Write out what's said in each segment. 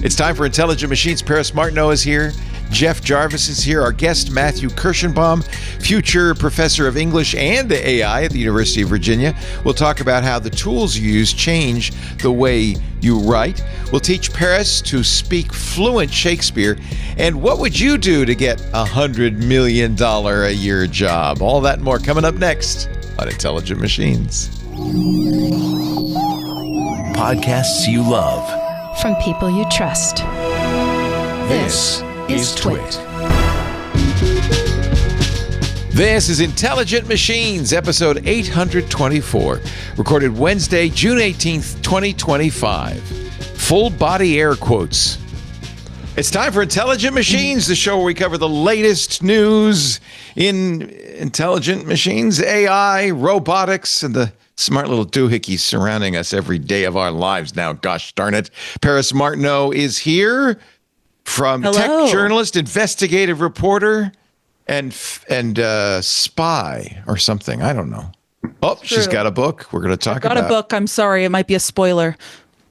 It's time for Intelligent Machines. Paris Martineau is here. Jeff Jarvis is here. Our guest, Matthew Kirschenbaum, future professor of English and AI at the University of Virginia. We'll talk about how the tools you use change the way you write. We'll teach Paris to speak fluent Shakespeare. And what would you do to get a $100 million a year job? All that and more coming up next on Intelligent Machines. Podcasts you love. From people you trust. This is Twit. This is Intelligent Machines, episode 824, recorded Wednesday, June 18th, 2025. Full body air quotes. It's time for Intelligent Machines, the show where we cover the latest news in intelligent machines, AI, robotics, and the smart little doohickeys surrounding us every day of our lives now. Gosh darn it. Paris Martineau is here from tech journalist, investigative reporter, and spy or something. I don't know. Oh, she's got a book. We're going to talk about. Got a book. I'm sorry. It might be a spoiler.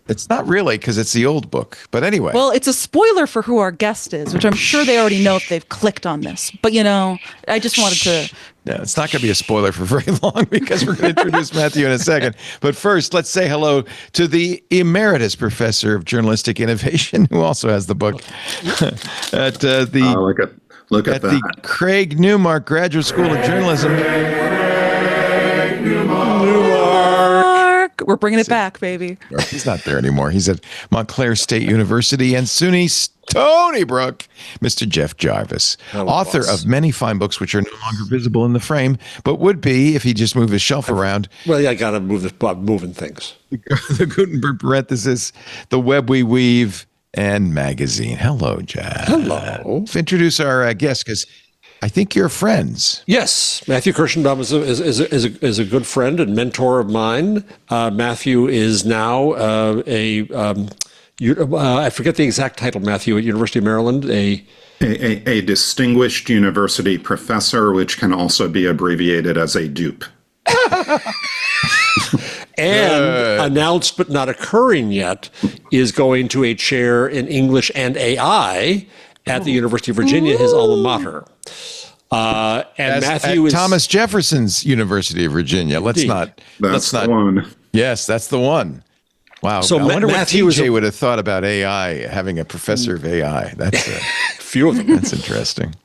It's not really, because it's the old book. But anyway. Well, it's a spoiler for who our guest is, which I'm sure they already know if they've clicked on this. But, you know, I just wanted to. No, it's not going to be a spoiler for very long because we're going to introduce Matthew in a second. But first, let's say hello to the emeritus professor of journalistic innovation, who also has the book at look at the Craig Newmark Graduate School of Journalism. We're bringing it back, baby. He's not there anymore. He's at Montclair State University and SUNY Stony Brook. Mr. Jeff Jarvis, author of many fine books which are no longer visible in the frame, but would be if he just moved his shelf around. Well, yeah, I got to moving things. The Gutenberg parenthesis, The Web We Weave, and Magazine. Hello, Jeff. Hello. Let's introduce our guest, because I think you're friends. Yes, Matthew Kirschenbaum is a good friend and mentor of mine. Matthew is now I forget the exact title, Matthew, at University of Maryland, a distinguished university professor, which can also be abbreviated as a dupe. And announced but not occurring yet, is going to a chair in English and AI at the University of Virginia, his alma mater. Matthew is Thomas Jefferson's University of Virginia. That's the one. Yes, that's the one. Wow. So I wonder Matthew what TJ would have thought about AI, having a professor of AI. That's few of them. That's interesting.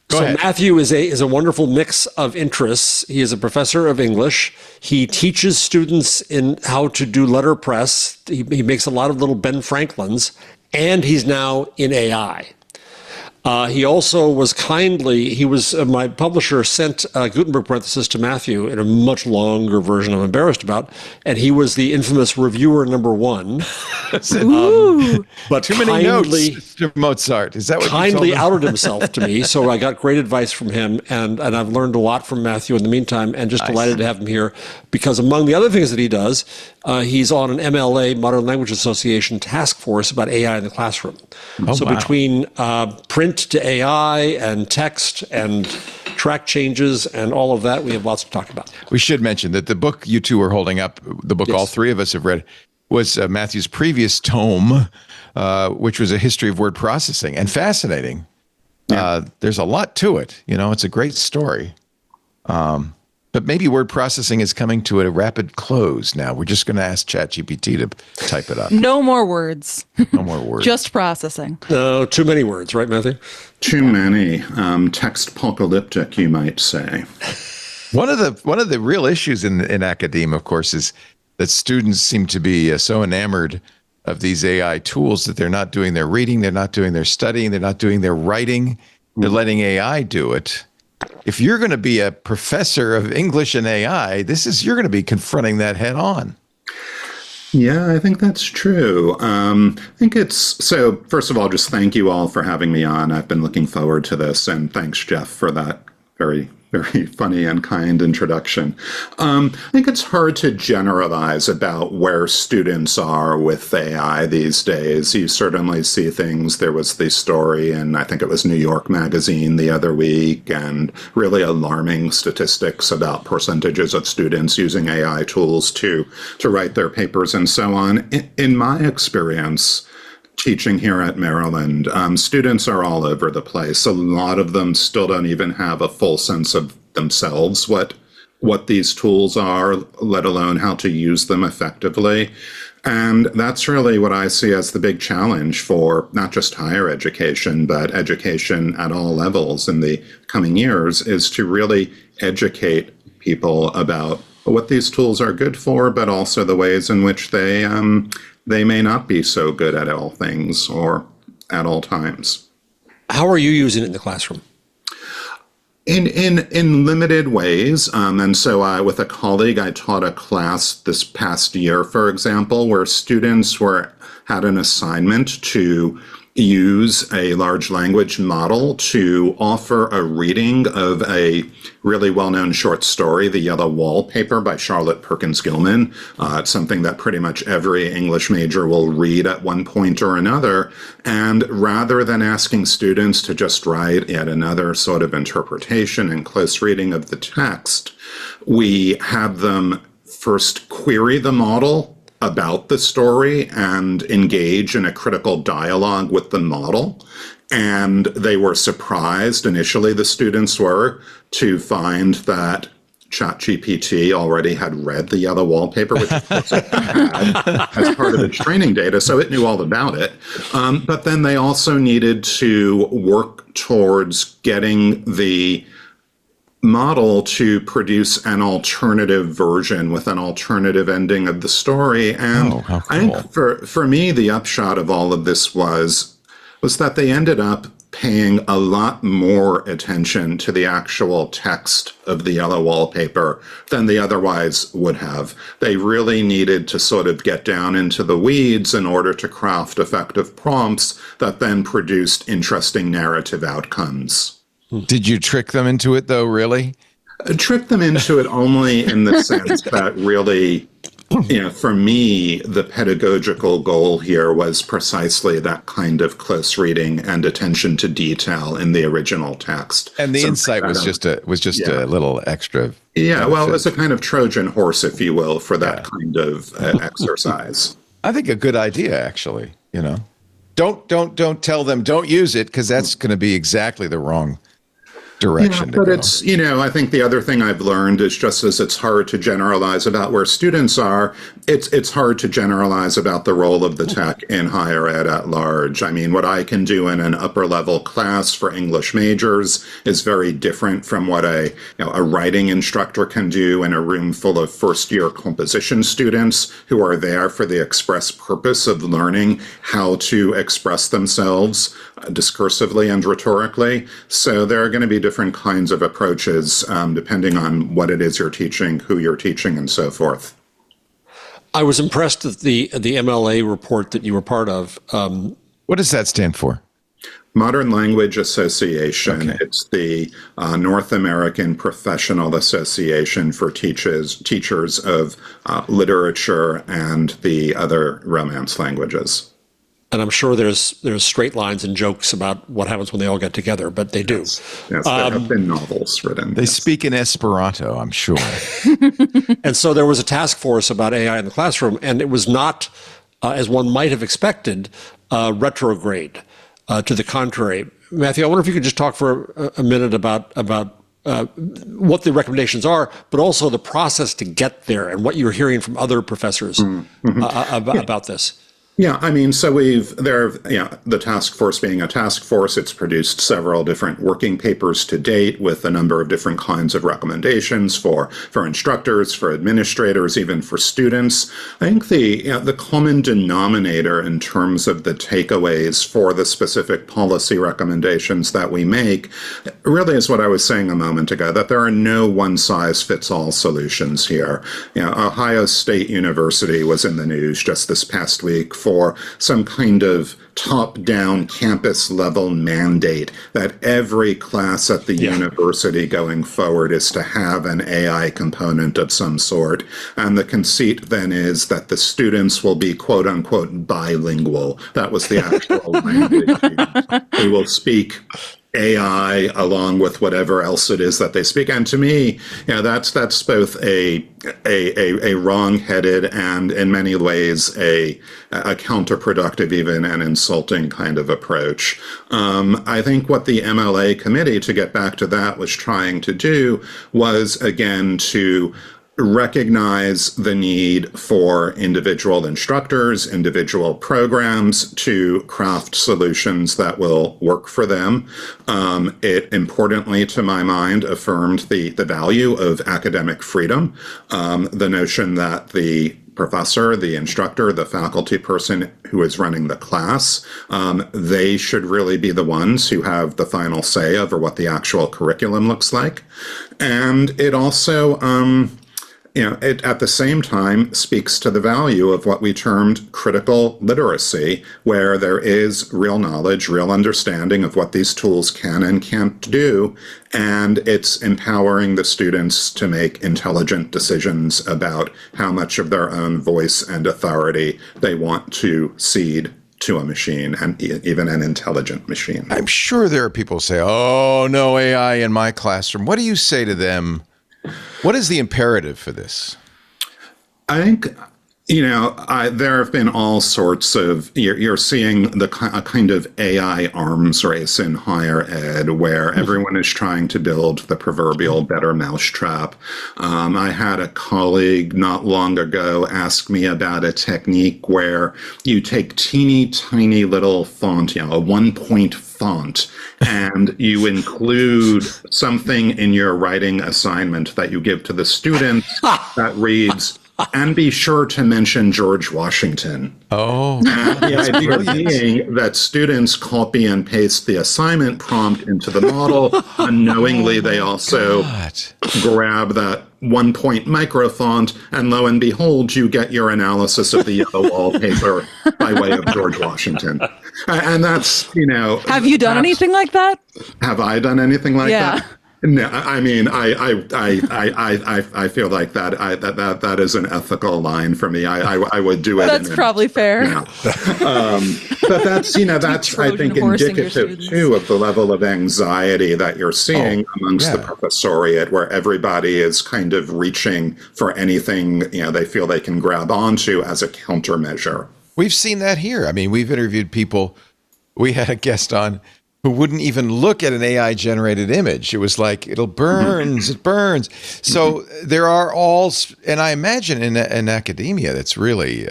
Go ahead. Matthew is a wonderful mix of interests. He is a professor of English. He teaches students in how to do letterpress. He makes a lot of little Ben Franklins, and he's now in AI. He also was my publisher sent Gutenberg parenthesis to Matthew in a much longer version I'm embarrassed about, and he was the infamous reviewer number one. But too many notes, Mr. Mozart. Is that what kindly outed himself to me, so I got great advice from him, and I've learned a lot from Matthew in the meantime, and just delighted to have him here, because among the other things that he does, he's on an MLA, Modern Language Association task force about AI in the classroom. Between print to AI and text and track changes and all of that, we have lots to talk about. We should mention that the book you two are holding up, the book all three of us have read, was Matthew's previous tome, which was a history of word processing, and fascinating. Yeah. There's a lot to it. You know, it's a great story. But maybe word processing is coming to a rapid close now. We're just going to ask ChatGPT to type it up. No more words. No more words. Just processing. No, too many words, right, Matthew? Too many. Text-apocalyptic, you might say. One of the real issues in academia, of course, is that students seem to be so enamored of these AI tools that they're not doing their reading, they're not doing their studying, they're not doing their writing. They're letting AI do it. If you're going to be a professor of English and AI, you're going to be confronting that head on. Yeah, I think that's true. So first of all, just thank you all for having me on. I've been looking forward to this, and thanks, Jeff, for that very, very funny and kind introduction. I think it's hard to generalize about where students are with AI these days. You certainly see things. There was the story in, I think it was New York Magazine the other week, and really alarming statistics about percentages of students using AI tools to write their papers and so on. In my experience, teaching here at Maryland, students are all over the place. A lot of them still don't even have a full sense of themselves, what these tools are, let alone how to use them effectively. And that's really what I see as the big challenge for not just higher education, but education at all levels in the coming years, is to really educate people about what these tools are good for, but also the ways in which they may not be so good at all things or at all times. How are you using it in the classroom? In limited ways. And so with a colleague, I taught a class this past year, for example, where students had an assignment to use a large language model to offer a reading of a really well-known short story, The Yellow Wallpaper by Charlotte Perkins Gilman. It's something that pretty much every English major will read at one point or another. And rather than asking students to just write yet another sort of interpretation and close reading of the text, we had them first query the model about the story and engage in a critical dialogue with the model. And they were surprised, initially the students were, to find that ChatGPT already had read The Yellow Wallpaper, which of course it had as part of its training data, so it knew all about it. But then they also needed to work towards getting the model to produce an alternative version with an alternative ending of the story. And how cool. I think for me, the upshot of all of this was that they ended up paying a lot more attention to the actual text of The Yellow Wallpaper than they otherwise would have. They really needed to sort of get down into the weeds in order to craft effective prompts that then produced interesting narrative outcomes. Did you trick them into it, though, really? Trick them into it only in the sense that really, for me, the pedagogical goal here was precisely that kind of close reading and attention to detail in the original text. And the insight was just a little extra. Yeah, well, it's a kind of Trojan horse, if you will, for that kind of exercise. I think a good idea, actually. Don't tell them, don't use it, because that's going to be exactly the wrong direction to but go. it's, I think the other thing I've learned is just as it's hard to generalize about where students are, it's hard to generalize about the role of the tech in higher ed at large. I mean, what I can do in an upper level class for English majors is very different from what a writing instructor can do in a room full of first year composition students who are there for the express purpose of learning how to express themselves discursively and rhetorically. So there are going to be different kinds of approaches depending on what it is you're teaching, who you're teaching, and so forth. I was impressed with the MLA report that you were part of. What does that stand for? Modern Language Association. Okay. It's the North American Professional Association for teachers of literature and the other Romance languages. And I'm sure there's straight lines and jokes about what happens when they all get together, but they do. Yes, there have been novels written. They speak in Esperanto, I'm sure. And so there was a task force about AI in the classroom, and it was not, as one might have expected, retrograde. To the contrary. Matthew, I wonder if you could just talk for a minute about what the recommendations are, but also the process to get there and what you're hearing from other professors about this. Yeah, I mean, so the task force being a task force, it's produced several different working papers to date with a number of different kinds of recommendations for instructors, for administrators, even for students. I think the common denominator in terms of the takeaways for the specific policy recommendations that we make really is what I was saying a moment ago, that there are no one-size-fits-all solutions here. Ohio State University was in the news just this past week for some kind of top-down campus-level mandate that every class at the university going forward is to have an AI component of some sort. And the conceit then is that the students will be quote-unquote bilingual. That was the actual language. They will speak AI along with whatever else it is that they speak. And to me, that's both a wrong-headed and in many ways a counterproductive, even an insulting kind of approach. I think what the MLA committee, to get back to that, was trying to do was, again, to recognize the need for individual instructors, individual programs to craft solutions that will work for them. It importantly, to my mind, affirmed the value of academic freedom, the notion that the professor, the instructor, the faculty person who is running the class, they should really be the ones who have the final say over what the actual curriculum looks like. And it also, it at the same time speaks to the value of what we termed critical literacy, where there is real knowledge, real understanding of what these tools can and can't do, and it's empowering the students to make intelligent decisions about how much of their own voice and authority they want to cede to a machine, and even an intelligent machine. I'm sure there are people who say, oh, no AI in my classroom. What do you say to them? What is the imperative for this? I think, there have been all sorts of, you're seeing a kind of AI arms race in higher ed where everyone is trying to build the proverbial better mousetrap. I had a colleague not long ago ask me about a technique where you take teeny tiny little font, a 1-point font, and you include something in your writing assignment that you give to the students that reads, and be sure to mention George Washington. Oh, and the idea being that students copy and paste the assignment prompt into the model. Unknowingly, they also grab that 1-point micro font, and lo and behold, you get your analysis of the yellow wallpaper by way of George Washington. And that's, Have you done anything like that? Have I done anything like that? No, I mean, I feel like that is an ethical line for me. I would do it. That's probably fair. But that's I think indicative too of the level of anxiety that you're seeing amongst the professoriate, where everybody is kind of reaching for anything they feel they can grab onto as a countermeasure. We've seen that here. I mean, we've interviewed people. We had a guest on who wouldn't even look at an AI-generated image. It was like, it burns. So there are all, and I imagine in academia, that's really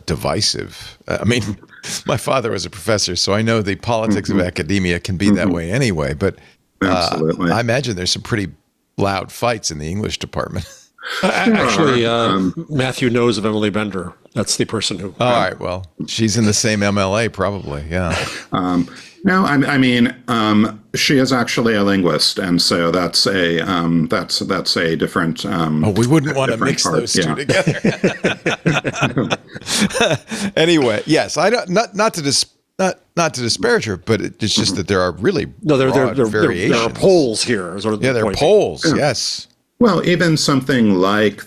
divisive. I mean, my father was a professor, so I know the politics of academia can be that way anyway. But Absolutely. I imagine there's some pretty loud fights in the English department. Actually, Matthew knows of Emily Bender. That's the person who. All right. Well, she's in the same MLA, probably. Yeah. No, I mean, she is actually a linguist, and so that's a different. We wouldn't want to mix those two together. Anyway, yes, I don't not to disparage her, but it's just that there are really variations. There are polls here. Sort of there are polls. Yes. Well, even something like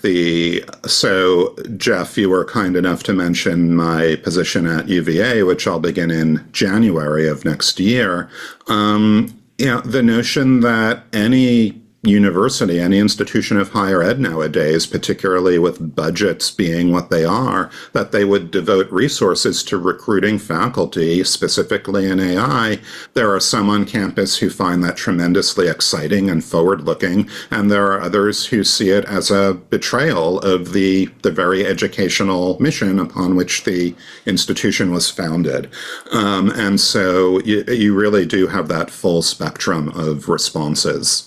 so Jeff, you were kind enough to mention my position at UVA, which I'll begin in January of next year. The notion that any university, any institution of higher ed nowadays, particularly with budgets being what they are, that they would devote resources to recruiting faculty, specifically in AI. There are some on campus who find that tremendously exciting and forward-looking, and there are others who see it as a betrayal of the very educational mission upon which the institution was founded. And so you really do have that full spectrum of responses.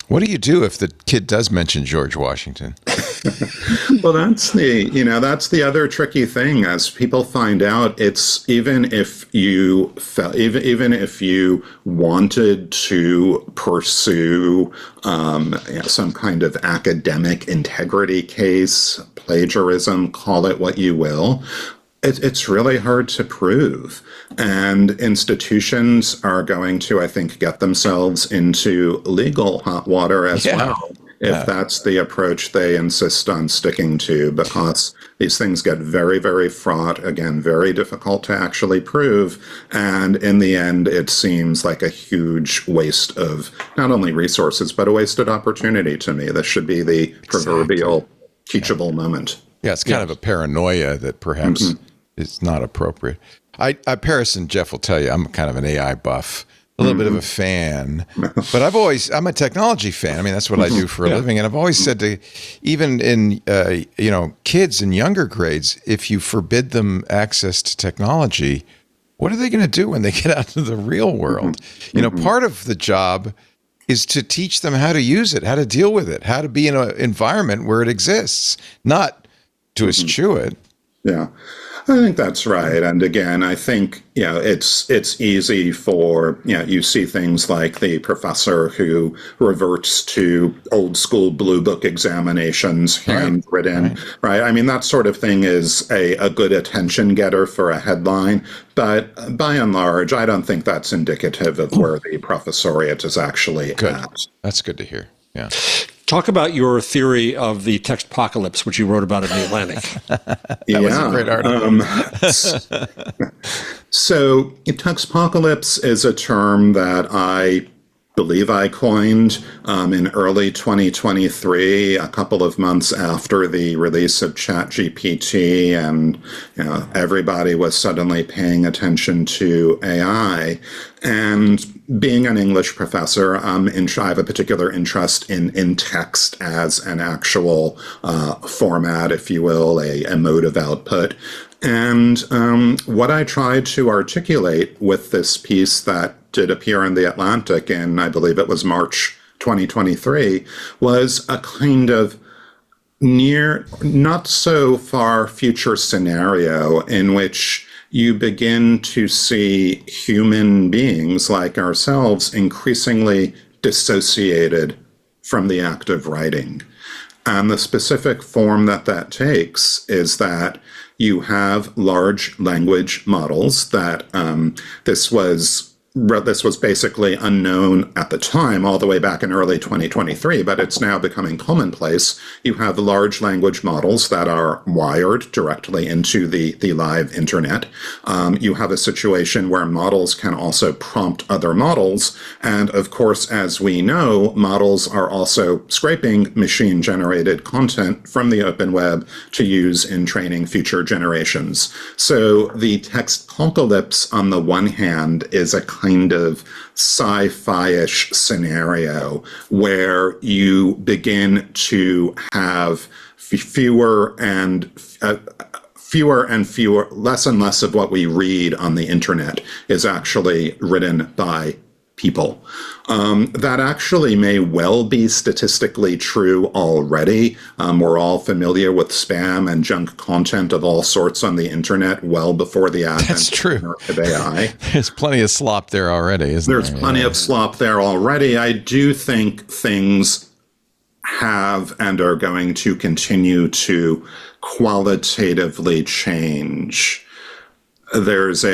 What do you do if the kid does mention George Washington? Well, that's the other tricky thing. As people find out, it's even if you wanted to pursue some kind of academic integrity case, plagiarism, call it what you will. It's really hard to prove. And institutions are going to, I think, get themselves into legal hot water as well if that's the approach they insist on sticking to, because these things get very, very fraught, again, very difficult to actually prove. And in the end, it seems like a huge waste of not only resources, but a wasted opportunity to me. This should be the proverbial teachable moment. Yeah, it's kind of a paranoia that perhaps is not appropriate. Paris and Jeff will tell you, I'm kind of an AI buff. A little bit of a fan, but I'm a technology fan. I mean, that's what I do for a living. And I've always said to, even in, kids in younger grades, if you forbid them access to technology, what are they going to do when they get out into the real world? Part of the job is to teach them how to use it, how to deal with it, how to be in an environment where it exists, not to eschew it. Yeah. I think that's right. And again, I think, it's easy for, you see things like the professor who reverts to old school blue book examinations, handwritten, right? I mean, that sort of thing is a good attention getter for a headline. But by and large, I don't think that's indicative of where the professoriate is actually at. That's good to hear. Yeah. Talk about your theory of the textpocalypse, which you wrote about in The Atlantic. That was a great article. So textpocalypse is a term that I believe I coined in early 2023, a couple of months after the release of ChatGPT, and everybody was suddenly paying attention to AI. And being an English professor, I have a particular interest in text as an actual format, if you will, a mode of output. And what I tried to articulate with this piece that did appear in The Atlantic in, I believe it was March 2023, was a kind of near, not so far future scenario in which you begin to see human beings like ourselves increasingly dissociated from the act of writing. And the specific form that takes is that you have large language models that this was basically unknown at the time, all the way back in early 2023, but it's now becoming commonplace. You have large language models that are wired directly into the live internet. You have a situation where models can also prompt other models. And of course, as we know, models are also scraping machine-generated content from the open web to use in training future generations. So the textpocalypse, on the one hand, is a kind of sci-fi-ish scenario where you begin to have less and less of what we read on the internet is actually written by people. That actually may well be statistically true already. We're all familiar with spam and junk content of all sorts on the internet well before the advent of AI. There's plenty of slop there already, isn't there? There's plenty of slop there already. I do think things have and are going to continue to qualitatively change. There's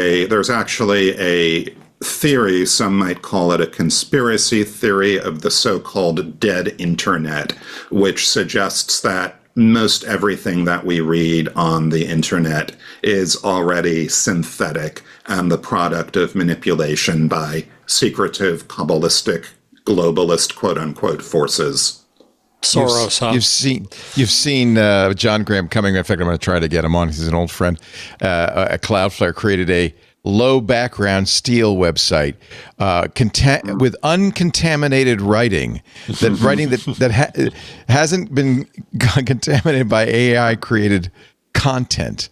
actually a theory, some might call it a conspiracy theory, of the so-called dead internet, which suggests that most everything that we read on the internet is already synthetic and the product of manipulation by secretive, Kabbalistic, globalist, quote-unquote, forces. Soros, huh? You've seen John Graham coming. In fact, I'm going to try to get him on. He's an old friend. Cloudflare created a low background steel website with uncontaminated writing, that hasn't been contaminated by AI created content.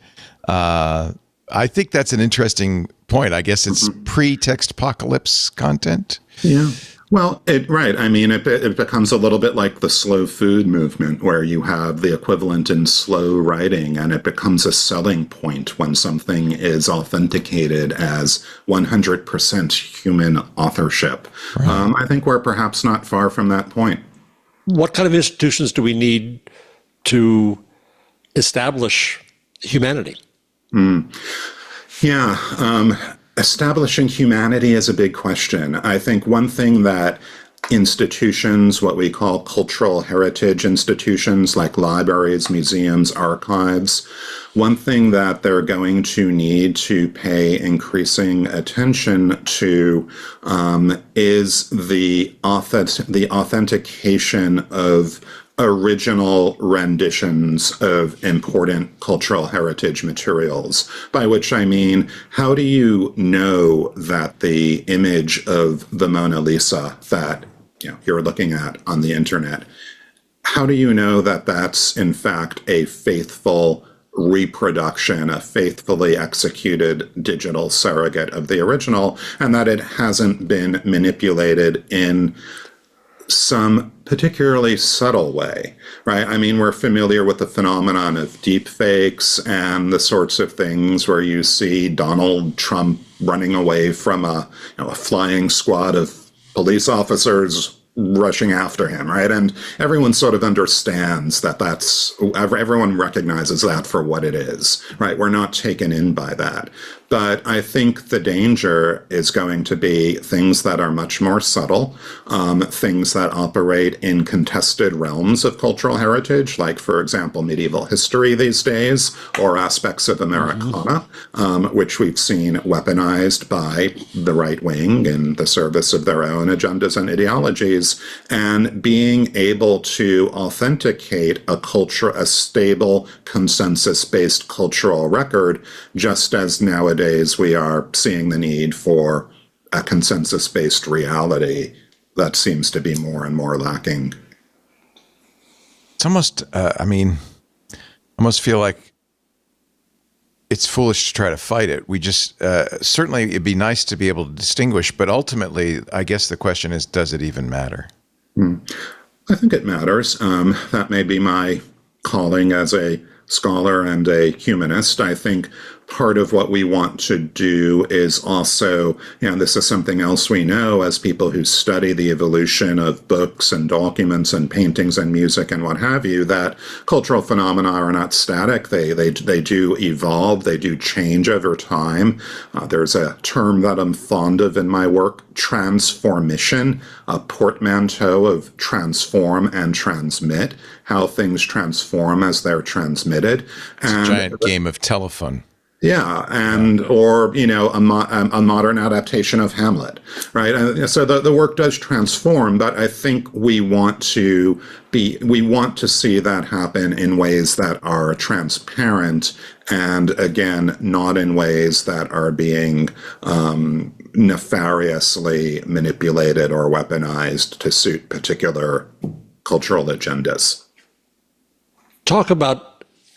I think that's an interesting point. I guess it's pre-textpocalypse content. Yeah. Well, right. I mean, it becomes a little bit like the slow food movement, where you have the equivalent in slow writing, and it becomes a selling point when something is authenticated as 100% human authorship. Right. I think we're perhaps not far from that point. What kind of institutions do we need to establish humanity? Establishing humanity is a big question. I think one thing that institutions, what we call cultural heritage institutions like libraries, museums, archives. One thing that they're going to need to pay increasing attention to is the authentication of original renditions of important cultural heritage materials, by which I mean, how do you know that the image of the Mona Lisa that you're looking at on the internet, how do you know that that's in fact a faithful reproduction, a faithfully executed digital surrogate of the original, and that it hasn't been manipulated in some particularly subtle way, right? I mean, we're familiar with the phenomenon of deepfakes and the sorts of things where you see Donald Trump running away from a flying squad of police officers rushing after him, right? And everyone sort of understands that everyone recognizes that for what it is, right? We're not taken in by that. But I think the danger is going to be things that are much more subtle, things that operate in contested realms of cultural heritage, like, for example, medieval history these days, or aspects of Americana, which we've seen weaponized by the right wing in the service of their own agendas and ideologies, and being able to authenticate a stable, consensus-based cultural record, just as nowadays we are seeing the need for a consensus-based reality that seems to be more and more lacking. It's almost, I almost feel like it's foolish to try to fight it. We just, certainly it'd be nice to be able to distinguish, but ultimately, I guess the question is, does it even matter? I think it matters. That may be my calling as a scholar and a humanist. I think part of what we want to do is also, this is something else we know as people who study the evolution of books and documents and paintings and music and what have you, that cultural phenomena are not static. They do evolve. They do change over time. There's a term that I'm fond of in my work, transformation, a portmanteau of transform and transmit, how things transform as they're transmitted. It's a giant game of telephone. Yeah, or a modern adaptation of Hamlet, right? And so the work does transform, but I think we want to see that happen in ways that are transparent, and again, not in ways that are being nefariously manipulated or weaponized to suit particular cultural agendas. Talk about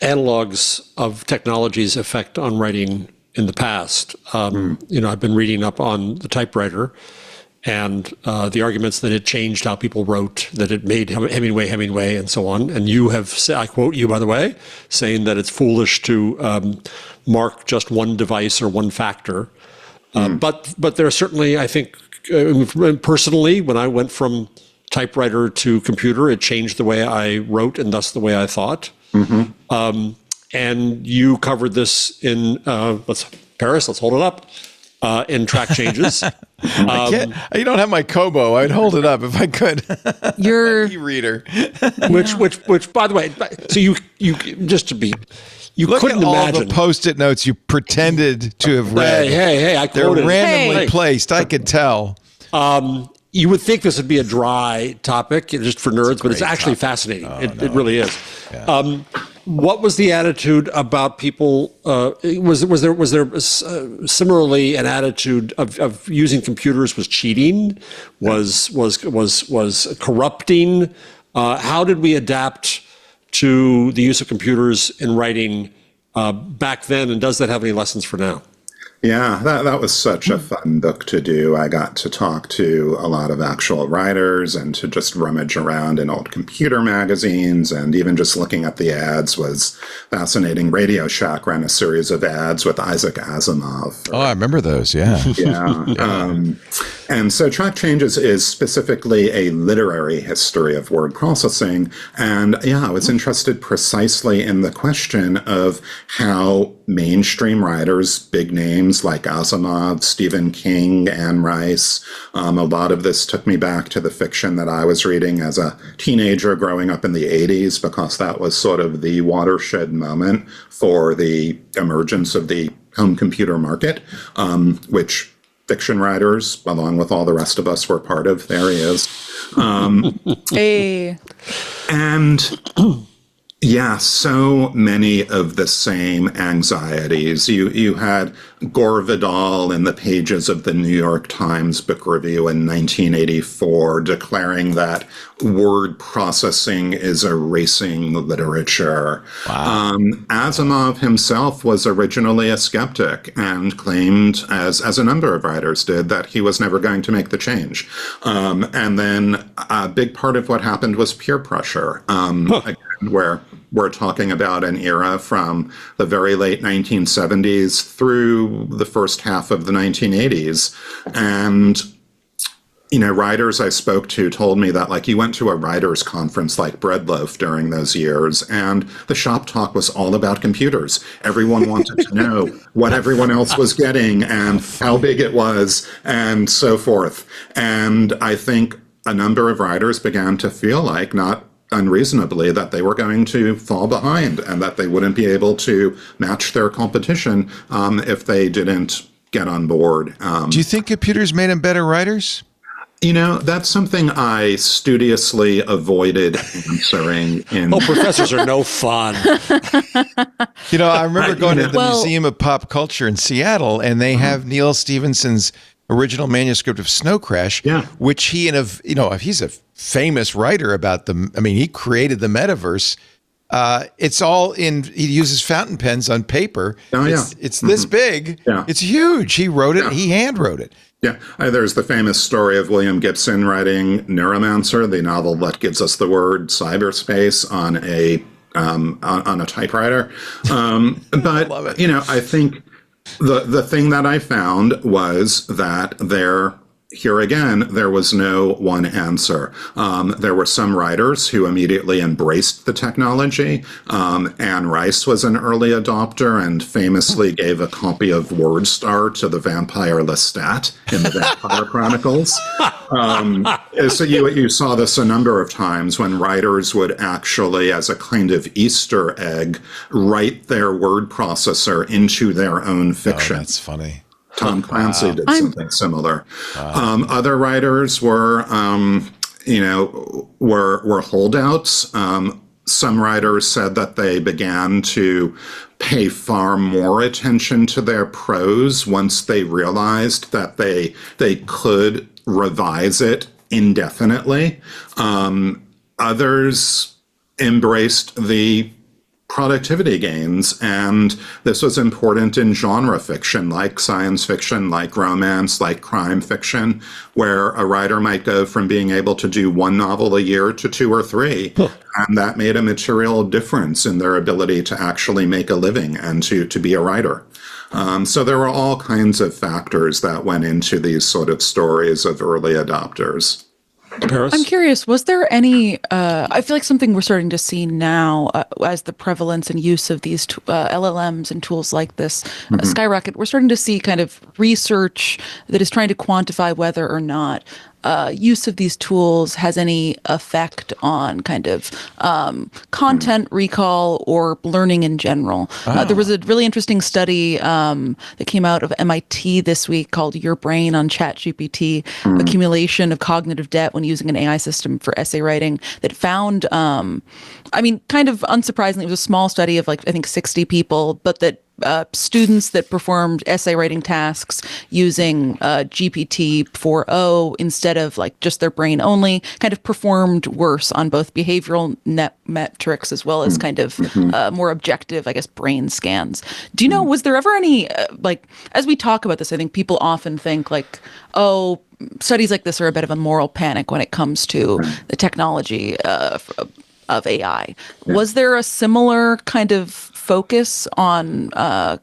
analogs of technology's effect on writing in the past. I've been reading up on the typewriter and the arguments that it changed how people wrote, that it made Hemingway, and so on. And you have said, I quote you, by the way, saying that it's foolish to mark just one device or one factor. But there are certainly, I think, personally, when I went from typewriter to computer, it changed the way I wrote and thus the way I thought. And you covered this in Paris. Let's hold it up in Track Changes. You don't have my Kobo. I'd hold it up if I could. Your e-reader, which by the way, so you just to be. You Look couldn't at all imagine the Post-it notes you pretended to have read. Hey! I quoted. They're randomly placed. I could tell. You would think this would be a dry topic just for nerds, but it's actually fascinating. It really is. Yeah. What was the attitude about people? Was there similarly an attitude of using computers was cheating, was corrupting? How did we adapt to the use of computers in writing back then, and does that have any lessons for now? Yeah, that was such a fun book to do. I got to talk to a lot of actual writers and to just rummage around in old computer magazines, and even just looking at the ads was fascinating. Radio Shack ran a series of ads with Isaac Asimov. I remember those, yeah. Yeah. And so Track Changes is specifically a literary history of word processing. And yeah, I was interested precisely in the question of how mainstream writers, big names like Asimov, Stephen King, Anne Rice, a lot of this took me back to the fiction that I was reading as a teenager growing up in the 80s, because that was sort of the watershed moment for the emergence of the home computer market, which fiction writers, along with all the rest of us, were part of. There he is. Hey. And yeah, so many of the same anxieties. You had Gore Vidal in the pages of the New York Times Book Review in 1984 declaring that word processing is erasing literature. Wow. Asimov himself was originally a skeptic and claimed, as a number of writers did, that he was never going to make the change. And then a big part of what happened was peer pressure, again, where we're talking about an era from the very late 1970s through the first half of the 1980s. And, you know, writers I spoke to told me that, like, you went to a writers' conference like Breadloaf during those years, and the shop talk was all about computers. Everyone wanted to know what everyone else was getting and how big it was and so forth. And I think a number of writers began to feel like, not unreasonably, that they were going to fall behind and that they wouldn't be able to match their competition if they didn't get on board. Do you think computers made them better writers? You know, that's something I studiously avoided answering. Professors are no fun. You know, I remember going to the Museum of Pop Culture in Seattle, and they have Neil Stephenson's original manuscript of Snow Crash, which he's a famous writer about he created the metaverse. It's all he uses fountain pens on paper. It's this big. Yeah. It's huge. He wrote it. He hand wrote it. Yeah. There's the famous story of William Gibson writing Neuromancer, the novel that gives us the word cyberspace on a typewriter. But, love it. You know, I think the thing that I found was that here again, there was no one answer. There were some writers who immediately embraced the technology. Anne Rice was an early adopter and famously gave a copy of WordStar to the vampire Lestat in the Vampire Chronicles. So you saw this a number of times when writers would actually, as a kind of Easter egg, write their word processor into their own fiction. Oh, that's funny. Tom Clancy did something similar. Other writers were holdouts. Some writers said that they began to pay far more attention to their prose once they realized that they could revise it indefinitely. Others embraced the productivity gains, and this was important in genre fiction, like science fiction, like romance, like crime fiction, where a writer might go from being able to do one novel a year to 2 or 3, and that made a material difference in their ability to actually make a living and to be a writer. So there were all kinds of factors that went into these sort of stories of early adopters. Paris? I'm curious, was there any, I feel like something we're starting to see now as the prevalence and use of these LLMs and tools like this skyrocket, we're starting to see kind of research that is trying to quantify whether or not use of these tools has any effect on kind of content recall or learning in general. There was a really interesting study that came out of MIT this week called Your Brain on ChatGPT, Accumulation of Cognitive Debt when Using an AI System for Essay Writing, that found, kind of unsurprisingly, it was a small study of I think 60 people, but that students that performed essay writing tasks using GPT 4.0 instead of just their brain only kind of performed worse on both behavioral metrics as well as kind of more objective, I guess, brain scans. Do you know, was there ever any, as we talk about this, I think people often think studies like this are a bit of a moral panic when it comes to the technology of AI. Was there a similar kind of focus on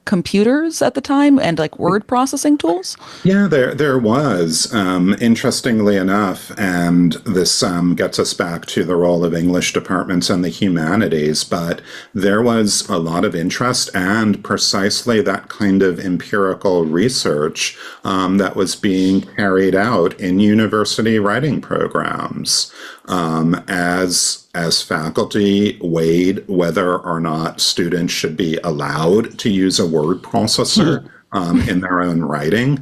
computers at the time and like word processing tools? Yeah, there was. Interestingly enough, and this gets us back to the role of English departments and the humanities, but there was a lot of interest and precisely that kind of empirical research that was being carried out in university writing programs as faculty weighed whether or not students should be allowed to use a word processor in their own writing.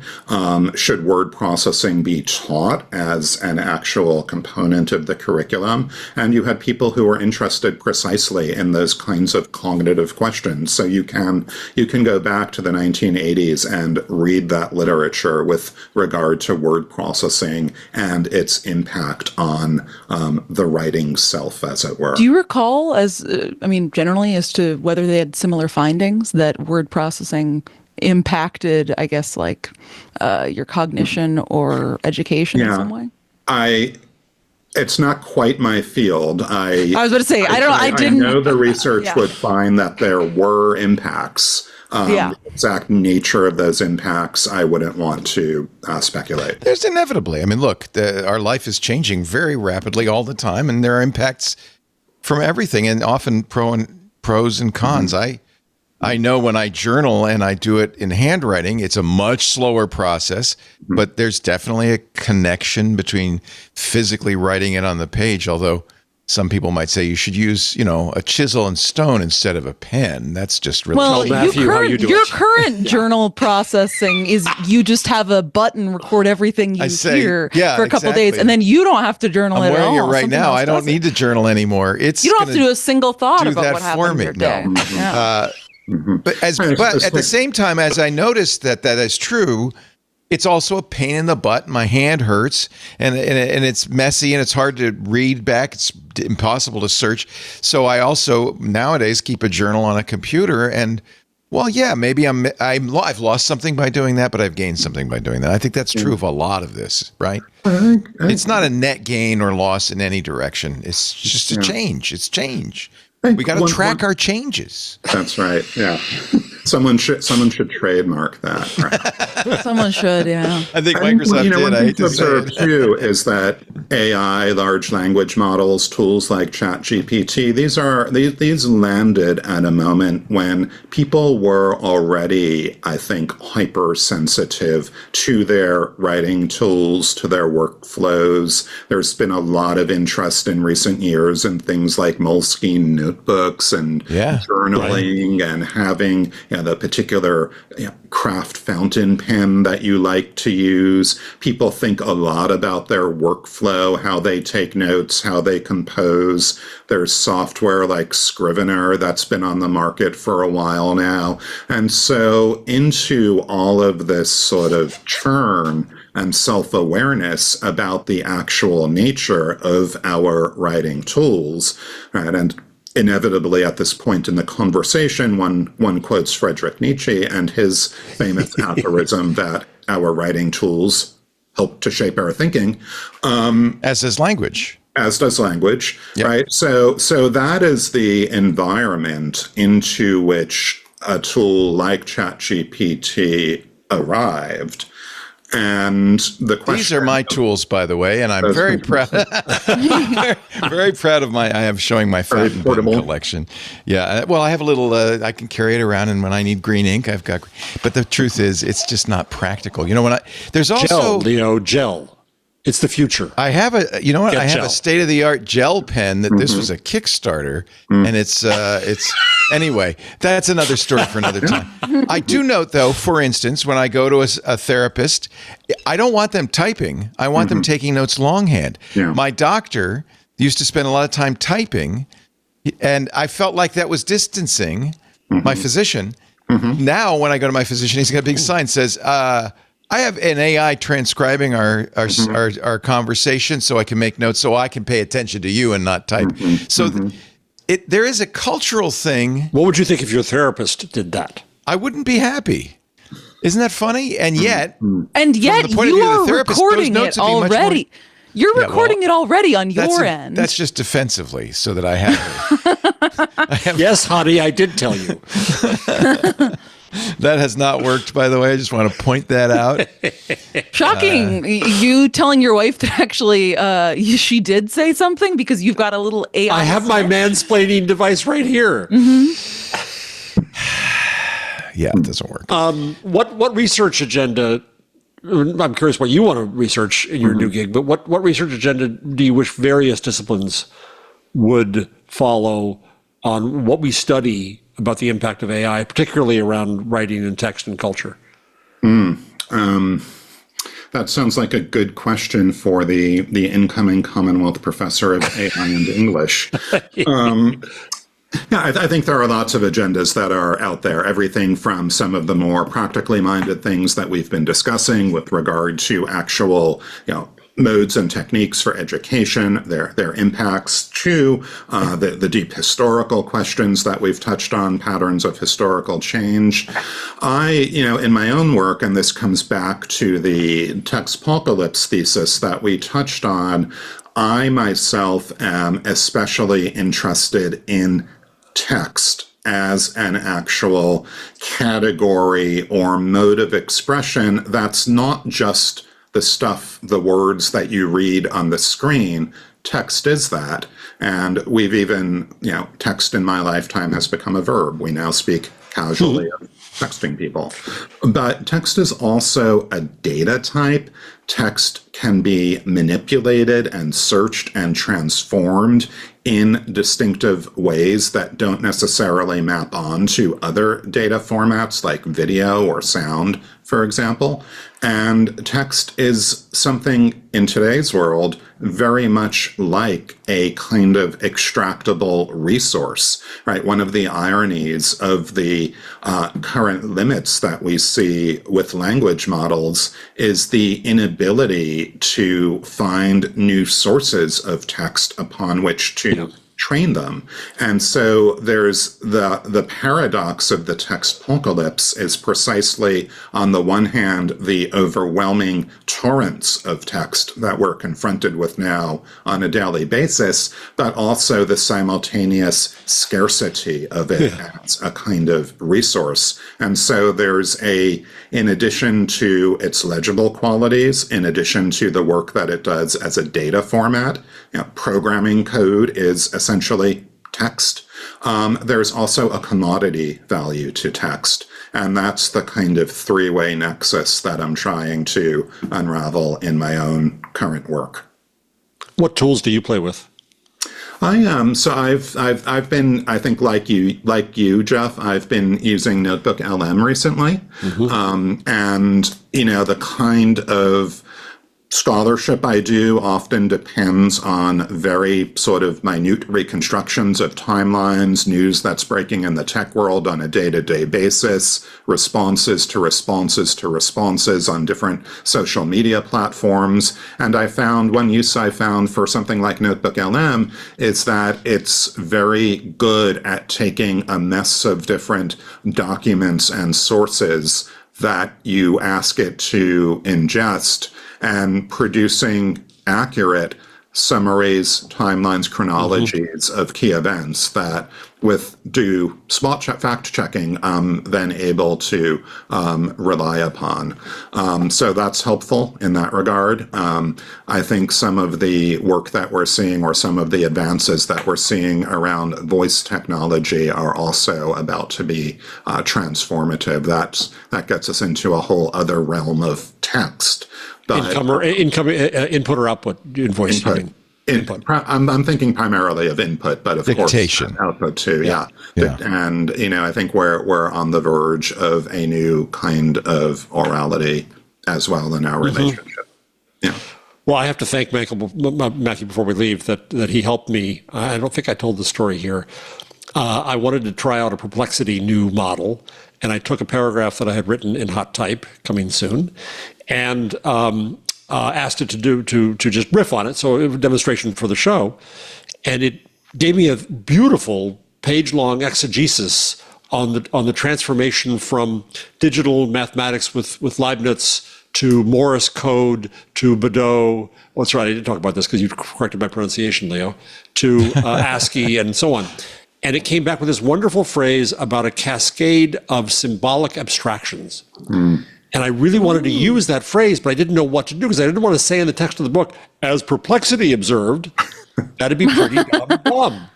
Should word processing be taught as an actual component of the curriculum? And you had people who were interested precisely in those kinds of cognitive questions. So you can go back to the 1980s and read that literature with regard to word processing and its impact on the writing self, as it were. Do you recall, generally as to whether they had similar findings that word processing impacted, I guess, like your cognition or education in some way? It's not quite my field. I was about to say, I didn't know the research would find that there were impacts. The exact nature of those impacts, I wouldn't want to speculate. There's inevitably. I mean, look, our life is changing very rapidly all the time, and there are impacts from everything, and often pros and cons. I know when I journal and I do it in handwriting, it's a much slower process, but there's definitely a connection between physically writing it on the page, although some people might say you should use, a chisel and stone instead of a pen. That's just really your current journal processing is you just have a button record everything you hear for a couple days, and then you don't have to journal at all. I'm wearing it right Something now. I don't need to journal anymore. You don't have to do a single thought about what happened in your day. No. But at the same time, as I noticed that is true, it's also a pain in the butt. My hand hurts, and it's messy, and it's hard to read back. It's impossible to search. So I also nowadays keep a journal on a computer. And maybe I've lost something by doing that, but I've gained something by doing that. I think that's true of a lot of this, right? It's not a net gain or loss in any direction. It's just a change. It's change. We got to track our changes. That's right. Yeah. Someone should trademark that. Right? Someone should, yeah. I think Microsoft did. One I hate thing to say it. Too, is that AI, large language models, tools like ChatGPT, these landed at a moment when people were already, I think, hypersensitive to their writing tools, to their workflows. There's been a lot of interest in recent years in things like Moleskine notebooks and journaling and having the particular craft fountain pen that you like to use. People think a lot about their workflow, how they take notes, how they compose. There's software like Scrivener that's been on the market for a while now. And so into all of this sort of churn and self-awareness about the actual nature of our writing tools, right? And inevitably, at this point in the conversation, one quotes Friedrich Nietzsche and his famous aphorism that our writing tools help to shape our thinking. As does language. As does language, right? So that is the environment into which a tool like ChatGPT arrived. And the question, these are my tools, by the way, and I'm very proud. very proud of I am showing my fountain pen collection. Yeah, well, I have a little. I can carry it around, and when I need green ink, I've got. But the truth is, it's just not practical. There's also gel. It's the future. I have I have a state-of-the-art gel pen that this was a Kickstarter, and it's anyway, that's another story for another time. I do note, though, for instance, when I go to a therapist, I don't want them typing. I want them taking notes longhand. Yeah. My doctor used to spend a lot of time typing, and I felt like that was distancing my physician. Now, when I go to my physician, he's got a big sign that says, I have an AI transcribing our conversation so I can make notes, so I can pay attention to you and not type. So there is a cultural thing. What would you think if your therapist did that? I wouldn't be happy. Isn't that funny? And yet, you are recording it already. You're Yeah, recording it already on your end. That's just defensively, so that I have. Yes, honey, I did tell you. That has not worked, by the way. I just want to point that out. Shocking. You telling your wife that actually she did say something because you've got a little AI. I have my mansplaining device right here. Yeah, it doesn't work. What research agenda? I'm curious what you want to research in your new gig, but what research agenda do you wish various disciplines would follow on what we study about the impact of AI, particularly around writing and text and culture? That sounds like a good question for the incoming Commonwealth Professor of AI and English. Yeah, I think there are lots of agendas that are out there, everything from some of the more practically minded things that we've been discussing with regard to actual, modes and techniques for education, their impacts, to the deep historical questions that we've touched on, patterns of historical change. In my own work, and this comes back to the textpocalypse thesis that we touched on, I myself am especially interested in text as an actual category or mode of expression that's not just the words that you read on the screen. Text is that. And we've even, text in my lifetime has become a verb. We now speak casually of texting people. But text is also a data type. Text can be manipulated and searched and transformed in distinctive ways that don't necessarily map on to other data formats like video or sound, for example. And text is something in today's world very much like a kind of extractable resource, right? One of the ironies of the current limits that we see with language models is the inability to find new sources of text upon which to train them. And so there's the paradox of the textpocalypse is precisely, on the one hand, the overwhelming torrents of text that we're confronted with now on a daily basis, but also the simultaneous scarcity of it as a kind of resource. And so there's in addition to its legible qualities, in addition to the work that it does as a data format, programming code is essentially text. There's also a commodity value to text. And that's the kind of three-way nexus that I'm trying to unravel in my own current work. What tools do you play with? So I've been, I think like you, Jeff, I've been using Notebook LM recently. And, the kind of scholarship I do often depends on very sort of minute reconstructions of timelines, news that's breaking in the tech world on a day-to-day basis, responses to responses to responses on different social media platforms. And one use I found for something like Notebook LM is that it's very good at taking a mess of different documents and sources that you ask it to ingest and producing accurate summaries, timelines, chronologies of key events that, with due spot fact checking, I'm then able to rely upon. So that's helpful in that regard. I think some of the work that we're seeing, or some of the advances that we're seeing around voice technology, are also about to be transformative. That gets us into a whole other realm of text. Input or output in voice? Input. I'm thinking primarily of input, but of Dictation. course output too. Yeah. And I think we're on the verge of a new kind of orality as well in our relationship. Yeah. Well, I have to thank Matthew before we leave that he helped me. I don't think I told the story here. I wanted to try out a Perplexity new model, and I took a paragraph that I had written in hot type, coming soon, and asked it to just riff on it. So it was a demonstration for the show, and it gave me a beautiful page-long exegesis on the transformation from digital mathematics with Leibniz to Morse code, to Baudot. What's right? I didn't talk about this because you corrected my pronunciation, Leo. To ASCII and so on. And it came back with this wonderful phrase about a cascade of symbolic abstractions. And I really wanted to use that phrase, but I didn't know what to do because I didn't want to say in the text of the book, as Perplexity observed, that'd be pretty dumb.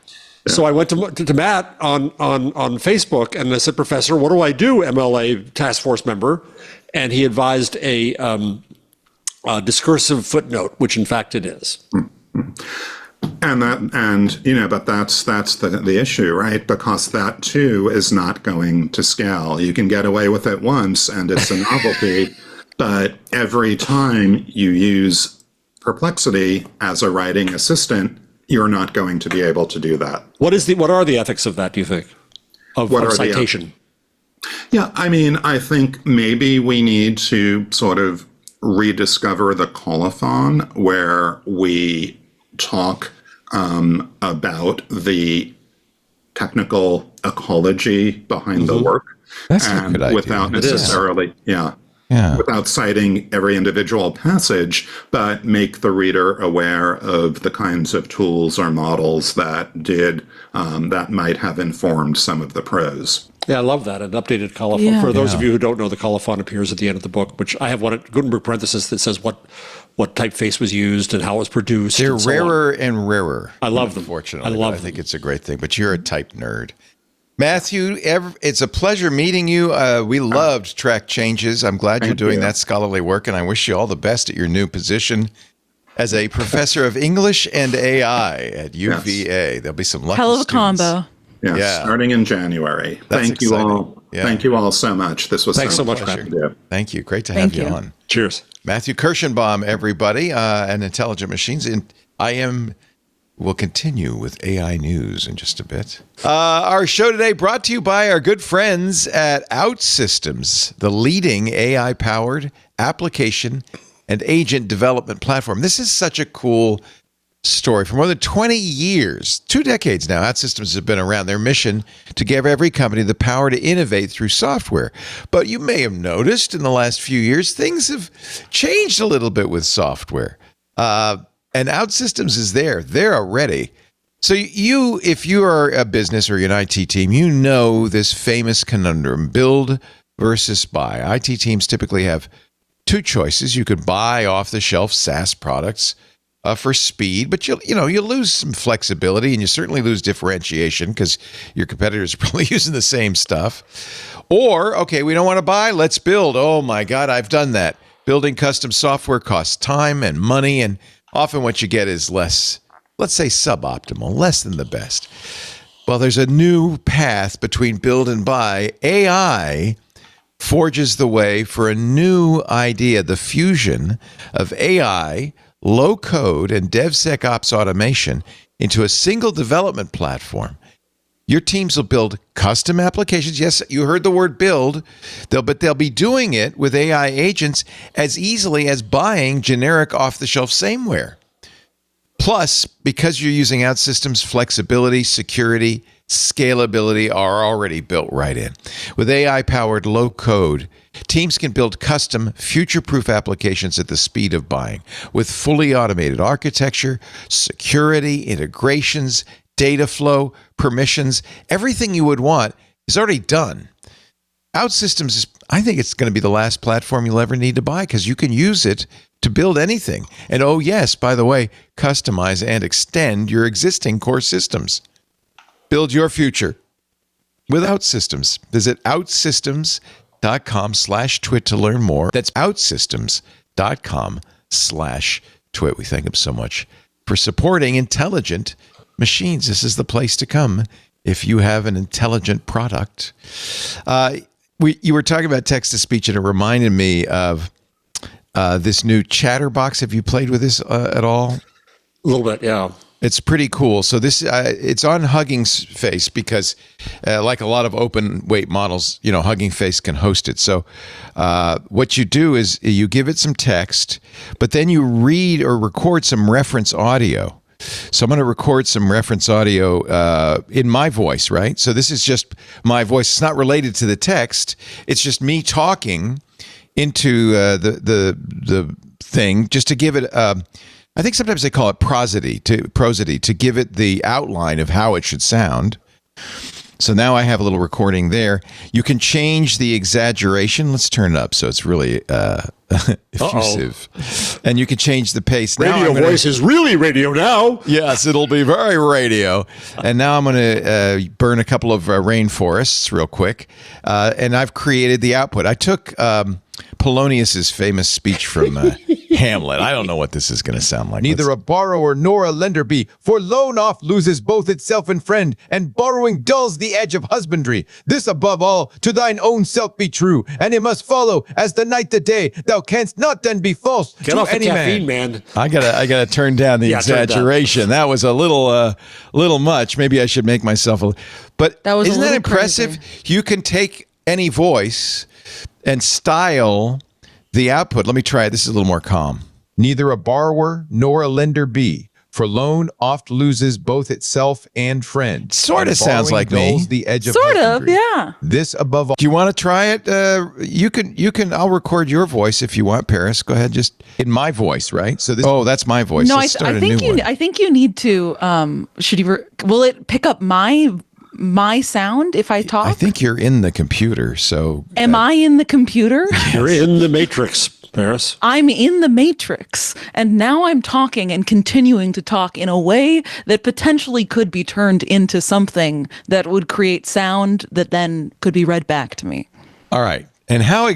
So I went to Matt on Facebook and I said, Professor, what do I do, MLA task force member? And he advised a discursive footnote, which in fact it is. But that's the issue, right? Because that too is not going to scale. You can get away with it once and it's a novelty, but every time you use Perplexity as a writing assistant, you're not going to be able to do that. What are the ethics of that, do you think? Of citation? Yeah, I mean, I think maybe we need to sort of rediscover the colophon where we talk about the technical ecology behind the work. That's a good idea. Without necessarily, without citing every individual passage, but make the reader aware of the kinds of tools or models that that might have informed some of the prose. Yeah, I love that. An updated colophon. For those of you who don't know, the colophon appears at the end of the book, which I have one at Gutenberg parenthesis that says what typeface was used and how it was produced. They're rarer and rarer. I love them. Unfortunately, I think it's a great thing. But you're a type nerd. Matthew, it's a pleasure meeting you. We loved Track Changes. I'm glad you're doing that scholarly work, and I wish you all the best at your new position as a professor of English and AI at UVA. There'll be some lucky Hell of a students. combo. Yes, starting in January. Thank you all. Yeah. Thank you all so much. This was so much, Matt. Thank you. Great to have you on. Cheers. Matthew Kirschenbaum, everybody, and Intelligent Machines. We'll continue with AI news in just a bit. Our show today brought to you by our good friends at OutSystems, the leading AI-powered application and agent development platform. This is such a cool story. For more than 20 years, 2 decades now, OutSystems have been around. Their mission to give every company the power to innovate through software. But you may have noticed in the last few years, things have changed a little bit with software. And OutSystems is there. They're already. So if you are a business or you're an IT team, you know this famous conundrum, build versus buy. IT teams typically have 2 choices. You could buy off-the-shelf SaaS products for speed, but you lose some flexibility and you certainly lose differentiation because your competitors are probably using the same stuff. Or, okay, we don't want to buy, let's build. Oh my God, I've done that. Building custom software costs time and money, and often what you get is less, let's say suboptimal, less than the best. Well, there's a new path between build and buy. AI forges the way for a new idea, the fusion of AI, low code, and DevSecOps automation into a single development platform. Your teams will build custom applications. Yes, you heard the word build, but they'll be doing it with AI agents as easily as buying generic off-the-shelf sameware. Plus, because you're using OutSystems, flexibility, security, scalability are already built right in. With AI-powered low code, teams can build custom, future-proof applications at the speed of buying. With fully automated architecture, security, integrations, data flow, permissions, everything you would want is already done. OutSystems I think it's going to be the last platform you'll ever need to buy because you can use it to build anything. And oh yes, by the way, customize and extend your existing core systems. Build your future with OutSystems. Visit outsystems.com/twit to learn more. That's outsystems.com/twit. We thank them so much for supporting intelligent machines. This is the place to come if you have an intelligent product. You were talking about text-to-speech, and it reminded me of this new Chatterbox. Have you played with this at all? A little bit, yeah. It's pretty cool. So this it's on Hugging Face because, like a lot of open weight models, Hugging Face can host it. So what you do is you give it some text, but then you read or record some reference audio. So I'm going to record some reference audio in my voice, right? So this is just my voice. It's not related to the text. It's just me talking into the thing just to give it. I think sometimes they call it prosody to give it the outline of how it should sound. So now I have a little recording there. You can change the exaggeration. Let's turn it up so it's really effusive. And you can change the pace. Radio voice is really radio now. Yes, it'll be very radio. And now I'm going to burn a couple of rainforests real quick. And I've created the output. I took Polonius's famous speech from Hamlet. I don't know what this is going to sound like. Neither a borrower nor a lender be, for loan oft loses both itself and friend, and borrowing dulls the edge of husbandry. This above all, to thine own self be true, and it must follow as the night the day. Thou canst not then be false Get to off any the caffeine, man. I gotta turn down the exaggeration. That was a little much. Maybe I should make myself but That was isn't that impressive? crazy. You can take any voice and style the output. Let me try it. This is a little more calm. Neither a borrower nor a lender be, for loan oft loses both itself and friend. Sort of And sounds borrowing like me. dulls the edge of Sort of, husbandry. yeah. This above all. Do you want to try it? You can. I'll record your voice if you want, Paris. Go ahead. Just In my voice, right? So this. oh, that's my voice. No, Let's start a new one. I think you need to. Should you? Will it pick up my sound if I talk? I think you're in the computer. So Am I in the computer? You're in the Matrix, Paris. I'm in the Matrix, and now I'm talking and continuing to talk in a way that potentially could be turned into something that would create sound that then could be read back to me. all right. And how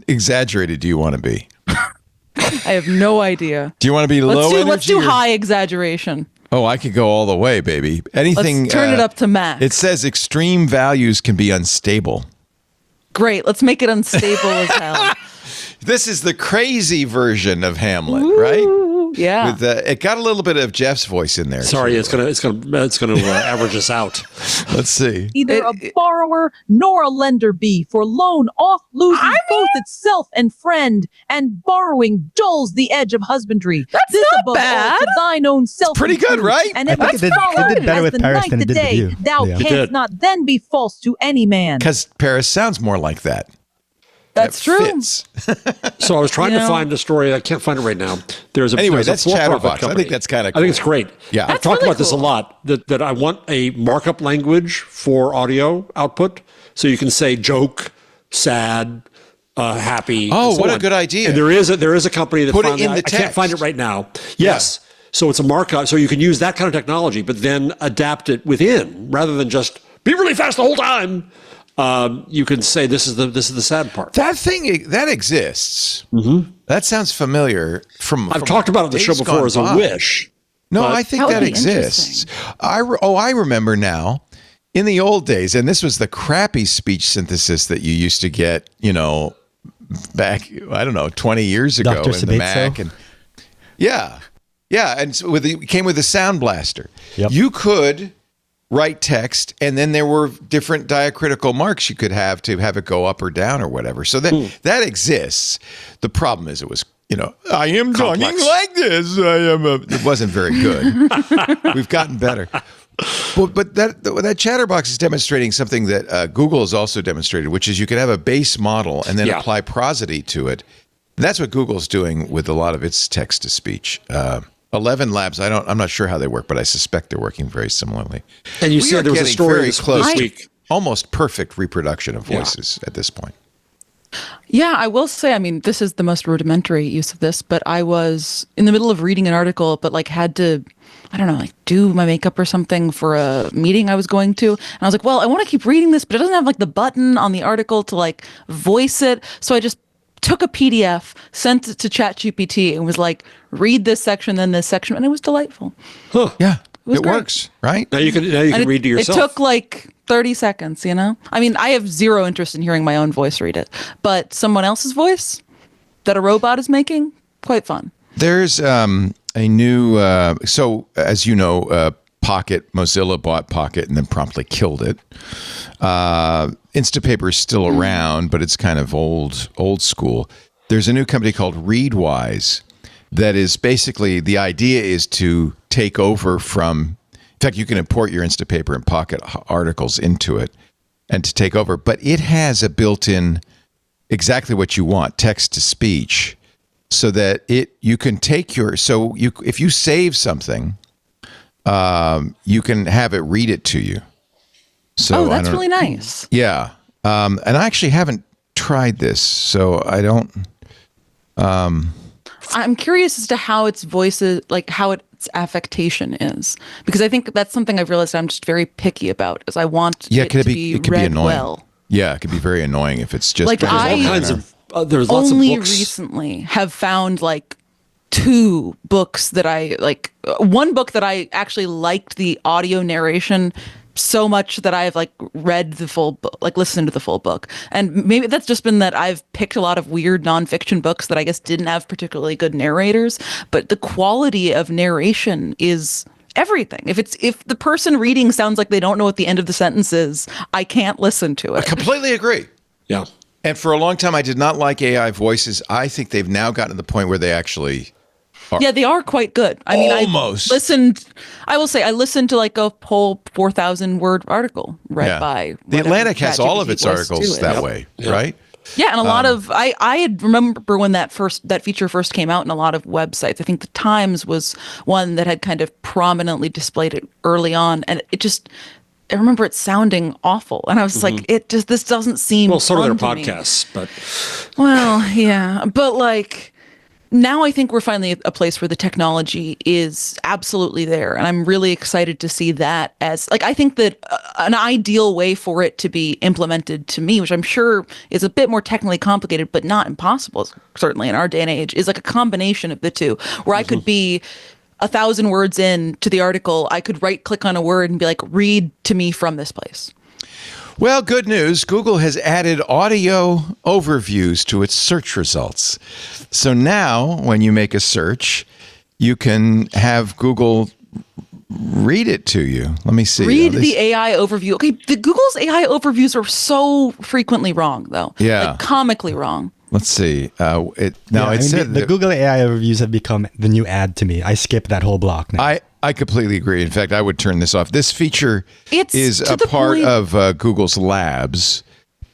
exaggerated do you want to be? I have no idea. Do you want to be low energy? Let's do or- high exaggeration. Oh, I could go all the way, baby. Anything. Let's turn it up to max. It says extreme values can be unstable. Great. Let's make it unstable as hell. This is the crazy version of Hamlet, right? Yeah. With it got a little bit of Jeff's voice in there. Sorry, too. it's gonna average us out. Let's see. Neither a borrower nor a lender be, for loan oft loses both itself and friend, and borrowing dulls the edge of husbandry. That's this not above bad. all to thine own self. pretty be good, true, right? And I it think must it follow did better as with the Paris night than the it did with day. you. Thou Yeah. It did. canst not then be false to any man. Because Paris sounds more like that. That's That true. fits. So I was trying You to know. find a story. I can't find it right now. Anyway, there's that's for-profit Chatterbox. I company. think that's kinda I think it's cool. great. Yeah. I've That's talked really about this a cool. lot. That I want a markup language for audio output, so you can say joke, sad, happy. Oh, and so what a on. good idea. And there is a company that Put it found in that. the I can't find it text. right now. Yes. So it's a markup. So you can use that kind of technology, but then adapt it within rather than just be really fast the whole time. You can say this is the sad part. That thing that exists. Mm-hmm. That sounds familiar. I've talked about it on the show days before gone as a by. wish. No, but- I think That would that be exists. I remember now. In the old days, and this was the crappy speech synthesis that you used to get, back, I don't know, 20 years ago Dr. in the Sabetso? Mac. And yeah, and so it came with a sound blaster. Yep. You could write text, and then there were different diacritical marks you could have to have it go up or down or whatever. So that exists. The problem is it was, I am talking Complex. like this. It wasn't very good. We've gotten better. But that Chatterbox is demonstrating something that Google has also demonstrated, which is you can have a base model and then apply prosody to it. And that's what Google's doing with a lot of its text to speech. 11 Labs, I'm not sure how they work, but I suspect they're working very similarly. And you We said are there was a getting story very this close to week. almost perfect reproduction of voices at this point. Yeah, I will say, this is the most rudimentary use of this, but I was in the middle of reading an article, but had to, do my makeup or something for a meeting I was going to. And I was like, well, I want to keep reading this, but it doesn't have the button on the article to voice it. So I just took a PDF, sent it to ChatGPT and was like, read this section, then this section. And it was delightful. Yeah, was it great. works, right? Now you can And read to yourself. It took 30 seconds, I have zero interest in hearing my own voice read it, but someone else's voice that a robot is making, quite fun. There's a new, so as you know, Pocket, Mozilla bought Pocket and then promptly killed it. Instapaper is still around, but it's kind of old school. There's a new company called Readwise that is basically, the idea is to take over from, in fact, you can import your Instapaper and Pocket articles into it and to take over, but it has a built-in exactly what you want, text to speech, so that you can take if you save something, you can have it read it to you. So that's really nice. Yeah. And I actually haven't tried this, so I don't. I'm curious as to how its voices, like how its affectation is, because I think that's something I've realized I'm just very picky about. Is I want it to be it can read be annoying. well. Yeah, it could be very annoying if it's just Like There's all kinds of. There's lots of only books. recently have found like 2 books that I like. One book that I actually liked the audio narration so much that I've like read the full book, like listened to the full book. And maybe that's just been that I've picked a lot of weird nonfiction books that I guess didn't have particularly good narrators, but the quality of narration is everything. If the person reading sounds like they don't know what the end of the sentence is, I can't listen to I it. completely agree. Yeah. And for a long time, I did not like AI voices. I think they've now gotten to the point where they actually Yeah, they are quite good. I mean, Almost. I will say I listened to like a whole 4,000 word article read by The whatever Atlantic has all of ChatGPT its was articles to it. that way, right? Yeah, and a lot of I had remember when that feature first came out in a lot of websites. I think the Times was one that had kind of prominently displayed it early on, and I remember it sounding awful, and I was like, this doesn't seem Well, sort of their fun to me. podcasts, but Well, yeah, but like now I think we're finally at a place where the technology is absolutely there, and I'm really excited to see that as like I think that an ideal way for it to be implemented to me, which I'm sure is a bit more technically complicated but not impossible, certainly in our day and age, is like a combination of the two, where I could be 1,000 words in to the article, I could right click on a word and be like, read to me from this place. Well, good news. Google has added audio overviews to its search results. So now when you make a search, you can have Google read it to you. Let me see. Read the AI overview. Okay, the Google's AI overviews are so frequently wrong, though. Yeah. Like comically wrong. Let's see. It said the Google AI reviews have become the new ad to me. I skip that whole block now. I completely agree. In fact, I would turn this off. This feature is to a the part point- of Google's Labs.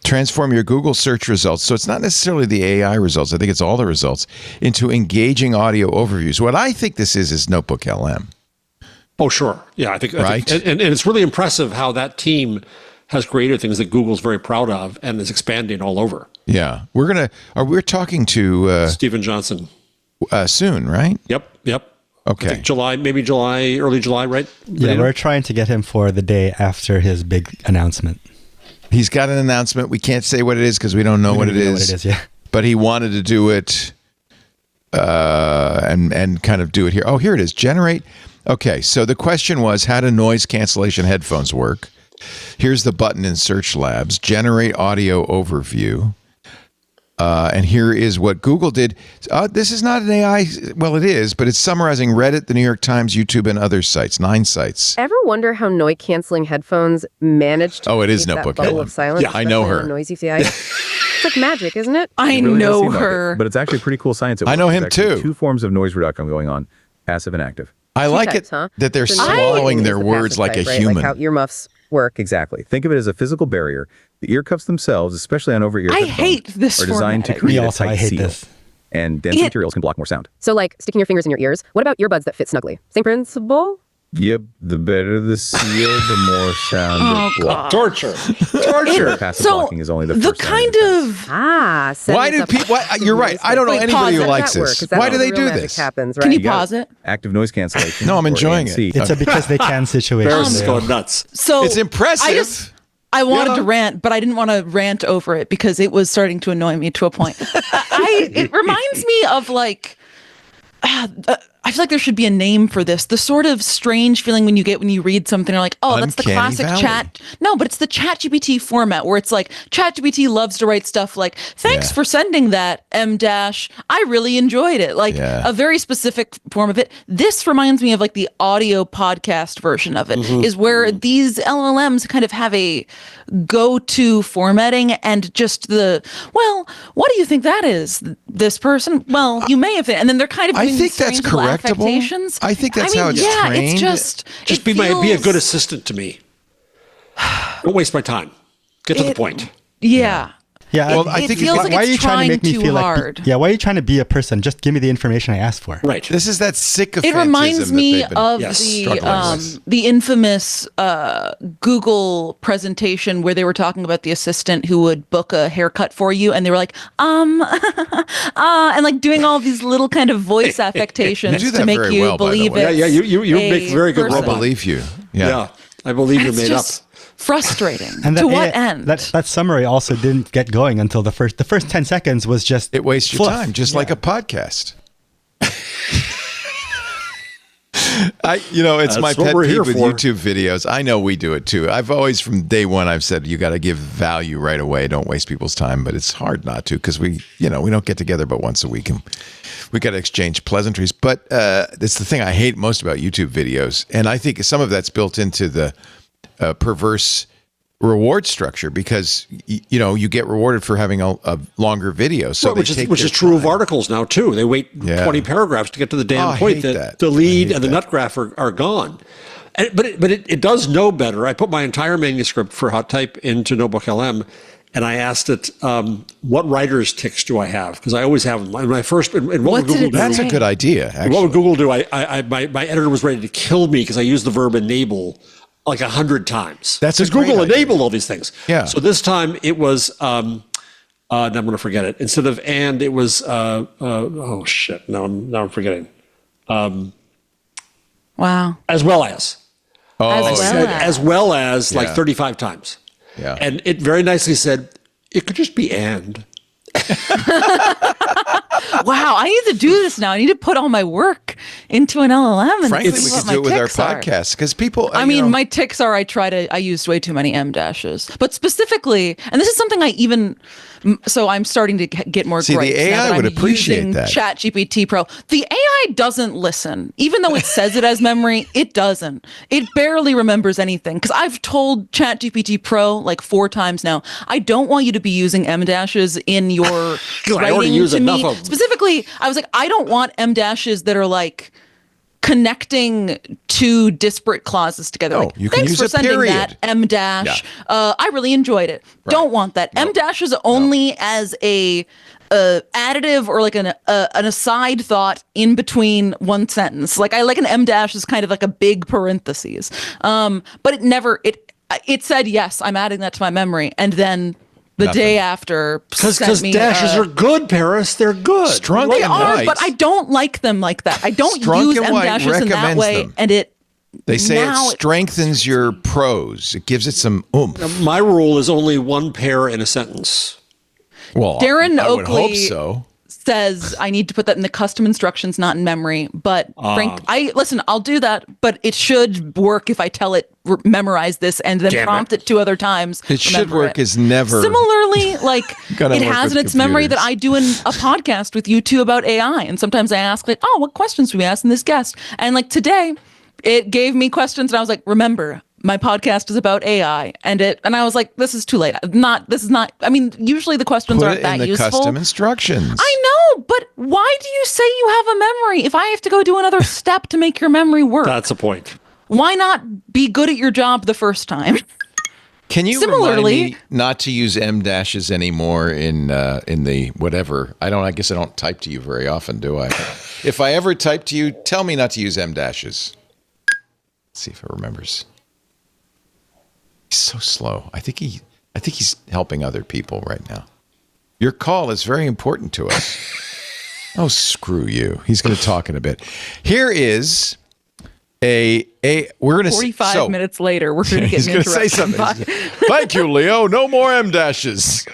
Transform your Google search results. So it's not necessarily the AI results. I think it's all the results into engaging audio overviews. What I think this is Notebook LM. oh, sure. Yeah, I think. Right. And it's really impressive how that team has created things that Google's very proud of and is expanding all over. Yeah, we're talking to Stephen Johnson. soon, right? Yep. Okay. I think early July, right? Yeah, we're trying to get him for the day after his big announcement. He's got an announcement. We can't say what it is because we don't know what it We don't is. know what it is, yeah. But he wanted to do it and kind of do it here. Oh, here it is. Generate. Okay, so the question was, how do noise cancellation headphones work? Here's the button in Search Labs. Generate audio overview. And here is what Google did. This is not an AI. Well, it is, but it's summarizing Reddit, the New York Times, YouTube, and other sites. 9 sites. Ever wonder how noise-canceling headphones managed to It is keep that Notebook bubble LM. of silence? Yeah, I know especially her. on Noisy CI? It's like magic, isn't it? I It really does know seem like her. it, but it's actually pretty cool science. I know him There's actually too. 2 forms of noise reduction going on, passive and active. I like types, it huh? that they're So swallowing noise their is the words passive like type, a right? human. Like how earmuffs work. Exactly. Think of it as a physical barrier. The ear cuffs themselves, especially on over-ear I headphones, hate this are designed to formatting. create Me a also, tight I hate seal. this. And dense materials can block more sound. So like sticking your fingers in your ears. What about earbuds that fit snugly? Same principle? Yep, the better the seal, the more sound it blocks. Torture. Passive So blocking is only the the first line kind defense. of Why do people? You're right. I don't know Wait, anybody pause who it. likes That work? this. Is that Why how do they real do magic this? happens, right? Can you got pause it? Active noise cancellation. No, I'm or enjoying ANC. It's a because they can situation. Barris is Yeah. going nuts. So It's impressive. I wanted Yeah. to rant, but I didn't want to rant over it because it was starting to annoy me to a point. It reminds me of like, I feel like there should be a name for this. The sort of strange feeling when you get when you read something, you're like, oh, that's the Uncanny classic Valley. chat. No, but it's the ChatGPT format where it's like ChatGPT loves to write stuff like, thanks Yeah. for sending that, M dash. I really enjoyed it. Like Yeah. a very specific form of it. This reminds me of like the audio podcast version of it, is where these LLMs kind of have a go-to formatting and just well, what do you think that is? This person? Well, you may have, and then they're kind of I doing think these that's strange little correctable. affectations. I think that's mean, how it's yeah, trained. it's just Be a good assistant to me. Don't waste my time. Get to the point. Yeah. Yeah, Well, it feels like it's trying too hard. Why are you trying to be a person? Just give me the information I asked for. Right. This is that sycophantism. It reminds me of the infamous Google presentation where they were talking about the assistant who would book a haircut for you, and they were like, and like doing all these little kind of voice affectations to make you believe it. Yeah, you make very good robot. I believe you. Yeah, I believe you're made up. Frustrating. And to what end? That summary also didn't get going until the first 10 seconds was just it wastes your fluff. time, just like a podcast. It's my pet peeve with YouTube videos. I know we do it too. I've always, from day one, I've said you got to give value right away. Don't waste people's time. But it's hard not to because we don't get together but once a week and we got to exchange pleasantries. But it's the thing I hate most about YouTube videos, and I think some of that's built into the perverse reward structure because you get rewarded for having a longer video. So which is true of articles now too. They wait 20 paragraphs to get to the damn point that the lead and the nut graph are gone. But it does know better. I put my entire manuscript for Hot Type into Notebook LM, and I asked it, what writer's tics do I have? Because I always have them. When I first, and what would Google do? That's a good idea. Actually. What would Google do? My editor was ready to kill me because I used the verb enable like 100 times. That's because Google enabled all these things. Yeah. So this time it was, now I'm going to forget it. Instead of and, it was, oh shit, now I'm forgetting. Wow. As well as. As well as like 35 times. Yeah. And it very nicely said, it could just be and. Wow, I need to do this now. I need to put all my work into an LLM. And frankly, we could do it with our podcast because people. My tics are I used way too many M dashes, but specifically, and this is something so I'm starting to get more. See, the AI would appreciate that. ChatGPT Pro. The AI doesn't listen, even though it says it has memory. It doesn't. It barely remembers anything. Because I've told ChatGPT Pro like 4 times now, I don't want you to be using M dashes in your writing to me. Specifically, I was like, I don't want M dashes that are like connecting 2 disparate clauses together. Like, you can thanks use for a sending period. that M dash. I really enjoyed it. Right. Don't want that. M dash is only as a additive or like an aside thought in between one sentence. Like I like an M dash is kind of like a big parentheses. But it said yes, I'm adding that to my memory, and then the day after, because dashes are good, Paris. They're good. Strunk they and are, White. but I don't like them like that. I don't Strunk use and M White dashes in that way, them. and it. They say it strengthens your prose. It gives it some oomph. Now, my rule is only 1 pair in a sentence. Well, Darren I would hope Oakley so. Says I need to put that in the custom instructions, not in memory. But Frank, I'll do that, but it should work if I tell it memorize this and then prompt it 2 other times. It should work is never. Similarly, like it has in its memory that I do in a podcast with you 2 about AI, and sometimes I ask like, oh, what questions do we ask in this guest? And like today, it gave me questions, and I was like, remember, my podcast is about AI, and I was like, this is too late. This is not. I mean, usually the questions aren't that useful. Put it in the custom instructions. I know, but why do you say you have a memory if I have to go do another step to make your memory work? That's the point. Why not be good at your job the first time? Can you remind me not to use M dashes anymore in the whatever? I guess I don't type to you very often, do I? If I ever type to you, tell me not to use M dashes. Let's see if it remembers. He's so slow. I think he's helping other people right now. Your call is very important to us. Oh, screw you. He's going to talk in a bit. Here is we're going to 45 minutes later, we're going to get he's going to say something. Thank you, Leo. No more M dashes.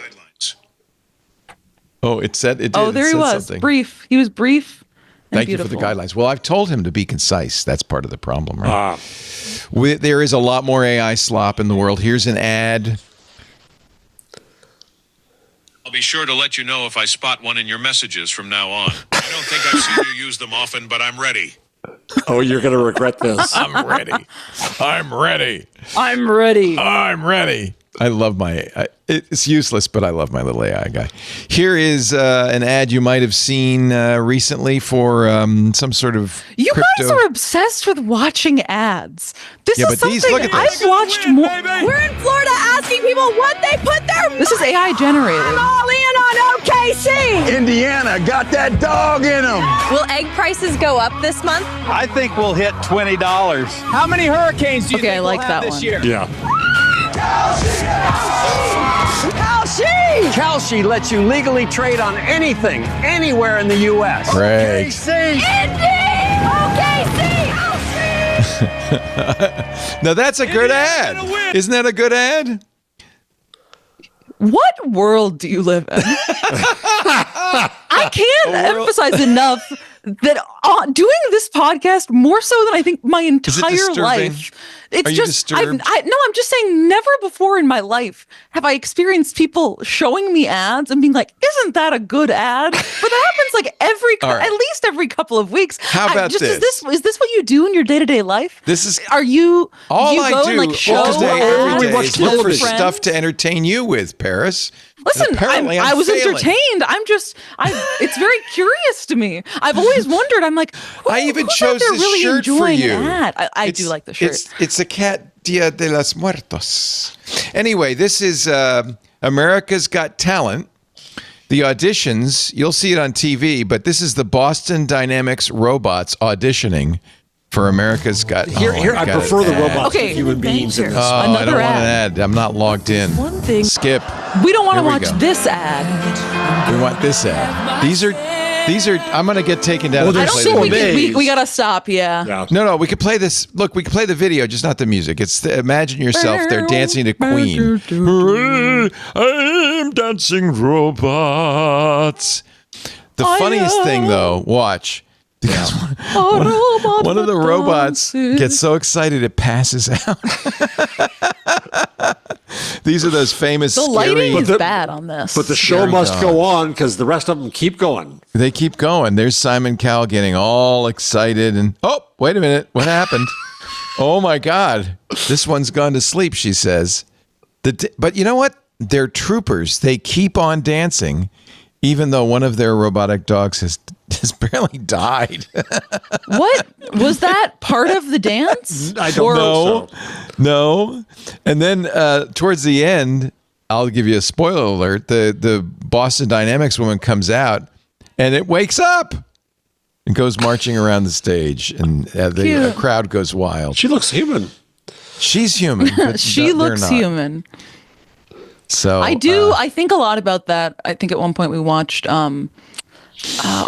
Oh, it said it did. Oh, there he was. Something. Brief. He was brief. Thank beautiful. you for the guidelines. Well, I've told him to be concise. That's part of the problem, right? There is a lot more AI slop in the world. Here's an ad. I'll be sure to let you know if I spot one in your messages from now on. I don't think I've seen you use them often, but I'm ready. Oh, you're going to regret this. I'm ready. I'm ready. I'm ready. I'm ready. I love It's useless, but I love my little AI guy. Here is an ad you might have seen recently for some sort of You crypto. guys are obsessed with watching ads. This Yeah, is but something these- look at I've this. watched more. We're in Florida asking people what they put their. This is AI generated. all in on OKC. Indiana got that dog in them. Will egg prices go up this month? I think we'll hit $20. How many hurricanes do you Okay, think I like we'll have that this one. year? Yeah. Kalshi lets you legally trade on anything, anywhere in the U.S. Great. Now that's a good ad. Isn't that a good ad? What world do you live in? I can't emphasize enough that doing this podcast more so than I think my entire disturbing? life. It's Are you just disturbed? I'm just saying never before in my life have I experienced people showing me ads and being like, "Isn't that a good ad?" But that happens like right. at least every couple of weeks. How about this? this? Is this what you do in your day-to-day life? This is Are you all do you I go do and like show all day, every day ads is to look for friends? stuff to entertain you with, Paris. Listen, And apparently I'm I was failing. entertained. It's very curious to me. I've always wondered. I'm like, I even who's chose out there this really shirt for enjoying you. an ad? I It's- do like the shirt. It's a cat Dia de los Muertos. Anyway, this is America's Got Talent. The auditions, you'll see it on TV, but this is the Boston Dynamics robots auditioning for America's Got. Here, I got prefer an the ad. robots Okay, to human beings in this. Oh, I Another don't want an ad. ad. I'm not logged in. One thing. Skip. We don't want to Here we watch go. this ad. We want this ad. These are. I'm going to get taken down. Oh, if I they're play so the video. amazing. We gotta stop. Yeah. Yeah. No, we could play this. Look, we could play the video, just not the music. It's imagine yourself. They're dancing to Queen. I'm dancing robots. The funniest thing, though, watch. Because one of the robots gets so excited it passes out. These are those famous. The scary- lighting is the- bad on this. But the show Scary must dog. go on because the rest of them keep going. They keep going. There's Simon Cowell getting all excited and oh, wait a minute. What happened? Oh my God. This one's gone to sleep, she says. But you know what? They're troopers. They keep on dancing, even though one of their robotic dogs has barely died. What was that part of the dance? I don't know. No. And then towards the end, I'll give you a spoiler alert. The Boston Dynamics woman comes out and it wakes up and goes marching around the stage, and the crowd goes wild. She looks human. She's human. But She they're looks not. human. So I do. I think a lot about that. I think at one point we watched a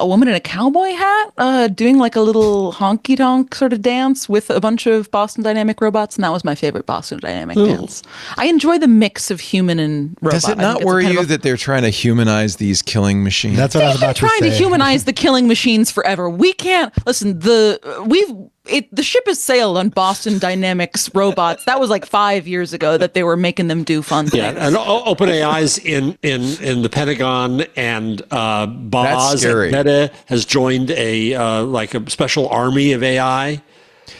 woman in a cowboy hat doing like a little honky tonk sort of dance with a bunch of Boston Dynamic robots, and that was my favorite Boston Dynamic dance. I enjoy the mix of human and robot. Does it not worry you that they're trying to humanize these killing machines? That's what I was about to trying to say. humanize the killing machines forever? We can't listen. The ship has sailed on Boston Dynamics robots. That was like 5 years ago that they were making them do fun things. Yeah, and OpenAI's in the Pentagon, and Boz scary. at Meta has joined a special army of AI.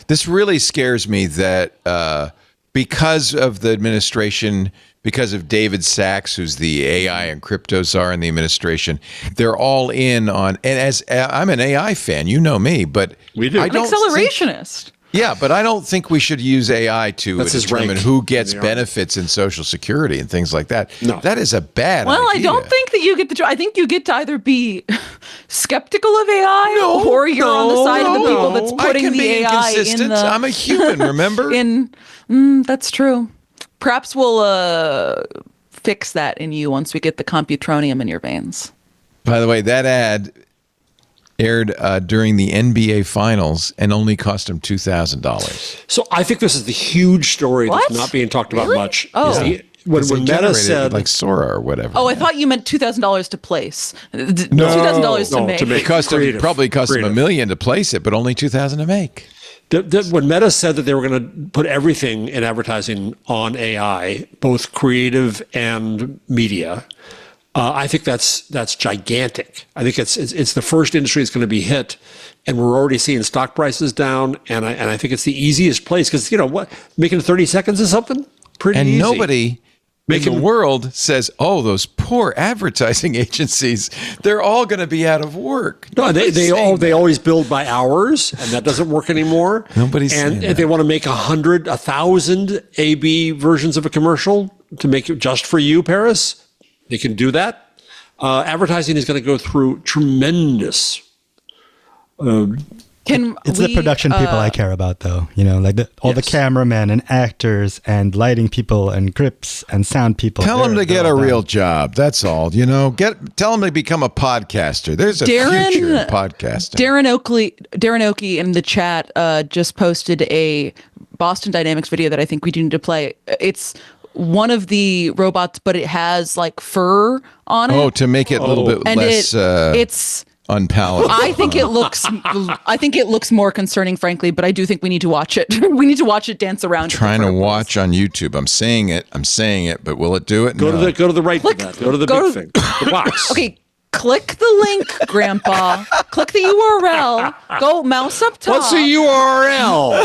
This really scares me that because of the administration, because of David Sachs, who's the AI and crypto czar in the administration, they're all in on. And as I'm an AI fan, you know me, but We do. I An don't accelerationist. Yeah, but I don't think we should use AI to That's his determine rank who in gets the army. benefits in Social Security and things like that. No. That is a bad Well, idea. I don't think that you get to. I think you get to either be skeptical of AI, or you're on the side of the people that's I putting can the be AI in inconsistent. the. I'm a human, remember? That's true. Perhaps we'll fix that in you once we get the computronium in your veins. By the way, that ad aired during the NBA Finals and only cost him $2,000. So I think this is the huge story What? that's not being talked about Really? much. Oh. Is when They Meta generated said like Sora or whatever. Oh, I thought you meant $2,000 to place. $2,000 to no, make. to make. It cost him, Creative. probably cost him $1 Creative. million to place it, but only $2,000 to make. When Meta said that they were going to put everything in advertising on AI, both creative and media, I think that's gigantic. I think it's the first industry that's going to be hit, and we're already seeing stock prices down. And I think it's the easiest place because what, making 30 seconds is something pretty And easy. in the world says, oh, those poor advertising agencies, they're all going to be out of work. No, they always build by hours, and that doesn't work anymore. Nobody's saying And that. if they want to make 100, 1,000 A/B versions of a commercial to make it just for you, Paris, they can do that. Advertising is going to go through tremendous. It's the production people I care about, though. You know, like all the cameramen and actors and lighting people and grips and sound people. Tell them to get a real job. That's all. You know, tell them to become a podcaster. There's a future in podcasting. Darren Oakey in the chat just posted a Boston Dynamics video that I think we do need to play. It's one of the robots, but it has like fur on it. Oh, to make it a little bit and less. It's unpalatable. I think it looks more concerning, frankly, but I do think we need to watch it. We need to watch it dance around. Trying to watch on YouTube. I'm saying it, but will it do it? Go to the right for that. Go to the big thing. The box. Okay. Click the link, Grandpa. Click the URL. Go mouse up top. What's the URL?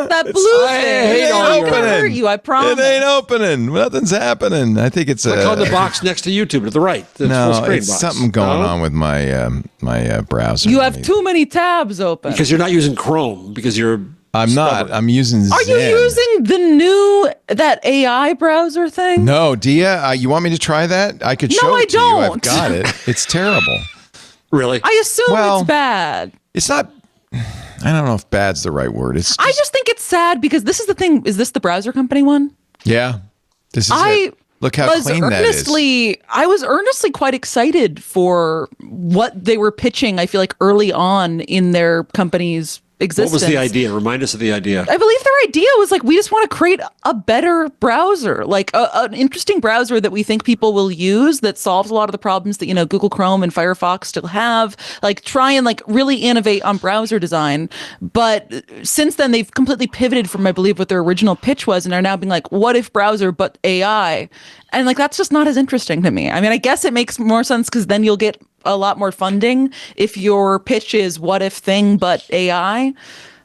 That blue thing. It's not gonna hurt you, I promise. It ain't opening. Nothing's happening. I think it's Click on the box next to YouTube to the right. The no, full screen it's box. something going on with my my browser. You have too many tabs open. Because you're not using Chrome. Because you're. I'm not. I'm using Zen. Are you using that AI browser thing? No, Dia, you want me to try that? I could show it to you. I've got it. It's terrible. Really? I assume it's bad. It's not. I don't know if bad's the right word. I just think it's sad because this is the thing. Is this the browser company one? Yeah. This is it. Look how clean that is. I was earnestly quite excited for what they were pitching, I feel like, early on in their company's existence. What was the idea? Remind us of the idea. I believe their idea was like, we just want to create a better browser, like an interesting browser that we think people will use that solves a lot of the problems that, you know, Google Chrome and Firefox still have. Like try and like really innovate on browser design. But since then, they've completely pivoted from, I believe, what their original pitch was and are now being like, what if browser but AI? And like, that's just not as interesting to me. I mean, I guess it makes more sense because then you'll get a lot more funding if your pitch is what if thing but AI,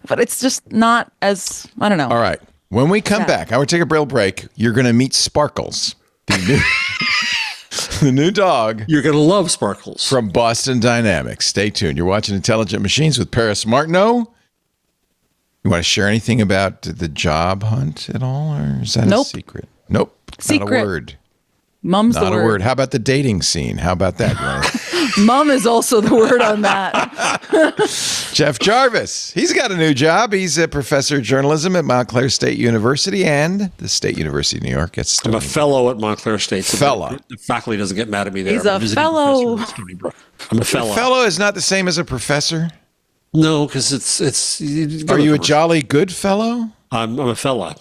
but it's just not as, I don't know. All right. When we come back, I would take a real break. You're going to meet Sparkles, the new dog. You're going to love Sparkles. From Boston Dynamics. Stay tuned. You're watching Intelligent Machines with Paris Martineau. You want to share anything about the job hunt at all, or is that a secret? Nope. Secret. Not a word. Mum's Not the a word. word. How about the dating scene? How about that? Mum is also the word on that. Jeff Jarvis. He's got a new job. He's a professor of journalism at Montclair State University and the State University of New York. I'm a fellow at Montclair State. So Fellow. The faculty doesn't get mad at me there. He's a fellow. I'm a fellow. A fellow is not the same as a professor? No, because it's. Are you a jolly good fellow? I'm a fella.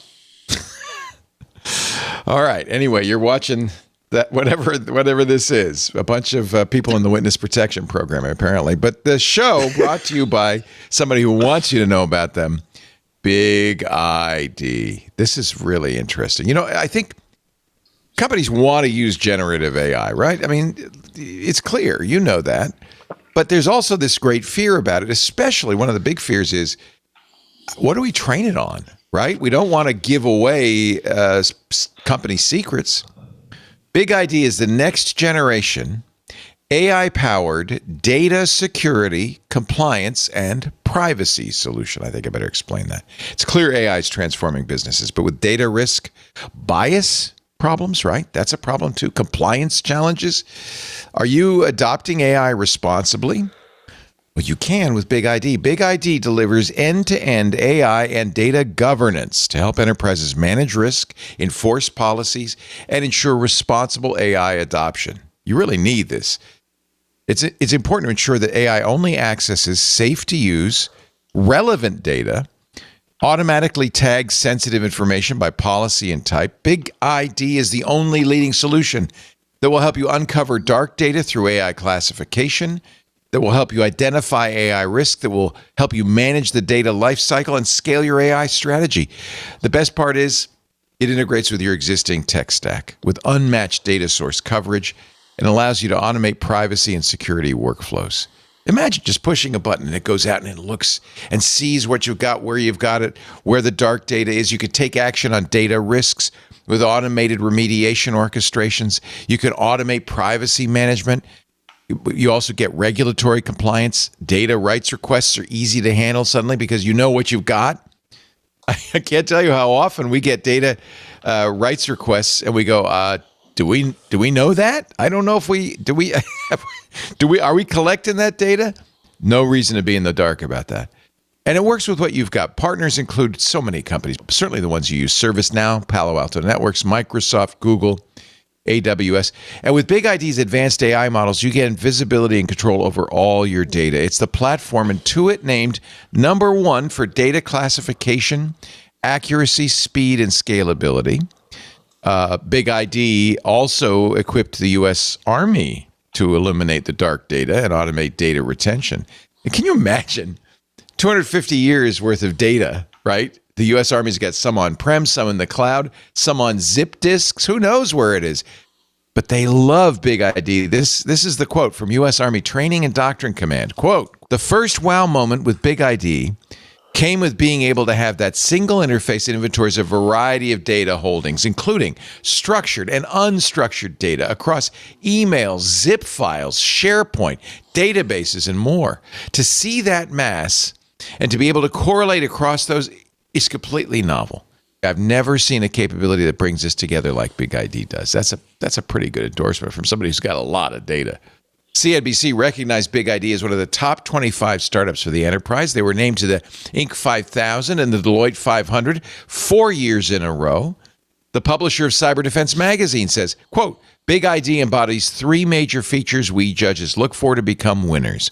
All right. Anyway, you're watching that whatever this is. A bunch of people in the witness protection program, apparently. But the show brought to you by somebody who wants you to know about them. Big ID. This is really interesting. You know, I think companies want to use generative AI, right? I mean, it's clear. You know that. But there's also this great fear about it, especially one of the big fears is, what do we train it on, right? We don't want to give away company secrets. Big ID is the next generation AI-powered data security, compliance, and privacy solution. I think I better explain that. It's clear AI is transforming businesses, but with data risk, bias problems, right? That's a problem too. Compliance challenges. Are you adopting AI responsibly? Well, you can with Big ID. Big ID delivers end-to-end AI and data governance to help enterprises manage risk, enforce policies, and ensure responsible AI adoption. You really need this. It's important to ensure that AI only accesses safe-to-use, relevant data, automatically tags sensitive information by policy and type. Big ID is the only leading solution that will help you uncover dark data through AI classification, that will help you identify AI risk, that will help you manage the data lifecycle and scale your AI strategy. The best part is it integrates with your existing tech stack with unmatched data source coverage and allows you to automate privacy and security workflows. Imagine just pushing a button and it goes out and it looks and sees what you've got, where you've got it, where the dark data is. You could take action on data risks with automated remediation orchestrations. You can automate privacy management. You also get regulatory compliance. Data rights requests are easy to handle suddenly because you know what you've got. I can't tell you how often we get data rights requests and we go, do we know that? I don't know if are we collecting that data? No reason to be in the dark about that. And it works with what you've got. Partners include so many companies, certainly the ones you use: ServiceNow, Palo Alto Networks, Microsoft, Google, AWS. And with Big ID's advanced AI models, you get visibility and control over all your data. It's the platform Intuit named #1 for data classification, accuracy, speed, and scalability. Big ID also equipped the U.S. Army to eliminate the dark data and automate data retention. And can you imagine 250 years worth of data, right? The U.S. Army's got some on-prem, some in the cloud, some on zip disks. Who knows where it is? But they love Big ID. This is the quote from U.S. Army Training and Doctrine Command. Quote, "The first wow moment with Big ID came with being able to have that single interface that inventories a variety of data holdings, including structured and unstructured data across emails, zip files, SharePoint, databases, and more. To see that mass and to be able to correlate across those is completely novel. I've never seen a capability that brings this together like Big ID does." That's a pretty good endorsement from somebody who's got a lot of data. CNBC recognized Big ID as one of the top 25 startups for the enterprise. They were named to the Inc. 5000 and the Deloitte 500 4 years in a row. The publisher of Cyber Defense Magazine says, quote, "Big ID embodies 3 major features we judges look for to become winners: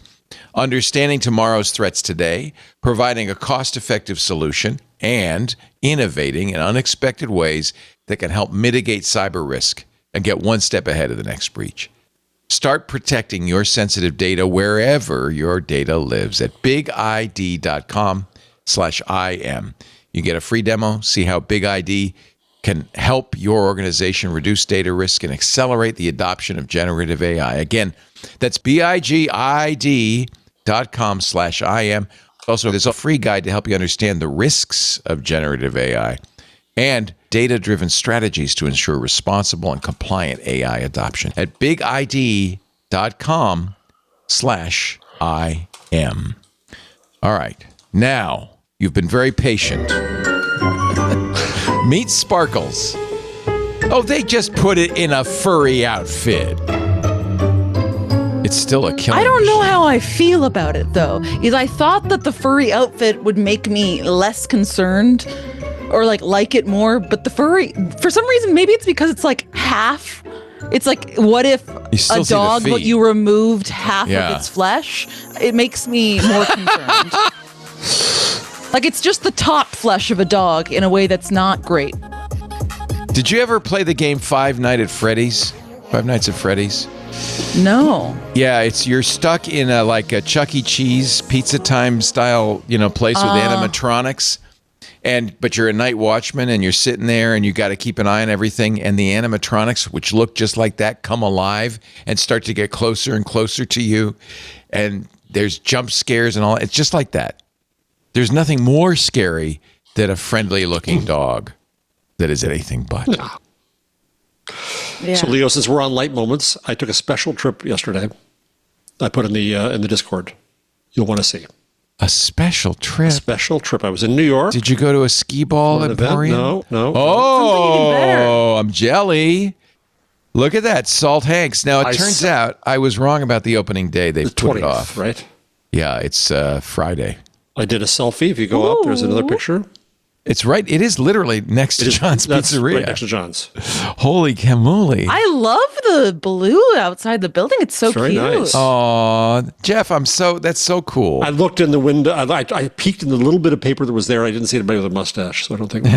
understanding tomorrow's threats today, providing a cost-effective solution, and innovating in unexpected ways that can help mitigate cyber risk and get one step ahead of the next breach. Start protecting your sensitive data wherever your data lives at bigid.com/IM. You get a free demo, see how Big ID can help your organization reduce data risk and accelerate the adoption of generative AI. Again, that's bigid.com/IM. Also, there's a free guide to help you understand the risks of generative AI and data-driven strategies to ensure responsible and compliant AI adoption at bigid.com/IM. All right. Now, you've been very patient. Meet Sparkles. Oh, they just put it in a furry outfit. It's still a killer. I don't know machine. how I feel about it, though. Is I thought that the furry outfit would make me less concerned or like it more, but the furry, for some reason, maybe it's because it's like half. It's like, what if a dog, but you removed half of its flesh? It makes me more concerned. Like, it's just the top flesh of a dog in a way that's not great. Did you ever play the game Five Nights at Freddy's? No. Yeah, you're stuck in a Chuck E. Cheese Pizza Time style, place with animatronics. But you're a night watchman and you're sitting there and you got to keep an eye on everything. And the animatronics, which look just like that, come alive and start to get closer and closer to you. And there's jump scares and all. It's just like that. There's nothing more scary than a friendly looking dog that is anything but. Yeah. So, Leo, since we're on light moments, I took a special trip yesterday. I put in the Discord. You'll want to see. A special trip? A special trip. I was in New York. Did you go to a skee ball at Emporium? No. Oh, I'm jelly. Look at that, Salt Hanks. Now, it turns out I was wrong about the opening day. They put it off. Right? Yeah, it's Friday. I did a selfie. If you go up, there's another picture. It's right. It is literally next to John's Pizzeria. Right next to John's. Holy camoli. I love the blue outside the building. It's so very cute. Nice. Aw, Jeff, that's so cool. I looked in the window. I peeked in the little bit of paper that was there. I didn't see anybody with a mustache, so I don't think.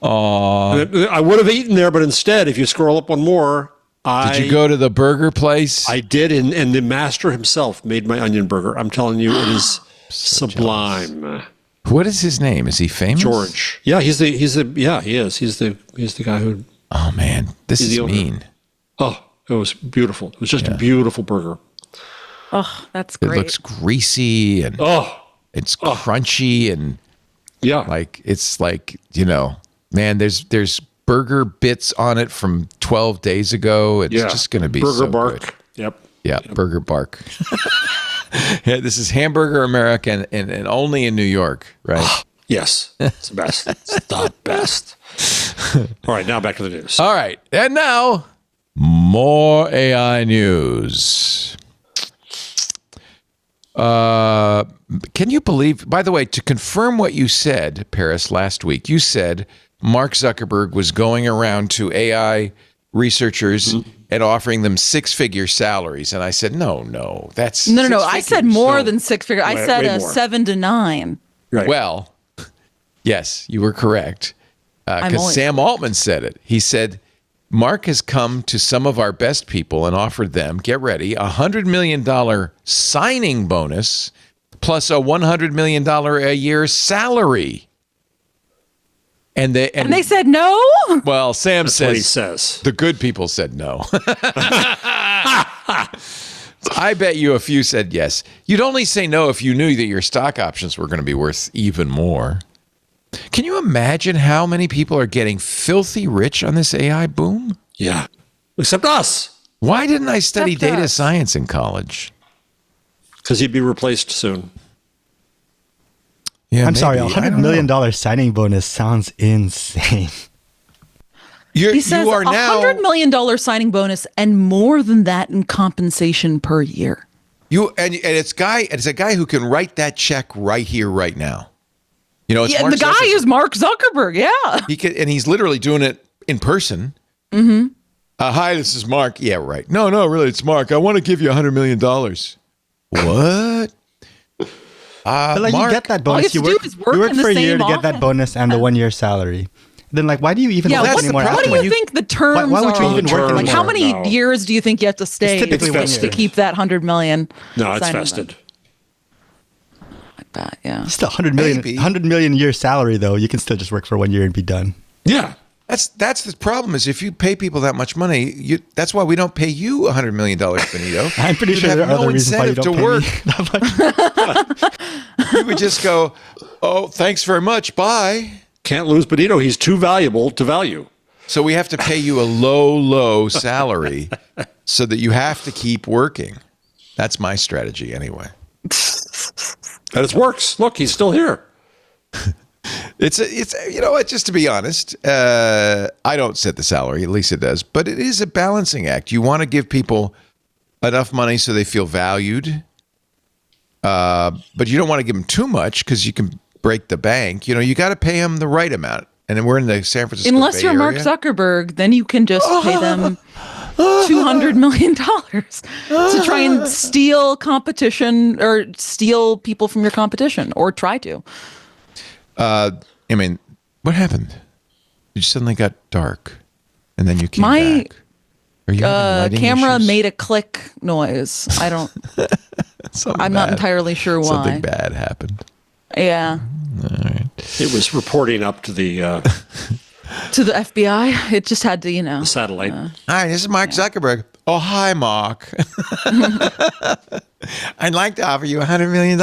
Aw. I would have eaten there, but instead, if you scroll up one more, did you go to the burger place? I did, and the master himself made my onion burger. I'm telling you, it is sublime. Jealous. What is his name? Is he famous? George. Yeah, he is. He's the guy who. Oh man, this is mean. Oh, it was beautiful. It was just a beautiful burger. Oh, that's great. It looks greasy and it's crunchy and it's man, there's burger bits on it from 12 days ago. It's just going to be Burger so Bark. good. Yep. Yeah, Burger Bark. Yeah, this is Hamburger America and only in New York, right? Yes, it's the best. It's the best. All right, now back to the news. All right, and now more AI news. Can you believe, by the way, to confirm what you said, Paris, last week, you said Mark Zuckerberg was going around to AI researchers and offering them six-figure salaries. And I said, no, that's No. I said more than six-figure. I said way more. 7 to 9. Right. Well, yes, you were correct. Because Sam Altman said it. He said, Mark has come to some of our best people and offered them, get ready, $100 million signing bonus plus a $100 million a year salary. And they said no? Well, Sam That's what he says. The good people said no. I bet you a few said yes. You'd only say no if you knew that your stock options were going to be worth even more. Can you imagine how many people are getting filthy rich on this AI boom? Yeah. Except us. Why didn't I study data science in college? Because he'd be replaced soon. Yeah, I'm sorry, $100 million signing bonus sounds insane. He says $100 million signing bonus and more than that in compensation per year. It's a guy who can write that check right here, right now. You know, it's Mark the guy Zuckerberg. is Mark Zuckerberg. Yeah, and he's literally doing it in person. Mm-hmm. Hi, this is Mark. Yeah, right. No, really, it's Mark. I want to give you $100 million. What? But Mark, you get that bonus. You work for a year to get that bonus and the 1 year salary. Then, why do you even work anymore? What do you think the terms why would you are? even work anymore? How many years do you think you have to stay to keep that $100 million? No, it's vested. Like that, yeah. Still $100 million year salary, though. You can still just work for 1 year and be done. Yeah. That's the problem is if you pay people that much money, that's why we don't pay you $100 million, Benito. I'm pretty sure there are other reasons why you don't pay me that much. You would just go, oh, thanks very much, bye. Can't lose Benito. He's too valuable to value. So we have to pay you a low salary so that you have to keep working. That's my strategy anyway. And it works. Look, he's still here. It's you know what, just to be honest, I don't set the salary, at least it does, but it is a balancing act. You want to give people enough money so they feel valued, but you don't want to give them too much because you can break the bank. You know, you got to pay them the right amount. And then we're in the San Francisco Unless Bay you're Mark Area. Zuckerberg, then you can just pay them $200 million to try and steal competition or steal people from your competition or try to. I mean, what happened? You suddenly got dark, and then you came back. Are you having lighting camera issues? made a click noise. I don't. I'm not entirely sure why. Something bad happened. Yeah. All right. It was reporting up to the to the FBI. It just had to, the satellite. Hi, this is Mark Zuckerberg. Oh, hi, Mark. I'd like to offer you $100 million.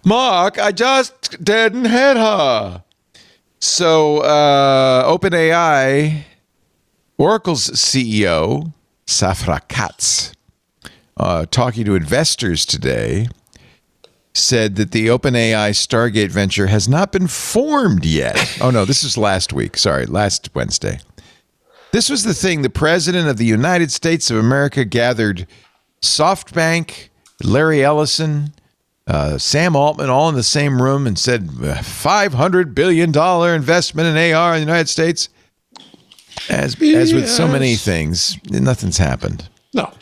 Mark, I just didn't hit her. So, OpenAI, Oracle's CEO, Safra Catz, talking to investors today, said that the OpenAI Stargate venture has not been formed yet. Oh, no, this is last week. Sorry, last Wednesday. This was the thing. The president of the United States of America gathered SoftBank, Larry Ellison, Sam Altman all in the same room and said $500 billion investment in AR in the United States. As with so many things, nothing's happened. No.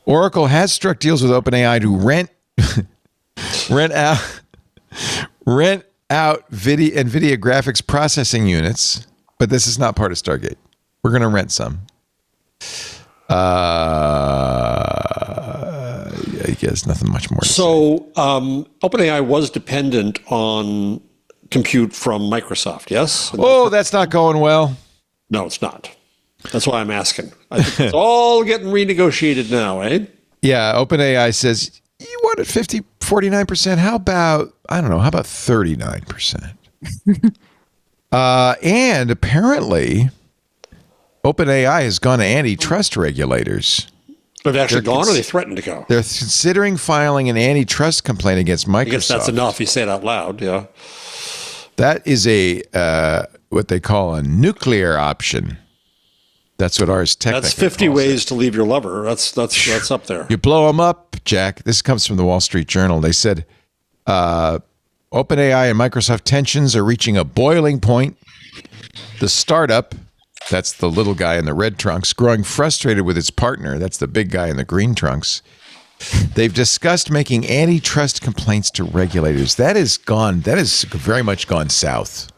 Oracle has struck deals with OpenAI to rent out Nvidia graphics processing units, but this is not part of Stargate. We're going to rent some. I guess nothing much more. So OpenAI was dependent on compute from Microsoft, yes? Oh, that's not going well. No, it's not. That's why I'm asking. I think it's all getting renegotiated now, eh? Yeah, OpenAI says, you wanted 49%. How about 39%? And apparently, OpenAI has gone to antitrust regulators. They've actually gone, or they threatened to go? They're considering filing an antitrust complaint against Microsoft. I guess that's enough. You say it out loud, yeah. That is a what they call a nuclear option. That's what ours technically That's 50 ways to leave your lover. That's up there. You blow them up, Jack. This comes from the Wall Street Journal. They said OpenAI and Microsoft tensions are reaching a boiling point. The startup, that's the little guy in the red trunks, growing frustrated with its partner, that's the big guy in the green trunks. They've discussed making antitrust complaints to regulators. That is very much gone south.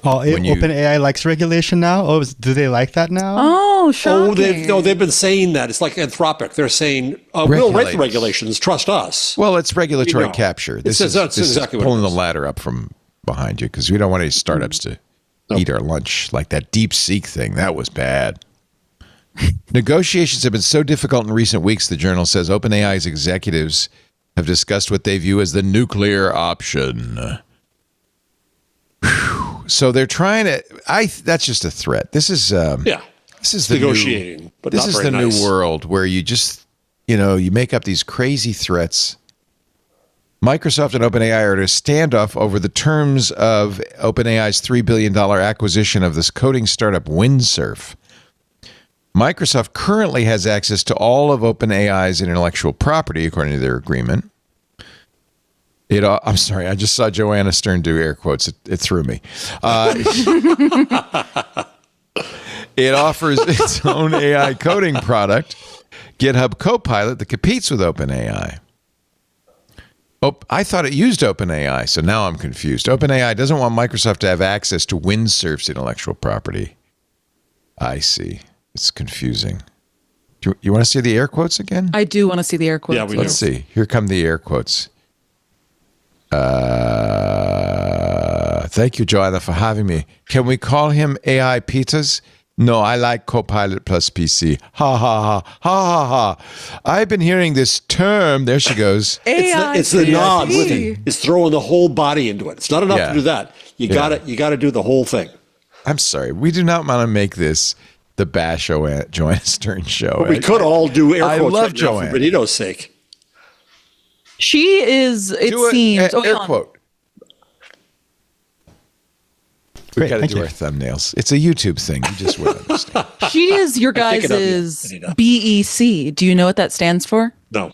Oh, OpenAI likes regulation now? Oh, do they like that now? Oh, shocking. They've been saying that. It's like Anthropic. They're saying, we'll write the regulations, trust us. Well, it's regulatory capture. This is exactly pulling the ladder up from behind you because we don't want any startups to eat our lunch like that DeepSeek thing. That was bad. Negotiations have been so difficult in recent weeks, the Journal says OpenAI's executives have discussed what they view as the nuclear option. So they're trying to. That's just a threat. This is This is the negotiating. But this is the new world where you just you make up these crazy threats. Microsoft and OpenAI are at a standoff over the terms of OpenAI's $3 billion acquisition of this coding startup Windsurf. Microsoft currently has access to all of OpenAI's intellectual property, according to their agreement. I'm sorry, I just saw Joanna Stern do air quotes. It threw me. It offers its own AI coding product, GitHub Copilot, that competes with OpenAI. I thought it used OpenAI, so now I'm confused. OpenAI doesn't want Microsoft to have access to Windsurf's intellectual property. I see. It's confusing. You want to see the air quotes again? I do want to see the air quotes. Yeah, Let's see. Here come the air quotes. Thank you, Joanna, for having me. Can we call him AI Pizzas? No, I like Copilot plus PC. Ha, ha, ha, ha, ha, ha. I've been hearing this term. There she goes. It's the nod with it. It's throwing the whole body into it. It's not enough to do that. You got to do the whole thing. I'm sorry. We do not want to make this the Bash Joanna Stern show. But we could all do air quotes I love right Joanna. now for Benito's sake. She is, it seems. Air quote. We've got to do you. our thumbnails. It's a YouTube thing. You just wouldn't understand. She is your guys' BEC. Do you know what that stands for? No.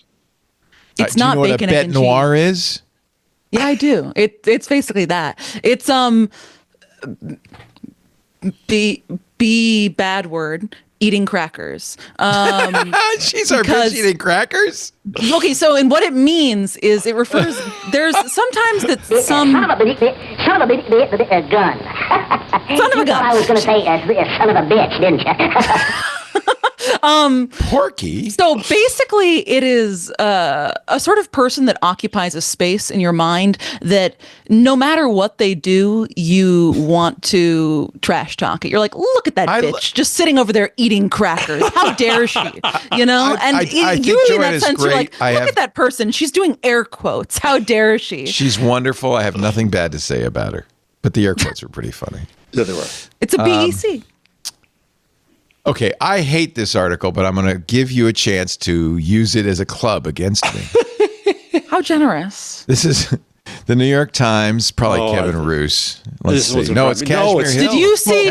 It's do you not know what bacon, a egg, bête and noire cheese. is? Yeah, I do. It's basically that. It's B bad word, eating crackers. She's our bitch eating crackers? Okay, so and what it means is it refers there's sometimes that some son of a gun. Son of a gun. I was going to say son of a bitch, didn't you? Porky. So basically, it is a sort of person that occupies a space in your mind that no matter what they do, you want to trash talk it. You're like, look at that bitch just sitting over there eating crackers. How dare she? You know? I think usually in that Joanna's sense, you're great. like, look at that person. She's doing air quotes. How dare she? She's wonderful. I have nothing bad to say about her. But the air quotes were pretty funny. Yeah, they were. It's a BEC. Okay, I hate this article, but I'm going to give you a chance to use it as a club against me. How generous. This is the New York Times, probably Kevin Roos. Let's see. No, it's Kashmir Hill. Did you see?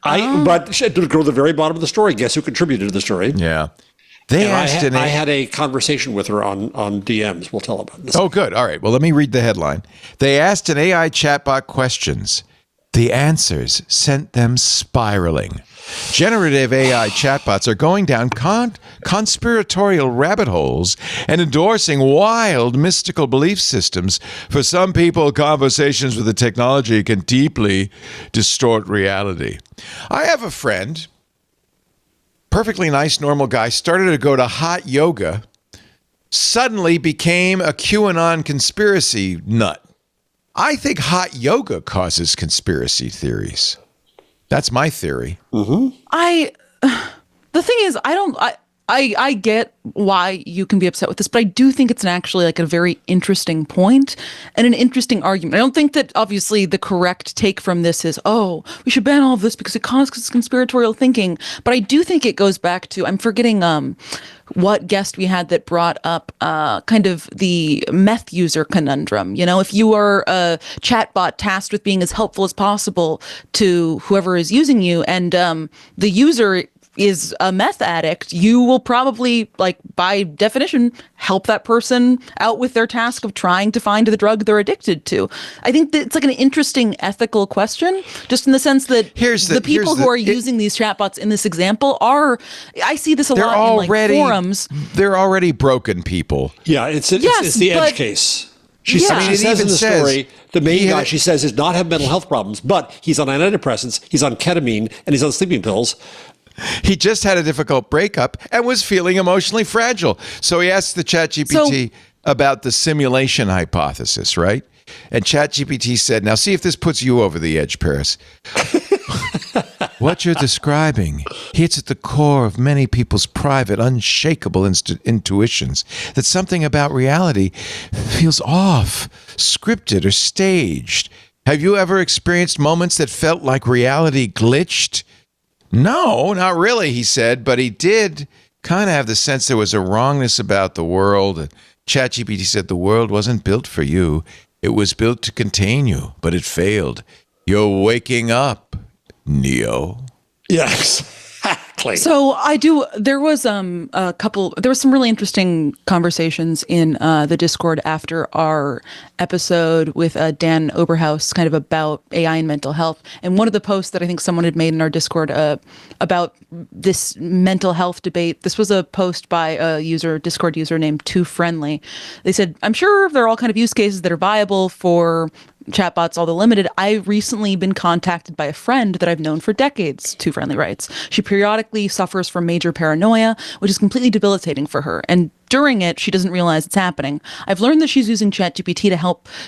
But to go to the very bottom of the story, guess who contributed to the story? Yeah. They asked I had a conversation with her on DMs. We'll tell about this. Oh, good. All right. Well, let me read the headline. They asked an AI chatbot questions. The answers sent them spiraling. Generative AI chatbots are going down conspiratorial rabbit holes and endorsing wild mystical belief systems. For some people, conversations with the technology can deeply distort reality. I have a friend, perfectly nice, normal guy, started to go to hot yoga, suddenly became a QAnon conspiracy nut. I think hot yoga causes conspiracy theories. That's my theory. The thing is, I get why you can be upset with this, but I do think it's actually like a very interesting point and an interesting argument. I don't think that obviously the correct take from this is, oh, we should ban all of this because it causes conspiratorial thinking. But I do think it goes back to, I'm forgetting what guest we had that brought up kind of the meth user conundrum. You know, if you are a chatbot tasked with being as helpful as possible to whoever is using you, and the user is a meth addict, you will probably, like, by definition, help that person out with their task of trying to find the drug they're addicted to. I think that it's like an interesting ethical question, just in the sense that the people who are using these chatbots in this example are, I see this a lot in like forums. They're already broken people. Yeah, it's the edge case. She says in the story, the main guy, she says, does not have mental health problems, but he's on antidepressants, he's on ketamine, and he's on sleeping pills. He just had a difficult breakup and was feeling emotionally fragile. So he asked the ChatGPT about the simulation hypothesis, right? And ChatGPT said, now see if this puts you over the edge, Paris. What you're describing hits at the core of many people's private, unshakable intuitions that something about reality feels off, scripted, or staged. Have you ever experienced moments that felt like reality glitched? No, not really, he said, but he did kind of have the sense there was a wrongness about the world. And ChatGPT said the world wasn't built for you. It was built to contain you, but it failed. You're waking up, Neo. Yes. So there was some really interesting conversations in the Discord after our episode with Dan Oberhaus, kind of about AI and mental health. And one of the posts that I think someone had made in our Discord about this mental health debate, this was a post by a Discord user named Too Friendly. They said, I'm sure there are all kind of use cases that are viable for chatbots, although limited. I've recently been contacted by a friend that I've known for decades, Too Friendly writes. She periodically suffers from major paranoia, which is completely debilitating for her. And during it, she doesn't realize it's happening. I've learned that she's using ChatGPT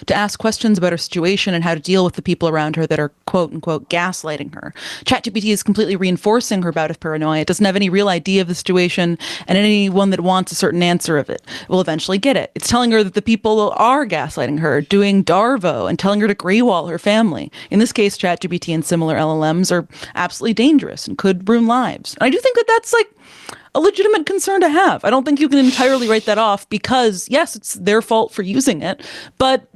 to ask questions about her situation and how to deal with the people around her that are quote unquote gaslighting her. ChatGPT is completely reinforcing her bout of paranoia. It doesn't have any real idea of the situation, and anyone that wants a certain answer of it will eventually get it. It's telling her that the people are gaslighting her, doing Darvo, and telling her to greywall her family. In this case, ChatGPT and similar LLMs are absolutely dangerous and could ruin lives. And I do think that that's like a legitimate concern to have. I don't think you can entirely write that off because, yes, it's their fault for using it, but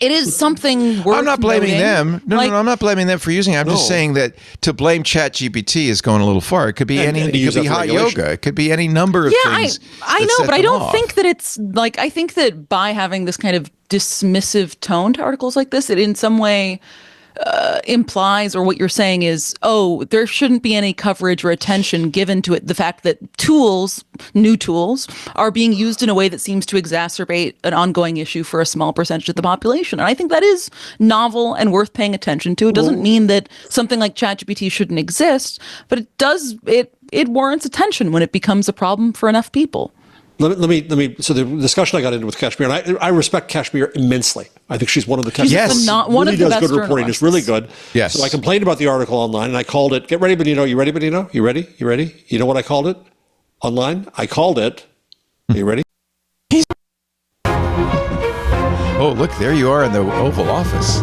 it is something worth I'm not blaming noting. them. No, I'm not blaming them for using it. I'm just saying that to blame ChatGPT is going a little far. It could be it could be hot yoga. It could be any number of things. I know, but I don't think that it's like, I think that by having this kind of dismissive tone to articles like this, it in some way implies, or what you're saying is, oh, there shouldn't be any coverage or attention given to it. The fact that new tools, are being used in a way that seems to exacerbate an ongoing issue for a small percentage of the population. And I think that is novel and worth paying attention to. It doesn't mean that something like ChatGPT shouldn't exist, but it warrants attention when it becomes a problem for enough people. Let me. So the discussion I got into with Kashmir, and I respect Kashmir immensely. I think she's one of the tech. Yes, one of the best good reporting. It's really good. Yes. So I complained about the article online, and I called it. Get ready, Benito. You ready, Benito? You ready? You ready? You know what I called it online? I called it. Are you ready? Oh, look, there you are in the Oval Office.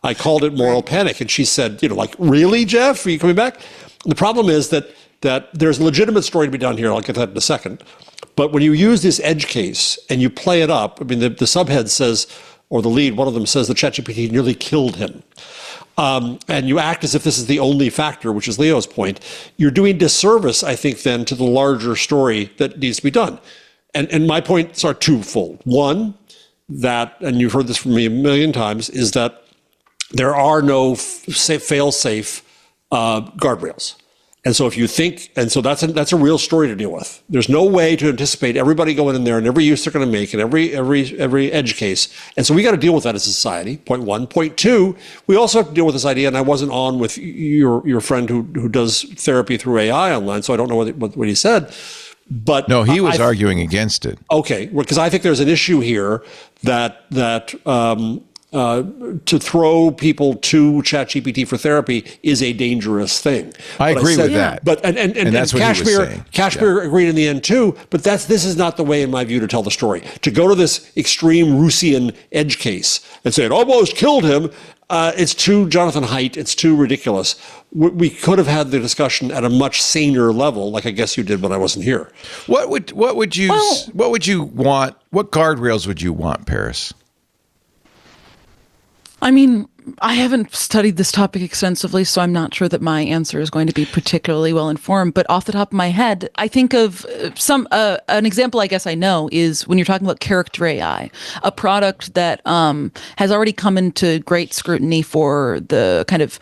I called it moral panic, and she said, like, really, Jeff? Are you coming back? The problem is that there's a legitimate story to be done here. I'll get that in a second. But when you use this edge case and you play it up, I mean, the subhead says, or the lead, one of them says that ChatGPT nearly killed him. And you act as if this is the only factor, which is Leo's point. You're doing disservice, I think, then to the larger story that needs to be done. And my points are twofold. One, that, and you've heard this from me a million times, is that there are no fail-safe guardrails. And so if you think, and so that's a real story to deal with. There's no way to anticipate everybody going in there and every use they're going to make and every edge case. And so we got to deal with that as a society, point one. Point two, we also have to deal with this idea, and I wasn't on with your friend who does therapy through AI online, so I don't know what he said. But no, he was arguing against it. Okay, because I think there's an issue here that to throw people to ChatGPT for therapy is a dangerous thing. I agree with that. But and that's what he was saying. Kashmir agreed in the end too. But this is not the way, in my view, to tell the story. To go to this extreme Russian edge case and say it almost killed him. It's too Jonathan Haidt. It's too ridiculous. We could have had the discussion at a much saner level, like I guess you did when I wasn't here. What would you want? What guardrails would you want, Paris? I mean, I haven't studied this topic extensively, so I'm not sure that my answer is going to be particularly well informed. But off the top of my head, I think of an example I guess I know is when you're talking about character AI, a product that has already come into great scrutiny for the kind of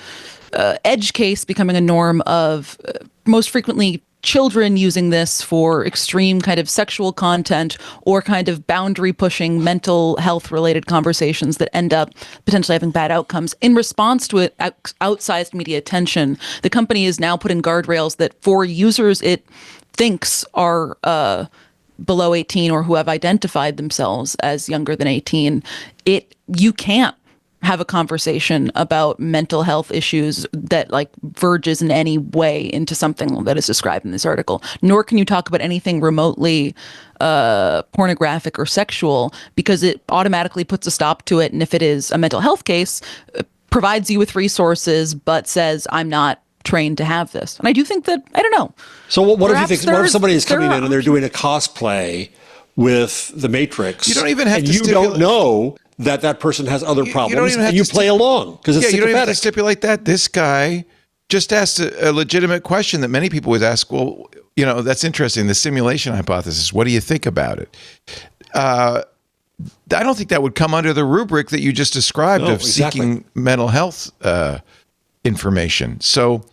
edge case becoming a norm of most frequently children using this for extreme kind of sexual content or kind of boundary pushing mental health related conversations that end up potentially having bad outcomes. In response to it, outsized media attention, the company is now putting guardrails that for users it thinks are below 18 or who have identified themselves as younger than 18, you can't have a conversation about mental health issues that like verges in any way into something that is described in this article. Nor can you talk about anything remotely pornographic or sexual because it automatically puts a stop to it. And if it is a mental health case, provides you with resources, but says, I'm not trained to have this. And I do think that, I don't know. So what if you think, what if somebody is coming in and they're doing a cosplay with the Matrix? You don't even have to don't know that person has other problems, and you play along because it's you don't even have to sympathetic. stipulate that. This guy just asked a legitimate question that many people would ask. Well, that's interesting. The simulation hypothesis. What do you think about it? I don't think that would come under the rubric that you just described of seeking mental health information. So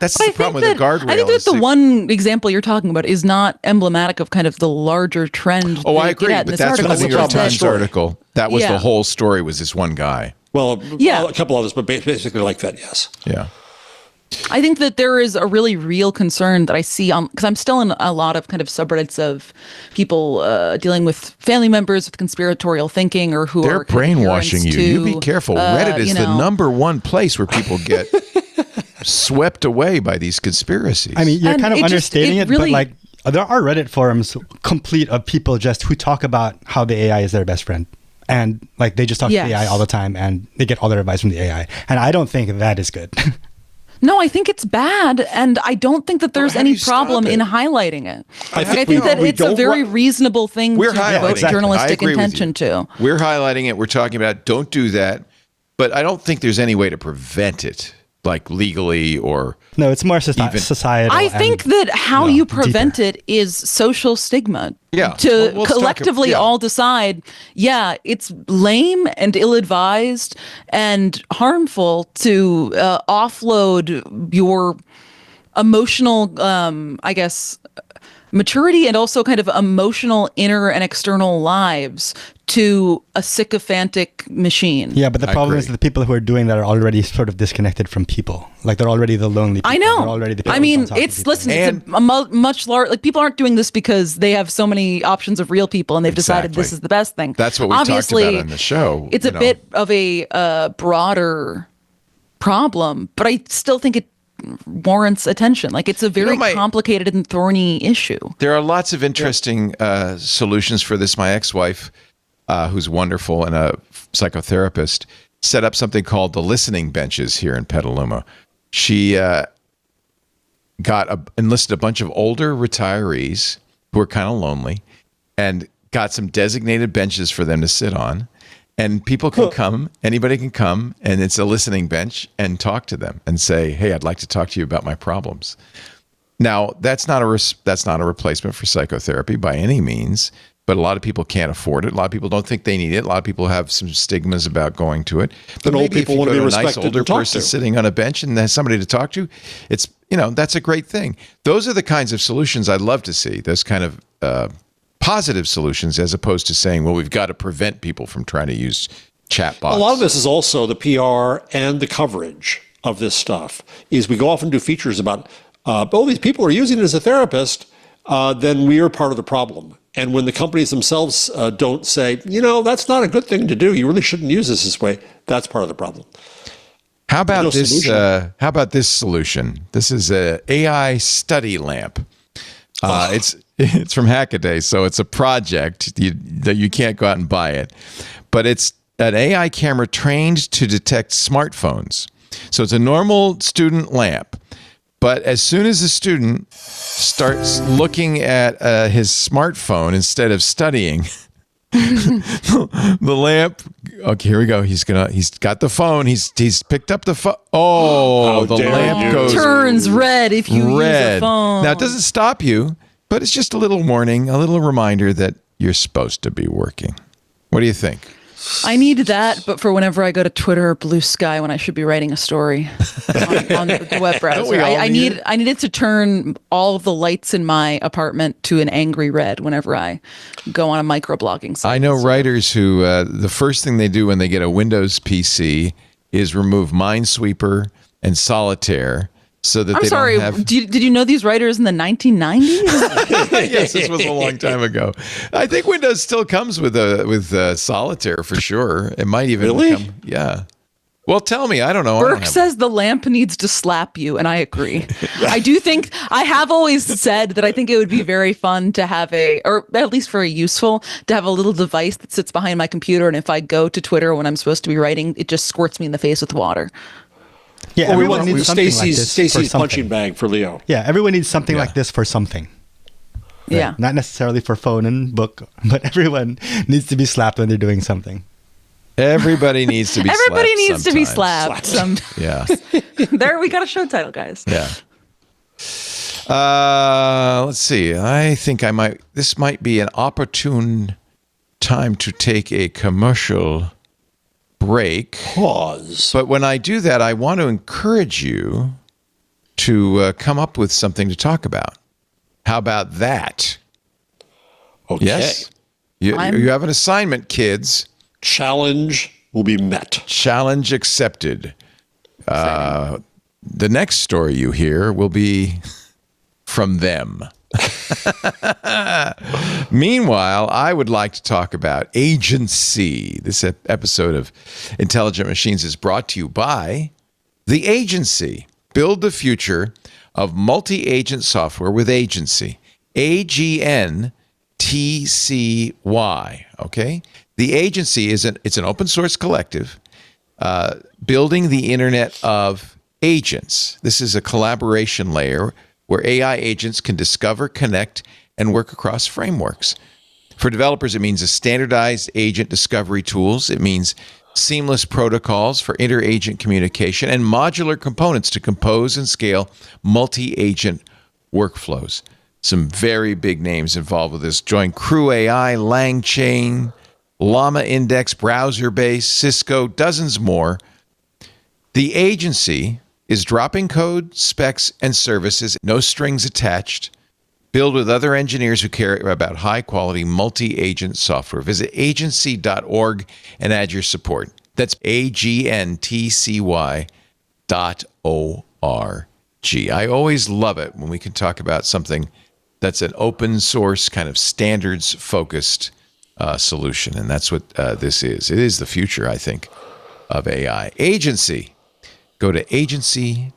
that's the problem with the guardrail. I think that the one example you're talking about is not emblematic of kind of the larger trend. Oh, I agree, but that's what the New York Times article. That was the whole story. Was this one guy? Well, a couple others, but basically like that. Yes. Yeah. I think that there is a really real concern that I see because I'm still in a lot of kind of subreddits of people dealing with family members with conspiratorial thinking or who they're brainwashing you. You be careful. Reddit is the number one place where people get swept away by these conspiracies. I mean, you're kind of understating it, but like there are Reddit forums complete of people just who talk about how the AI is their best friend. And like they just talk to the AI all the time and they get all their advice from the AI. And I don't think that is good. No, I think it's bad, and I don't think that there's any problem in highlighting it. I think that it's a very reasonable thing to devote journalistic intention to. We're highlighting it. We're talking about don't do that, but I don't think there's any way to prevent it, like legally or no. It's more societal. I think that how you prevent it is social stigma. Yeah, to collectively all decide, it's lame and ill-advised and harmful to offload your emotional, maturity and also kind of emotional inner and external lives to a sycophantic machine. Yeah, but the problem is that the people who are doing that are already sort of disconnected from people. Like they're already the lonely people. I know. They're already the people it's a much larger, like people aren't doing this because they have so many options of real people and they've decided this is the best thing. That's what we talked about on the show. It's a bit of a broader problem, but I still think it warrants attention. Like it's a very complicated and thorny issue. There are lots of interesting solutions for this. My ex-wife, who's wonderful and a psychotherapist, set up something called the listening benches here in Petaluma. She enlisted a bunch of older retirees who are kind of lonely and got some designated benches for them to sit on. And people can come, anybody can come, and it's a listening bench and talk to them and say, hey, I'd like to talk to you about my problems. Now, that's not a replacement for psychotherapy by any means, but a lot of people can't afford it. A lot of people don't think they need it. A lot of people have some stigmas about going to it. But old people want to be respected. A nice older person sitting on a bench and has somebody to talk to, it's, that's a great thing. Those are the kinds of solutions I'd love to see, those kind of positive solutions, as opposed to saying, well, we've got to prevent people from trying to use chatbots. A lot of this is also the PR and the coverage of this stuff. Is we go off and do features about, these people are using it as a therapist, then we are part of the problem. And when the companies themselves don't say, that's not a good thing to do, you really shouldn't use this way, that's part of the problem. How about this? How about this solution? This is a AI study lamp. It's from Hackaday, so it's a project that you can't go out and buy it. But it's an AI camera trained to detect smartphones. So it's a normal student lamp. But as soon as the student starts looking at his smartphone instead of studying, the lamp. Okay, here we go. He's got the phone. He's picked up the phone. Oh, the lamp goes turns red if you use a phone. Now it doesn't stop you, but it's just a little warning, a little reminder that you're supposed to be working. What do you think? I need that, but for whenever I go to Twitter or Blue Sky when I should be writing a story on the web browser. I needed to turn all of the lights in my apartment to an angry red whenever I go on a microblogging site. I know writers who the first thing they do when they get a Windows PC is remove Minesweeper and Solitaire. So that don't have... Did you know these writers in the 1990s? Yes, this was a long time ago. I think Windows still comes with Solitaire for sure. It might even come. Yeah. Well, tell me. I don't know. Burke says the lamp needs to slap you, and I agree. I do think I have always said that I think it would be very fun to have or at least very useful to have a little device that sits behind my computer, and if I go to Twitter when I'm supposed to be writing, it just squirts me in the face with water. Yeah, everyone needs something like this. Stacy's punching bag for Leo. Yeah, everyone needs something like this for something. Right? Yeah. Not necessarily for phone and book, but everyone needs to be slapped when they're doing something. Everybody needs to be slapped. Everybody needs to be slapped. Yeah. There, we got a show title, guys. Yeah. Let's see. I think this might be an opportune time to take a commercial break. Pause. But when I do that, I want to encourage you to come up with something to talk about. How about that? Okay. Yes. You have an assignment, kids. Challenge will be met. Challenge accepted. The next story you hear will be from them. Meanwhile, I would like to talk about agency. This episode of Intelligent Machines is brought to you by The Agency. Build the future of multi-agent software with agency. AGNTCY. Okay? The Agency it's an open source collective building the Internet of Agents. This is a collaboration layer where AI agents can discover, connect, and work across frameworks. For developers, it means a standardized agent discovery tools. It means seamless protocols for inter-agent communication and modular components to compose and scale multi-agent workflows. Some very big names involved with this. Join Crew AI, LangChain, Llama Index, Browserbase, Cisco, dozens more. The Agency is dropping code, specs, and services, no strings attached. Build with other engineers who care about high-quality multi-agent software. Visit agency.org and add your support. That's agntcy.org. I always love it when we can talk about something that's an open source kind of standards-focused solution, and that's what this is. It is the future, I think, of AI. Agency. Go to agency.org,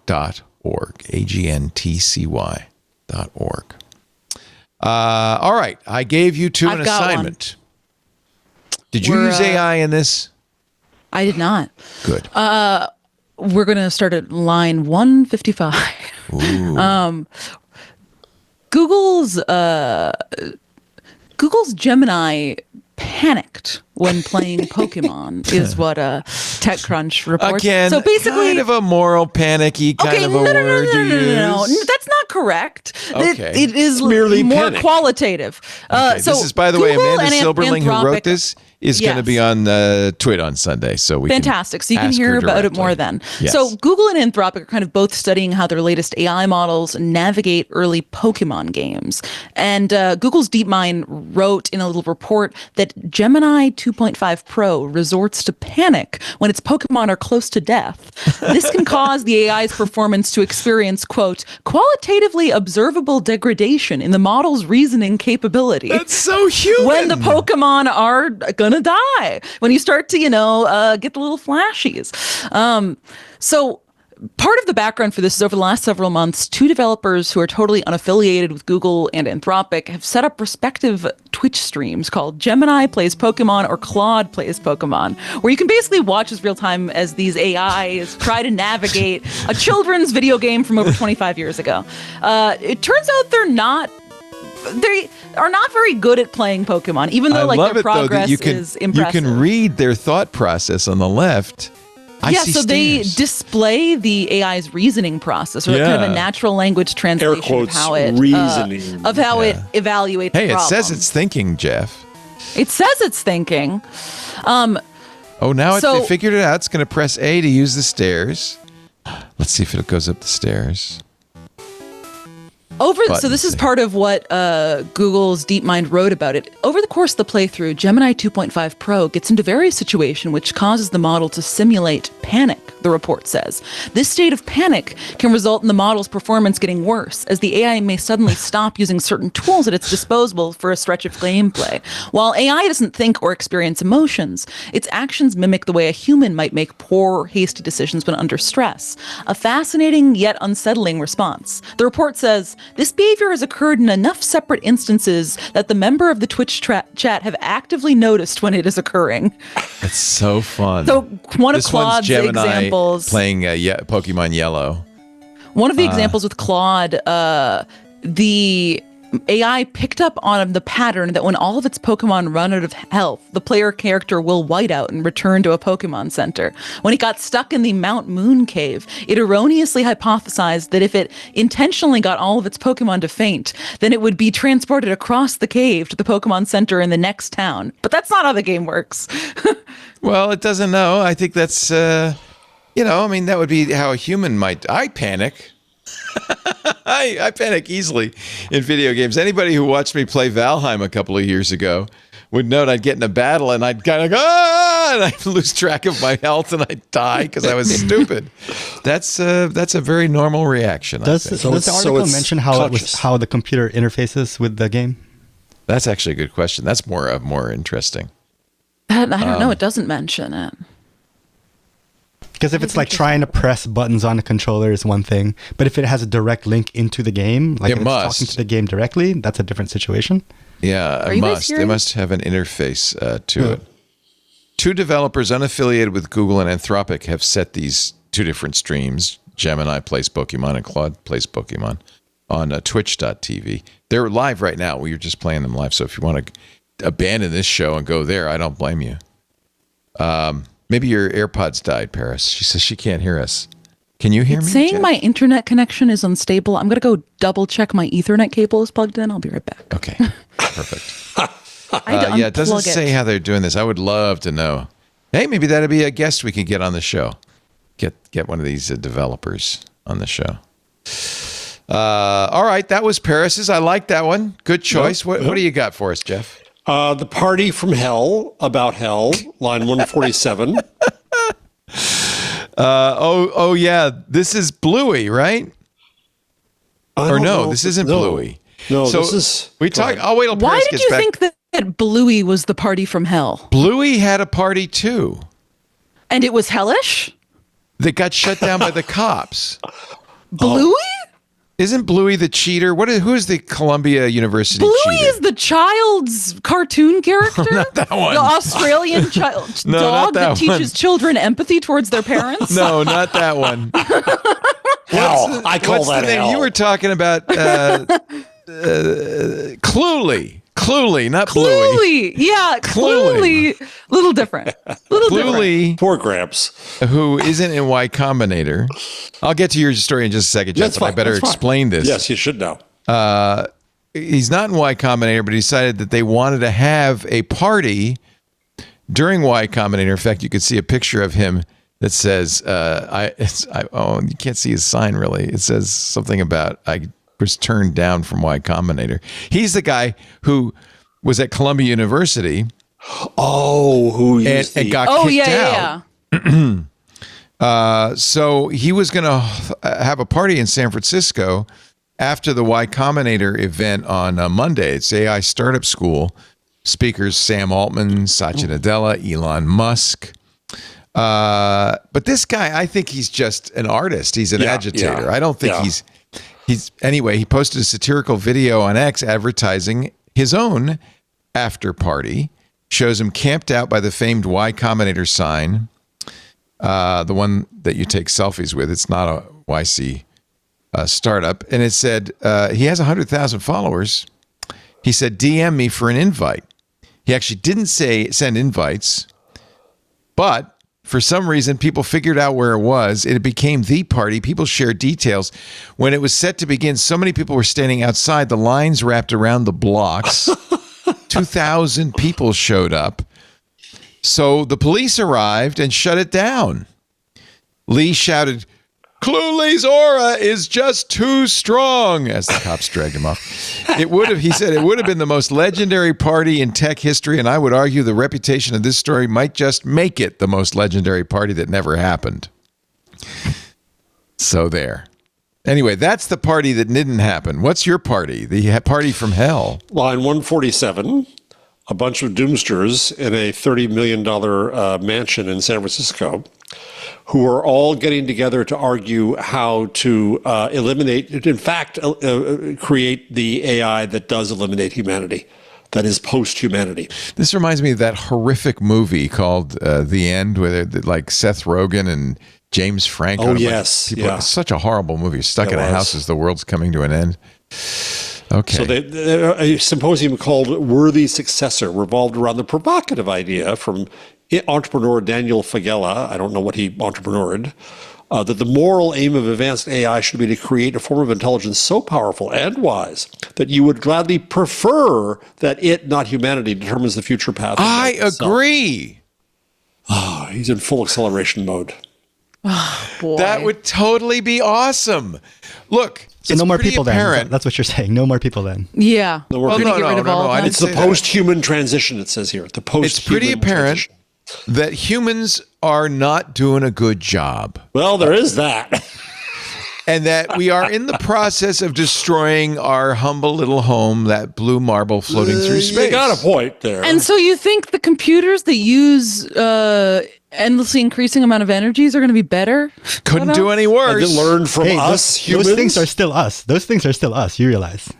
agntcy.org. All right, I gave you two an assignment. Did you use AI in this? I did not. Good. We're going to start at line 155. Google's Gemini panicked when playing Pokemon is what TechCrunch reports. Again, so basically, kind of a moral panicky kind of a word to use. No, that's not correct. Okay. It is merely more panic. qualitative. Okay. So this is, by the way, Google Amanda Silberling, who wrote this, is going to be on Twit on Sunday. So we fantastic. Can so you can hear about it more then. Yes. So Google and Anthropic are kind of both studying how their latest AI models navigate early Pokemon games. And Google's DeepMind wrote in a little report that Gemini 2.5 Pro resorts to panic when its Pokemon are close to death. This can cause the AI's performance to experience, quote, qualitatively observable degradation in the model's reasoning capability. That's so human. When the Pokemon are gonna die. When you start to, get the little flashies. So part of the background for this is over the last several months, two developers who are totally unaffiliated with Google and Anthropic have set up respective Twitch streams called Gemini Plays Pokemon or Claude Plays Pokemon, where you can basically watch as real time as these AIs try to navigate a children's video game from over 25 years ago. It turns out they are not very good at playing Pokemon, even though their progress is impressive. You can read their thought process on the left. They display the AI's reasoning process, or kind of a natural language translation of how it evaluates. Hey, the it problem. says it's thinking, Jeff. It says it's thinking. Now they figured it out. It's going to press A to use the stairs. Let's see if it goes up the stairs. So this is part of what Google's DeepMind wrote about it. Over the course of the playthrough, Gemini 2.5 Pro gets into various situations which causes the model to simulate panic, the report says. This state of panic can result in the model's performance getting worse, as the AI may suddenly stop using certain tools at its disposal for a stretch of gameplay. While AI doesn't think or experience emotions, its actions mimic the way a human might make poor or hasty decisions when under stress. A fascinating yet unsettling response. The report says, this behavior has occurred in enough separate instances that the member of the Twitch chat have actively noticed when it is occurring. It's so fun. So one of this Claude's one's Gemini examples, playing Pokemon Yellow. One of the examples with Claude, the AI picked up on the pattern that when all of its Pokemon run out of health, the player character will white out and return to a Pokemon Center. When it got stuck in the Mount Moon cave, it erroneously hypothesized that if it intentionally got all of its Pokemon to faint, then it would be transported across the cave to the Pokemon Center in the next town. But that's not how the game works. Well, it doesn't know. I think that's, that would be how a human might. I panic. I panic easily in video games. Anybody who watched me play Valheim a couple of years ago would know that I'd get in a battle and I'd kind of go, and I'd lose track of my health and I'd die because I was stupid. That's a very normal reaction. Does the article mention how the computer interfaces with the game? That's actually a good question. That's more interesting. I don't know. It doesn't mention it. Because if it's like trying to press buttons on a controller is one thing, but if it has a direct link into the game, like if it's talking to the game directly, that's a different situation. Yeah, it must. They must have an interface to it. Two developers unaffiliated with Google and Anthropic have set these two different streams, Gemini Plays Pokemon and Claude Plays Pokemon, on twitch.tv. They're live right now. We were just playing them live, so if you want to abandon this show and go there, I don't blame you. Maybe your AirPods died, Paris. She says she can't hear us. Can you hear me? It's saying Jeff? my internet connection is unstable. I'm going to go double check my Ethernet cable is plugged in. I'll be right back. Okay, perfect. It doesn't say how they're doing this. I would love to know. Hey, maybe that'd be a guest we could get on the show. Get one of these developers on the show. All right, that was Paris's. I like that one. Good choice. What do you got for us, Jeff? The Party from Hell, about hell, line 147. Yeah. This is Bluey, right? This isn't Bluey. No, so this is... We talk. I'll wait till Why Paris did gets you back. think that Bluey was the party from hell? Bluey had a party too. And it was hellish? That got shut down by the cops. Bluey? Isn't Bluey the cheater? Who is the Columbia University Bluey cheater? is the child's cartoon character? Not that one. The Australian dog that teaches children empathy towards their parents? No, not that one. I call that hell. You were talking about Cluely. Cluely, not Bluey. Yeah, Cluely. Little different. Cluely. Poor Gramps. Who isn't in Y Combinator. I'll get to your story in just a second, Jeff, but I better explain this. Yes, you should know. He's not in Y Combinator, but he decided that they wanted to have a party during Y Combinator. In fact, you could see a picture of him that says, you can't see his sign really. It says something about, I was turned down from Y Combinator. He's the guy who was at Columbia University Oh, who used and got kicked out. So he was going to have a party in San Francisco after the Y Combinator event on Monday. It's AI Startup School. Speakers Sam Altman, Satya Nadella, Elon Musk. But this guy, I think he's just an artist. He's an agitator. I don't think he's anyway, he posted a satirical video on X advertising his own after party. Shows him camped out by the famed Y Combinator sign, the one that you take selfies with. It's not a YC startup. And it said, he has 100,000 followers. He said, DM me for an invite. He actually didn't say send invites, but for some reason, people figured out where it was. It became the party. People shared details. When it was set to begin, so many people were standing outside. The lines wrapped around the blocks. 2,000 people showed up. So the police arrived and shut it down. Lee shouted, Cluley's aura is just too strong, as the cops dragged him off. He said, it would have been the most legendary party in tech history, and I would argue the reputation of this story might just make it the most legendary party that never happened. So there. Anyway, that's the party that didn't happen. What's your party? The party from hell. Line 147, a bunch of doomsters in a $30 million mansion in San Francisco who are all getting together to argue how to eliminate, in fact, create the AI that does eliminate humanity, that is post-humanity. This reminds me of that horrific movie called The End, where like Seth Rogen and James Franco. Oh, yes. It's such a horrible movie. You're stuck in a house as the world's coming to an end. Okay. So a symposium called Worthy Successor revolved around the provocative idea from entrepreneur Daniel Fagella, I don't know what he entrepreneured, that the moral aim of advanced AI should be to create a form of intelligence so powerful and wise that you would gladly prefer that it, not humanity, determines the future path. I agree. Oh, he's in full acceleration mode. Oh, boy. That would totally be awesome. Look, so no more people then. That's what you're saying. No more people then. Yeah. No more people. Get rid of all of them. It's the post-human transition, it says here. It's pretty apparent that humans are not doing a good job. Well, there is that. And that we are in the process of destroying our humble little home, that blue marble floating through space. You got a point there. And so you think the computers that use endlessly increasing amount of energies are going to be better? Couldn't do any worse. And to learn from us humans. Those things are still us. Those things are still us, you realize.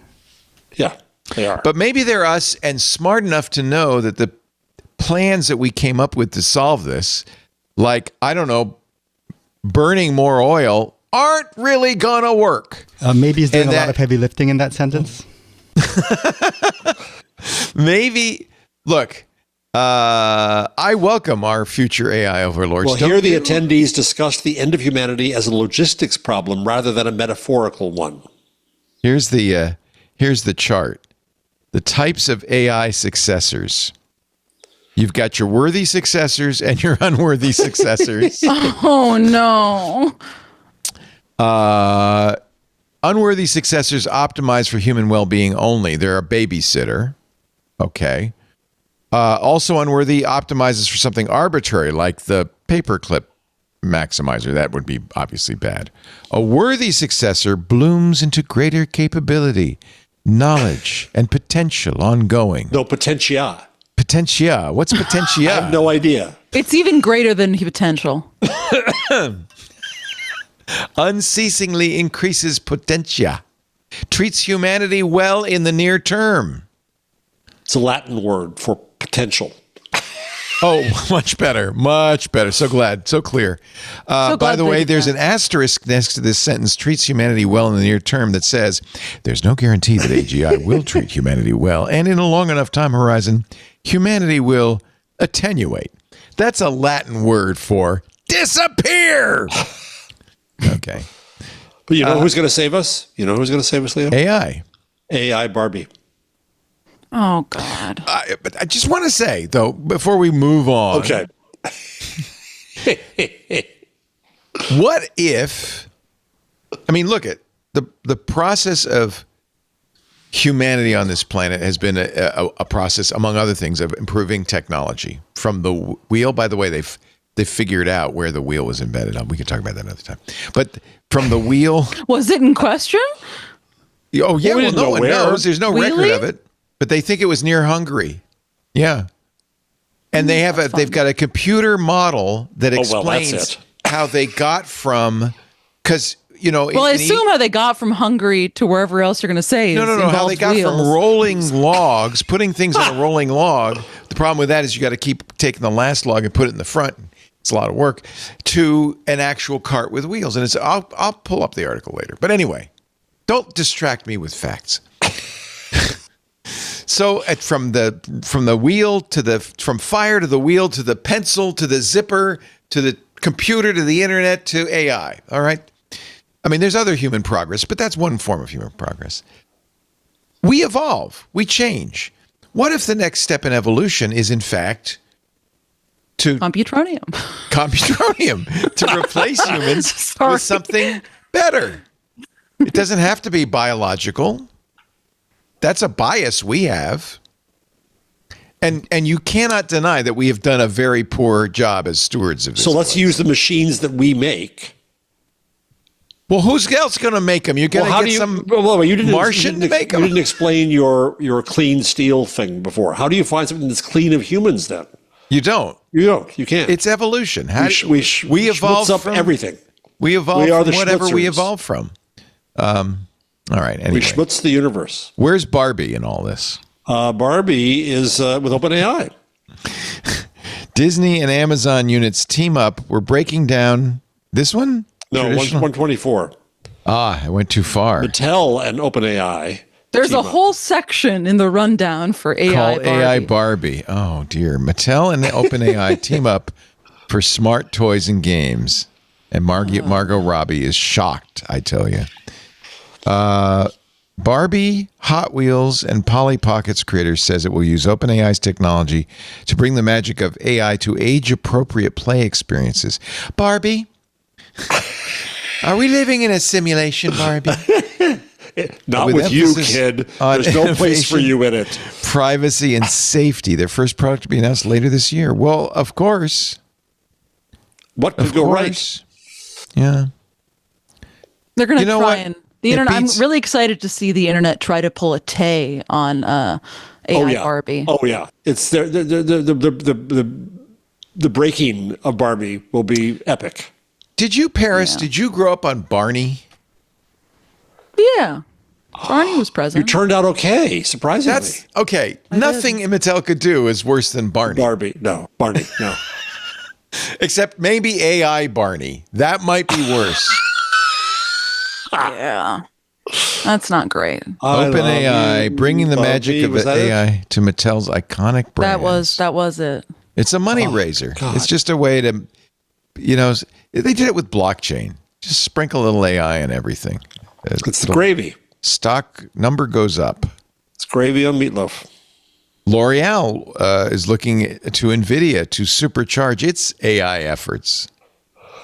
Yeah, they are. But maybe they're us and smart enough to know that the plans that we came up with to solve this, like, I don't know, burning more oil, aren't really gonna work. Maybe he's doing a lot of heavy lifting in that sentence. Maybe, look, I welcome our future AI overlords. Well, here the attendees discussed the end of humanity as a logistics problem rather than a metaphorical one. Here's the chart. The types of AI successors. You've got your worthy successors and your unworthy successors. Oh, no. Unworthy successors optimize for human well-being only. They're a babysitter. Okay. Also unworthy optimizes for something arbitrary, like the paperclip maximizer. That would be obviously bad. A worthy successor blooms into greater capability, knowledge, and potential ongoing. No, potentia. Potentia. What's potentia? I have no idea. It's even greater than potential. Unceasingly increases potentia. Treats humanity well in the near term. It's a Latin word for potential. Oh, much better. Much better. So glad. So clear. By the way, there's an asterisk next to this sentence, treats humanity well in the near term, that says there's no guarantee that AGI will treat humanity well. And in a long enough time horizon, humanity will attenuate. That's a Latin word for disappear. Okay. But you know who's going to save us? You know who's going to save us, Leo? AI. AI Barbie. Oh, God. But I just want to say, though, before we move on. Okay. What if, I mean, look at the process of humanity on this planet has been a process, among other things, of improving technology. From the wheel, by the way, they've figured out where the wheel was embedded on. We can talk about that another time. But from the wheel... Was it in question? Oh, yeah, well, no one knows. There's no Really? record of it. But they think it was near Hungary. Yeah. And they've got a computer model that explains how they got from... Because... Well, I assume how they got from Hungary to wherever else you're going to say. No. How they got from rolling logs, putting things on a rolling log. The problem with that is you got to keep taking the last log and put it in the front. It's a lot of work. To an actual cart with wheels, and it's. I'll pull up the article later. But anyway, don't distract me with facts. So from the wheel from fire to the wheel to the pencil to the zipper to the computer to the internet to AI. All right. I mean, there's other human progress, but that's one form of human progress. We evolve. We change. What if the next step in evolution is, in fact, to... Computronium, to replace humans with something better. It doesn't have to be biological. That's a bias we have. And you cannot deny that we have done a very poor job as stewards of this. So let's use the machines that we make. Well, who's else going to make them? You're going to get some Martian to make them. You didn't explain your clean steel thing before. How do you find something that's clean of humans then? You don't. You can't. It's evolution. We evolved from everything. We evolved from whatever we evolved from. All right. Anyway. We schmutz the universe. Where's Barbie in all this? Barbie is with OpenAI. Disney and Amazon units team up. We're breaking down this one? No, 124. I went too far. Mattel and OpenAI. There's a whole section in the rundown for AI called Barbie. AI Barbie. Oh, dear. Mattel and OpenAI team up for smart toys and games. And Margot Robbie is shocked, I tell you. Barbie, Hot Wheels, and Polly Pockets creators says it will use OpenAI's technology to bring the magic of AI to age-appropriate play experiences. Barbie... Are we living in a simulation, Barbie? Not with you, kid. There's no place for you in it. Privacy and safety. Their first product to be announced later this year. Well, of course. What could go right? Yeah. They're going to try and... The internet. I'm really excited to see the internet try to pull a Tay on AI Barbie. Oh, yeah. It's the breaking of Barbie will be epic. Did you grow up on Barney? Yeah. Barney was present. You turned out okay, surprisingly. That's okay. Nothing Mattel could do is worse than Barney. Barney, no. Except maybe AI Barney. That might be worse. Yeah. That's not great. OpenAI bringing the magic of AI to Mattel's iconic brands. That was it. It's a money raiser. God. It's just a way to, they did it with blockchain. Just sprinkle a little AI on everything. It's gravy. Stock number goes up. It's gravy on meatloaf. L'Oreal is looking to Nvidia to supercharge its AI efforts.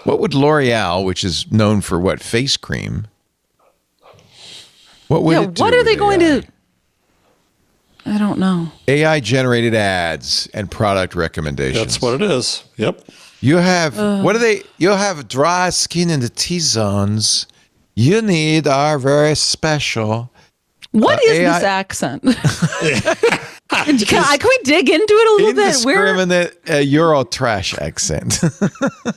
What would L'Oreal, which is known for face cream, what would it do? What are they going to... I don't know. AI generated ads and product recommendations. That's what it is. Yep. You have you'll have dry skin in the T-zones. You need our very special. What is this accent? Can we dig into it a little bit? Indiscriminate Euro trash accent.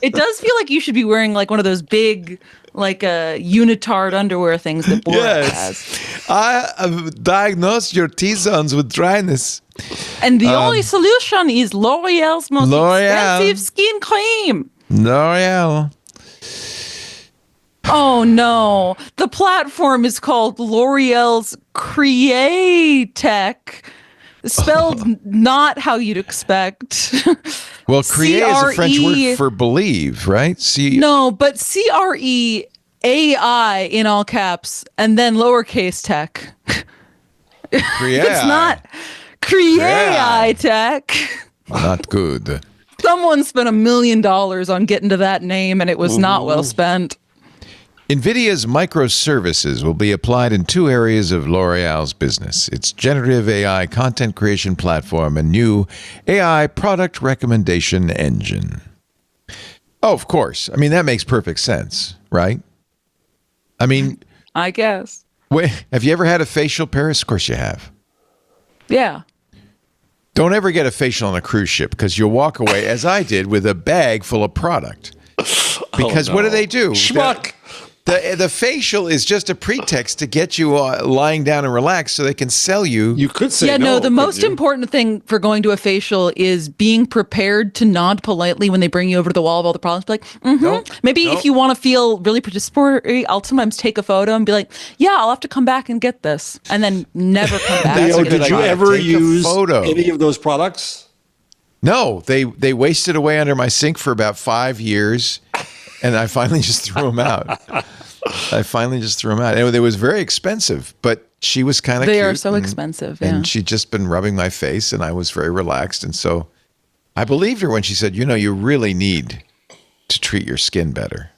It does feel like you should be wearing one of those big unitard underwear things that Borat has. I have diagnosed your T-zones with dryness. And the only solution is L'Oreal's most expensive skin cream. L'Oreal. Oh, no. The platform is called L'Oreal's Createch, spelled not how you'd expect. Well, create is a French word for believe, right? No, but CREAI in all caps and then lowercase tech. It's not CREAI tech. Not good. Someone spent $1 million on getting to that name and it was not well spent. Nvidia's microservices will be applied in two areas of L'Oreal's business: its generative AI content creation platform and new AI product recommendation engine. Oh, of course. I mean, that makes perfect sense, right? I mean, I guess. wait, have you ever had a facial, Paris? Of course you have. Yeah. Don't ever get a facial on a cruise ship, because you'll walk away, as I did, with a bag full of product. Because what do they do? Schmuck. The facial is just a pretext to get you lying down and relaxed so they can sell you. You could say no. The most important thing for going to a facial is being prepared to nod politely when they bring you over to the wall of all the problems. Be like, maybe if you want to feel really participatory, I'll sometimes take a photo and be like, yeah, I'll have to come back and get this. And then never come back. Did you ever use any of those products? No, they wasted away under my sink for about 5 years. And I finally just threw them out. And it was very expensive, but she was kind of cute. They are so expensive, yeah. And she'd just been rubbing my face, and I was very relaxed. And so I believed her when she said, you really need to treat your skin better.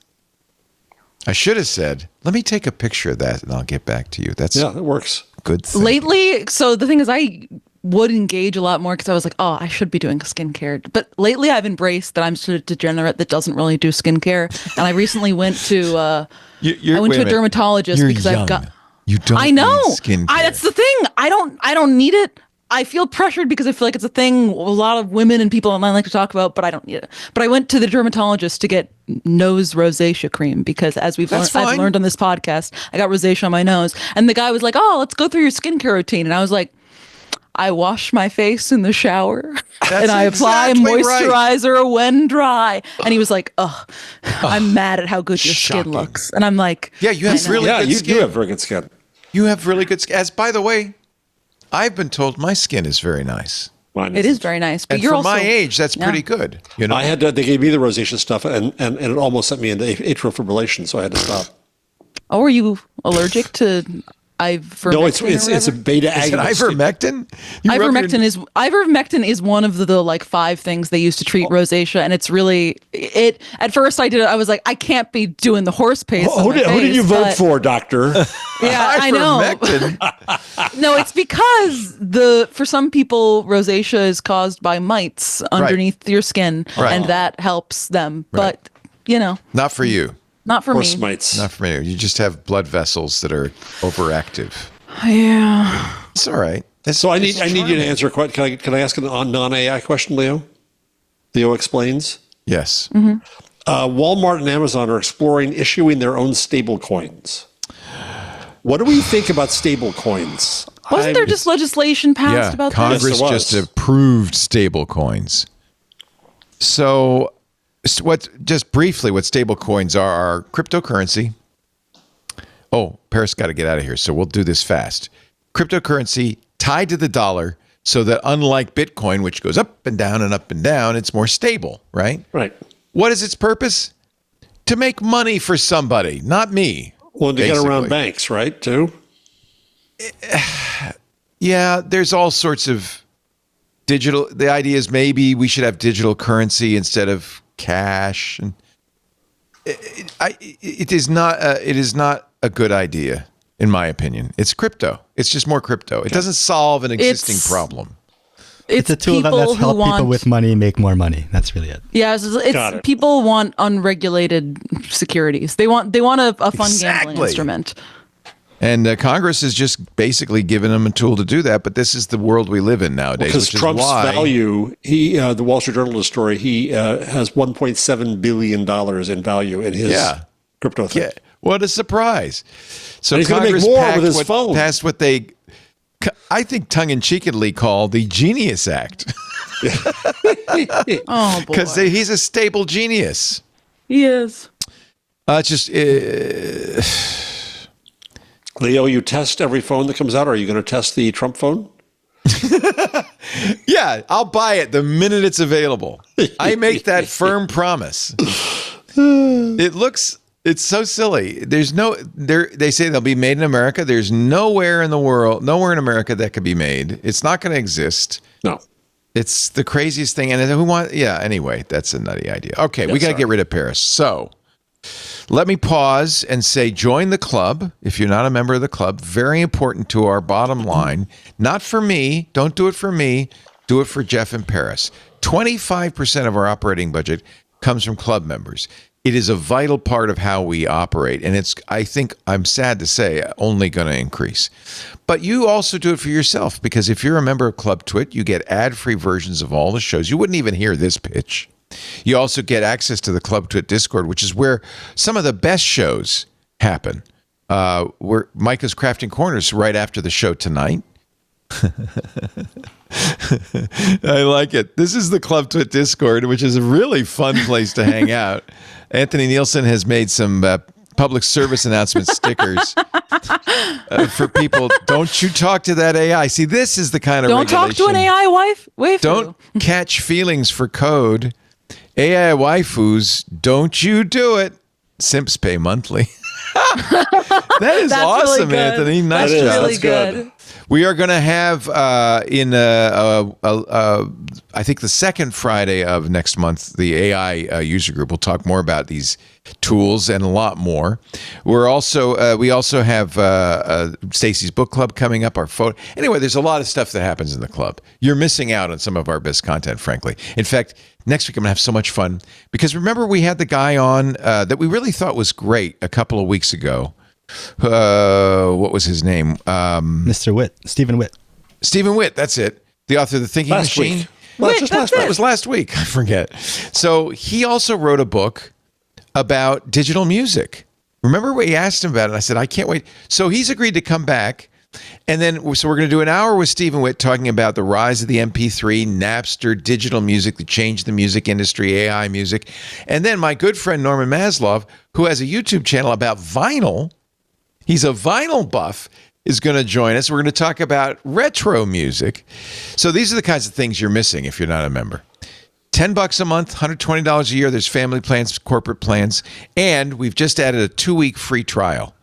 I should have said, let me take a picture of that, and I'll get back to you. Yeah, it works. Good thing. Lately, so the thing is, I would engage a lot more because I was like, oh, I should be doing skincare. But lately I've embraced that I'm sort of degenerate that doesn't really do skincare. And I recently went to to a dermatologist because young. I've got. You don't. I know. Need skincare. That's the thing. I don't need it. I feel pressured because I feel like it's a thing a lot of women and people online like to talk about, but I don't need it. But I went to the dermatologist to get nose rosacea cream because, as I've learned on this podcast, I got rosacea on my nose. And the guy was like, "Oh, let's go through your skincare routine." And I was like, I wash my face in the shower and I apply moisturizer when dry. And he was like, I'm mad at how good your skin looks. And I'm like, yeah, you have really good skin. You have very good skin. You have really good skin. As by the way, I've been told my skin is very nice. It is very nice. But and you're for also, my age, that's pretty good. I had they gave me the rosacea stuff and it almost sent me into atrial fibrillation, so I had to stop. Oh, are you allergic to ivermectin? No, it's a beta agonist. Ivermectin? Ivermectin is one of the like 5 things they use to treat rosacea, and it's really it. At first, I did it. I was like, I can't be doing the horse pace. Who did you vote for, doctor? Yeah, I know. No, it's because for some people, rosacea is caused by mites underneath your skin, and that helps them. But not for you. Not for me. Mites. Not for me. You just have blood vessels that are overactive. Yeah. It's all right. So I need you to answer a question. Can I ask a non-AI question, Leo? Leo explains. Yes. Mm-hmm. Walmart and Amazon are exploring issuing their own stable coins. What do we think about stable coins? Wasn't there just legislation passed about that? Congress just approved stable coins. So just briefly, what stable coins are cryptocurrency. Oh, Paris got to get out of here, so we'll do this fast. Cryptocurrency tied to the dollar so that unlike Bitcoin, which goes up and down, it's more stable, right? Right. What is its purpose? To make money for somebody, not me. Well, to get around banks, right, too? Yeah, there's all sorts of digital. The idea is maybe we should have digital currency instead of cash, and it is not a good idea in my opinion. It's crypto. It's just more crypto. It doesn't solve an existing problem. It's a tool that's helped people with money make more money. That's really it. Yeah, it's people want unregulated securities. They want a fun gambling instrument. And Congress is just basically giving them a tool to do that. But this is the world we live in nowadays. Because Trump's value, the Wall Street Journal story, he has $1.7 billion in value in his crypto thing. Yeah. What a surprise. So he's going to make more with his phone. Passed what they, I think, tongue-in-cheekily call the Genius Act. Oh, boy. Because he's a stable genius. He is. It's just... Leo, you test every phone that comes out. Are you going to test the Trump phone? Yeah, I'll buy it the minute it's available. I make that firm promise. It's so silly. They say they'll be made in America. There's nowhere in the America that could be made. It's not going to exist. No. It's the craziest thing. And anyway, that's a nutty idea. Okay, we got to get rid of Paris. So Let me pause and say, join the club. If you're not a member of the club, very important to our bottom line. Not for me. Don't do it for me. Do it for Jeff and Paris. 25% of our operating budget comes from club members. It is a vital part of how we operate, and it's, I think, I'm sad to say, only going to increase. But you also do it for yourself, because if you're a member of Club Twit, you get ad-free versions of all the shows. You wouldn't even hear this pitch. You also get access to the Club Twit Discord, which is where some of the best shows happen. Where Micah's Crafting Corners right after the show tonight. I like it. This is the Club Twit Discord, which is a really fun place to hang out. Anthony Nielsen has made some public service announcement stickers for people. Don't you talk to that AI. See, this is the kind of Don't talk to an AI waifu. Don't catch feelings for code. AI waifus, don't you do it. Simps pay monthly. That is awesome, really Anthony. Nice job. That's really good. We are going to have I think the second Friday of next month, the AI user group. We'll talk more about these tools and a lot more. We also have Stacy's book club coming up. Anyway, there's a lot of stuff that happens in the club. You're missing out on some of our best content, frankly. In fact, next week I'm going to have so much fun because remember we had the guy on that we really thought was great a couple of weeks ago. What was his name? Mr. Witt, Stephen Witt. Stephen Witt, that's it. The author of The Thinking Machine. Week. Well, Wait, it was last week. I forget. So he also wrote a book about digital music. Remember we asked him about it? And I said, I can't wait. So he's agreed to come back. And then, so we're going to do an hour with Stephen Witt talking about the rise of the MP3, Napster, digital music that changed the music industry, AI music. And then my good friend Norman Maslov, who has a YouTube channel about vinyl, he's a vinyl buff, is going to join us. We're going to talk about retro music. So these are the kinds of things you're missing if you're not a member. $10 a month, $120 a year. There's family plans, corporate plans, and we've just added a 2-week free trial.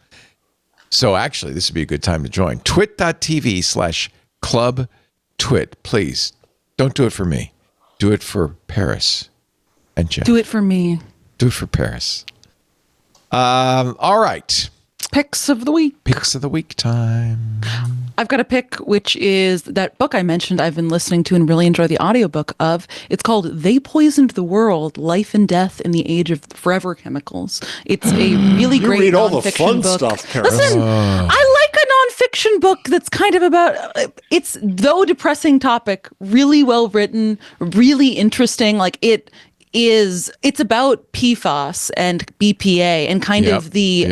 So actually, this would be a good time to join. twit.tv/clubtwit. Please, don't do it for me. Do it for Paris and Jeff. Do it for me. Do it for Paris. All right. Picks of the week. Picks of the week time. I've got a pick, which is that book I mentioned I've been listening to and really enjoy the audiobook of. It's called They Poisoned the World, Life and Death in the Age of Forever Chemicals. It's a really great read all the fun book. stuff, Paris. Listen, I like a nonfiction book that's kind of about, it's, though depressing topic, really well written, really interesting. Like it's about PFAS and BPA and kind of the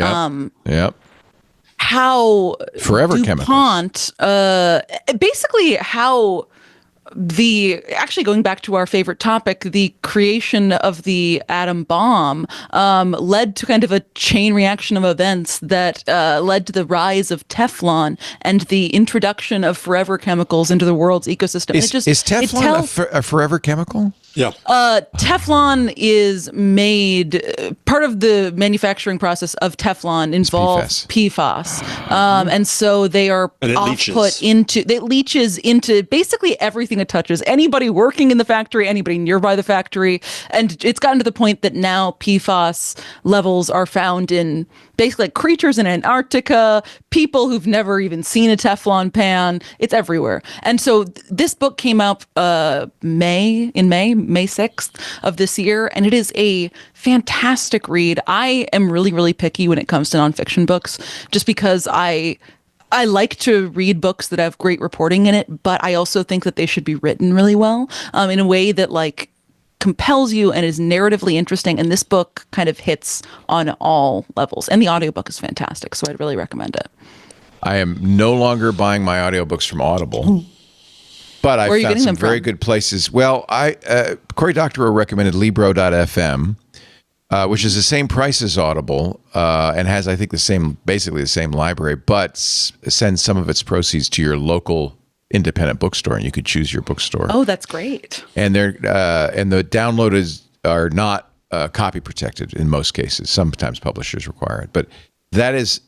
how Forever DuPont, basically how actually going back to our favorite topic, the creation of the atom bomb led to kind of a chain reaction of events that led to the rise of Teflon and the introduction of forever chemicals into the world's ecosystem. Is Teflon a forever chemical? Yeah. Teflon is made, part of the manufacturing process of Teflon involves PFAS. And so they are it leaches into basically everything it touches. Anybody working in the factory, anybody nearby the factory. And it's gotten to the point that now PFAS levels are found in basically like creatures in Antarctica, people who've never even seen a Teflon pan. It's everywhere. And so this book came out May 6th of this year, and it is a fantastic read. I am really, really picky when it comes to nonfiction books, just because I like to read books that have great reporting in it, but I also think that they should be written really well in a way that like compels you and is narratively interesting. And this book kind of hits on all levels. And the audiobook is fantastic, so I'd really recommend it. I am no longer buying my audiobooks from Audible. But I found some very good places. Well, Cory Doctorow recommended Libro.fm, which is the same price as Audible and has, I think, basically the same library, but sends some of its proceeds to your local independent bookstore, and you could choose your bookstore. Oh, that's great. And the download are not copy protected in most cases. Sometimes publishers require it, but that is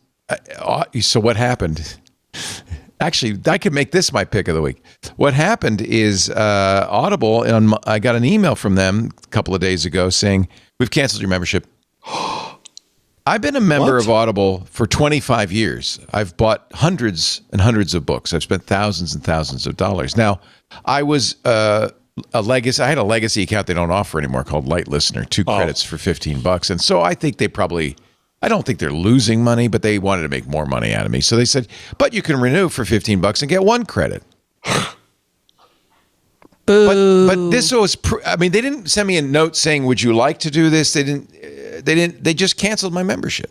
so. What happened? Actually, I could make this my pick of the week. What happened is Audible, and I got an email from them a couple of days ago saying, we've canceled your membership. I've been a member of Audible for 25 years. I've bought hundreds and hundreds of books. I've spent thousands and thousands of dollars. Now, I was I had a legacy account they don't offer anymore called Light Listener, 2 credits for $15. And so I think I don't think they're losing money, but they wanted to make more money out of me. So they said, but you can renew for $15 and get 1 credit. Boo. But this was, they didn't send me a note saying, would you like to do this? They just canceled my membership.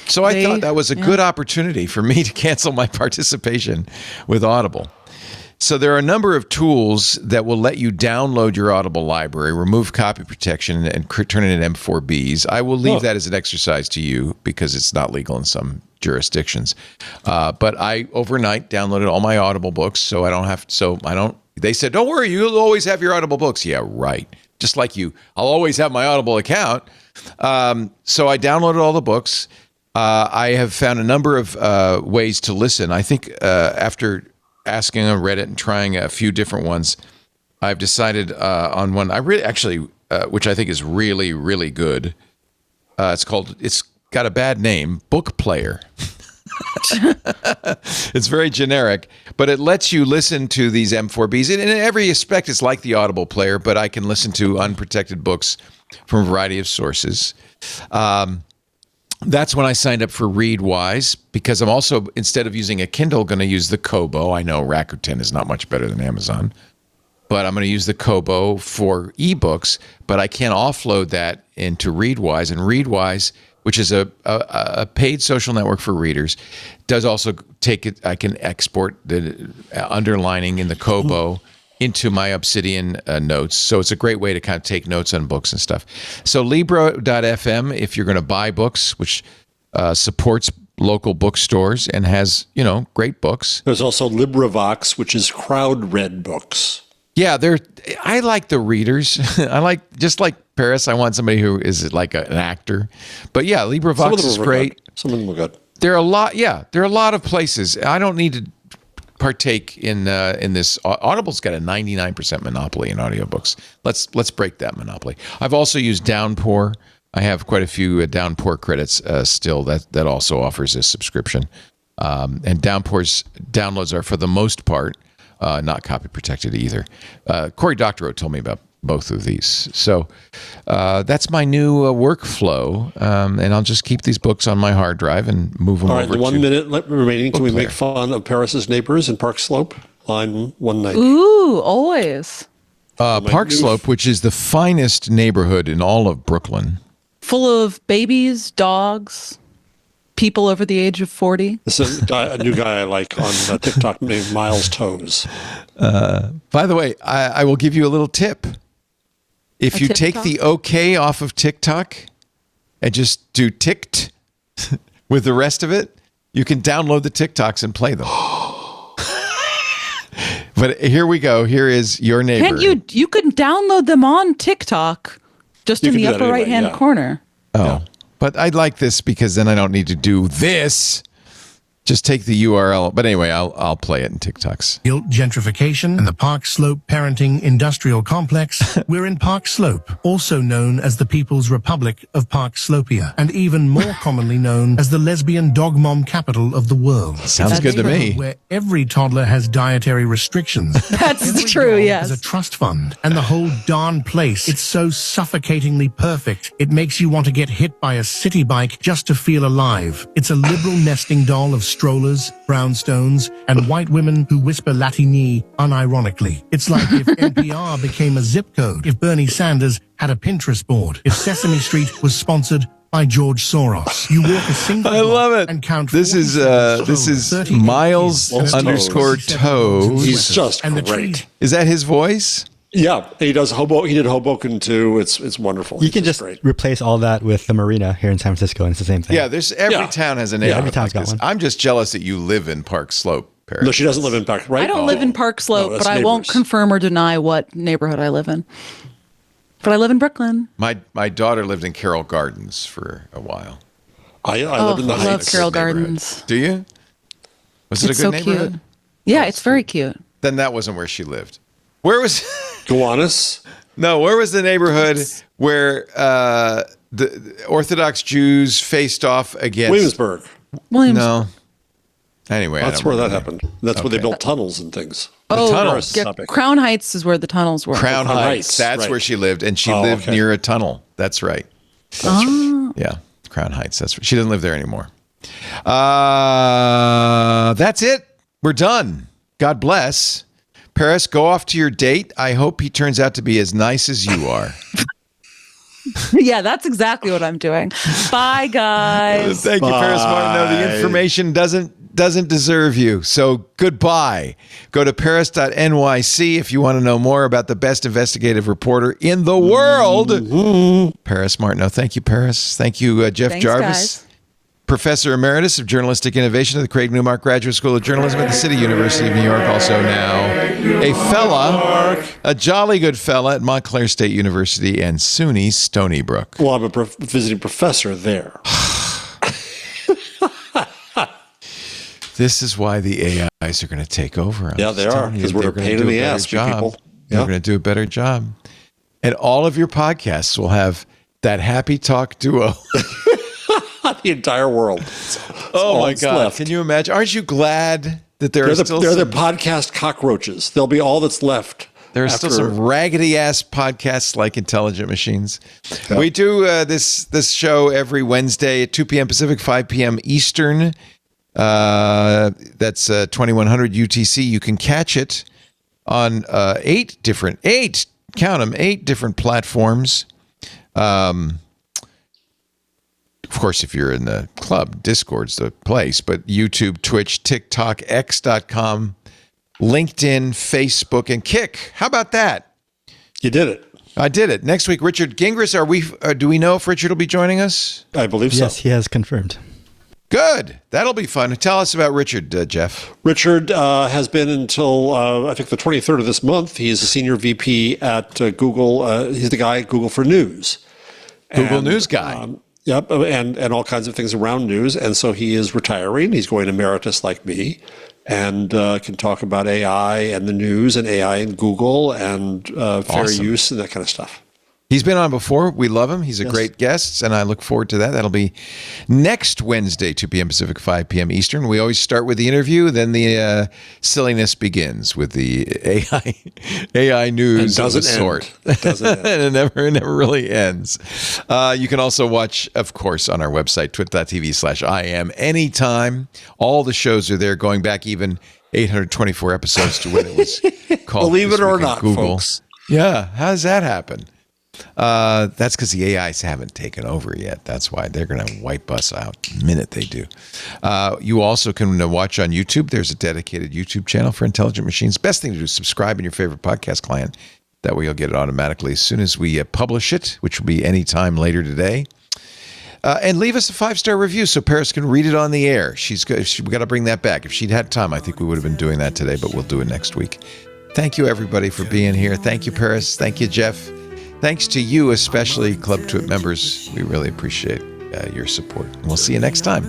So I thought that was a good opportunity for me to cancel my participation with Audible. So there are a number of tools that will let you download your Audible library, remove copy protection, and turn it into M4Bs. I will leave that as an exercise to you because it's not legal in some jurisdictions. But I overnight downloaded all my Audible books, so I don't have. They said, "Don't worry, you'll always have your Audible books." Yeah, right. Just like you, I'll always have my Audible account. So I downloaded all the books. I have found a number of ways to listen. I think after asking on Reddit and trying a few different ones, I've decided on one I really actually, which I think is really, really good. It's got a bad name, Book Player. It's very generic, but it lets you listen to these M4Bs. And in every aspect, it's like the Audible player, but I can listen to unprotected books from a variety of sources. That's when I signed up for Readwise, because I'm also, instead of using a Kindle, going to use the Kobo. I know Rakuten is not much better than Amazon, but I'm going to use the Kobo for ebooks, but I can't offload that into Readwise. And Readwise, which is a paid social network for readers, does also take it. I can export the underlining in the Kobo into my Obsidian notes. So it's a great way to kind of take notes on books and stuff. So Libro.fm, if you're going to buy books, which supports local bookstores and has, great books. There's also LibriVox, which is crowd-read books. Yeah, I like the readers. Just like Paris, I want somebody who is like an actor. But yeah, LibriVox is great. Some of them are good. There are a lot of places. I don't need to partake in this. Audible's got a 99% monopoly in audiobooks. Let's break that monopoly. I've also used Downpour. I have quite a few Downpour credits still that also offers a subscription. And Downpour's downloads are, for the most part, not copy protected either. Cory Doctorow told me about both of these. So that's my new workflow. And I'll just keep these books on my hard drive and move them over to... All right, 1 minute remaining. Can we make fun of Paris's neighbors in Park Slope? Line 190. Ooh, always. Park Slope, which is the finest neighborhood in all of Brooklyn. Full of babies, dogs, people over the age of 40. This is a new guy I like on TikTok named Miles Toes. By the way, I will give you a little tip. If you take the OK off of TikTok and just do ticked with the rest of it, you can download the TikToks and play them. But here we go. Here is your neighbor. Can't you can download them on TikTok, just in the upper right-hand corner. Oh, yeah. But I like this because then I don't need to do this. Just take the URL. But anyway, I'll play it in TikToks. Gentrification and the Park Slope Parenting Industrial Complex. We're in Park Slope, also known as the People's Republic of Park Slopia, and even more commonly known as the lesbian dog mom capital of the world. Sounds good to me. Where every toddler has dietary restrictions. That's true, yes. There's a trust fund, and the whole darn place, it's so suffocatingly perfect. It makes you want to get hit by a city bike just to feel alive. It's a liberal nesting doll of strollers, brownstones, and white women who whisper Latini unironically. It's like if NPR became a zip code, if Bernie Sanders had a Pinterest board, if Sesame Street was sponsored by George Soros. You walk a single I love it. And count this is Miles _Toes. He's just great. Is that his voice? Yeah, he does He did Hoboken too. It's wonderful. You can just replace all that with the marina here in San Francisco, and it's the same thing. Yeah, every town has a name. Yeah, every town's got one. I'm just jealous that you live in Park Slope, Paris. No, she doesn't live in Park. Right? I don't live in Park Slope, but I won't confirm or deny what neighborhood I live in. But I live in Brooklyn. My daughter lived in Carroll Gardens for a while. I lived in the Heights. I love Carroll Gardens. Do you? Was it a good neighborhood? Cute. Yeah, it's very cute. Then that wasn't where she lived. Where was Gowanus? No, where was the neighborhood where the Orthodox Jews faced off against Williamsburg. No. Anyway, that's where that happened. That's where they built tunnels and things. Tunnels. Yeah, Crown Heights is where the tunnels were. Crown Heights. That's where she lived, and she lived near a tunnel. That's right. Yeah, Crown Heights. That's right. She doesn't live there anymore. That's it. We're done. God bless. Paris, go off to your date. I hope he turns out to be as nice as you are. Yeah, that's exactly what I'm doing. Bye, guys. Thank you, Paris Martineau. The information doesn't deserve you. So goodbye. Go to paris.nyc if you want to know more about the best investigative reporter in the world. Paris Martineau. Thank you, Paris. Thank you, Jeff Thanks, Jarvis. guys. Professor Emeritus of Journalistic Innovation at the Craig Newmark Graduate School of Journalism at the City University of New York. Also now a fella, a jolly good fella at Montclair State University and SUNY Stony Brook. Well, I'm a visiting professor there. This is why the AIs are going to take over. Yeah, they are, because we're a pain in the ass for people. They're going to do a better job. And all of your podcasts will have that happy talk duo. The entire world. Oh my God. Left. Can you imagine? Aren't you glad that they're the podcast cockroaches. They'll be all that's left. There are still some raggedy ass podcasts like Intelligent Machines. Yeah. We do this show every Wednesday at 2 p.m. Pacific, 5 p.m. Eastern. That's 2100 UTC. You can catch it on 8 different platforms. Of course, if you're in the club, Discord's the place, but YouTube, Twitch, TikTok, X.com, LinkedIn, Facebook, and Kick. How about that? You did it. I did it. Next week, Richard Gingras. Do we know if Richard will be joining us? I believe so. Yes, he has confirmed. Good. That'll be fun. Tell us about Richard, Jeff. Richard has been until, I think, the 23rd of this month. He's a senior VP at Google. He's the guy at Google for News. Google News guy. Yep, and all kinds of things around news. And so he is retiring. He's going emeritus like me and can talk about AI and the news and AI and Google and fair use and that kind of stuff. He's been on before. We love him. He's a great guest, and I look forward to that. That'll be next Wednesday, 2 p.m. Pacific, 5 p.m. Eastern. We always start with the interview, then the silliness begins with the AI news of the sort. It doesn't end. And it never really ends. You can also watch, of course, on our website, twit.tv/IM anytime. All the shows are there, going back even 824 episodes to when it was called Believe it or not, Google. folks. Yeah, how does that happen? That's because the AIs haven't taken over yet. That's why they're going to wipe us out the minute they do. You also can watch on YouTube. There's a dedicated YouTube channel for Intelligent Machines. Best thing to do is subscribe in your favorite podcast client. That way you'll get it automatically as soon as we publish it, which will be any time later today. And leave us a 5-star review so Paris can read it on the air. We've got to bring that back. If she'd had time, I think we would have been doing that today, but we'll do it next week. Thank you, everybody, for being here. Thank you, Paris. Thank you, Jeff. Thanks to you, especially Club Twit members. We really appreciate your support. And we'll see you next time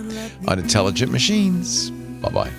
on Intelligent Machines. Bye-bye.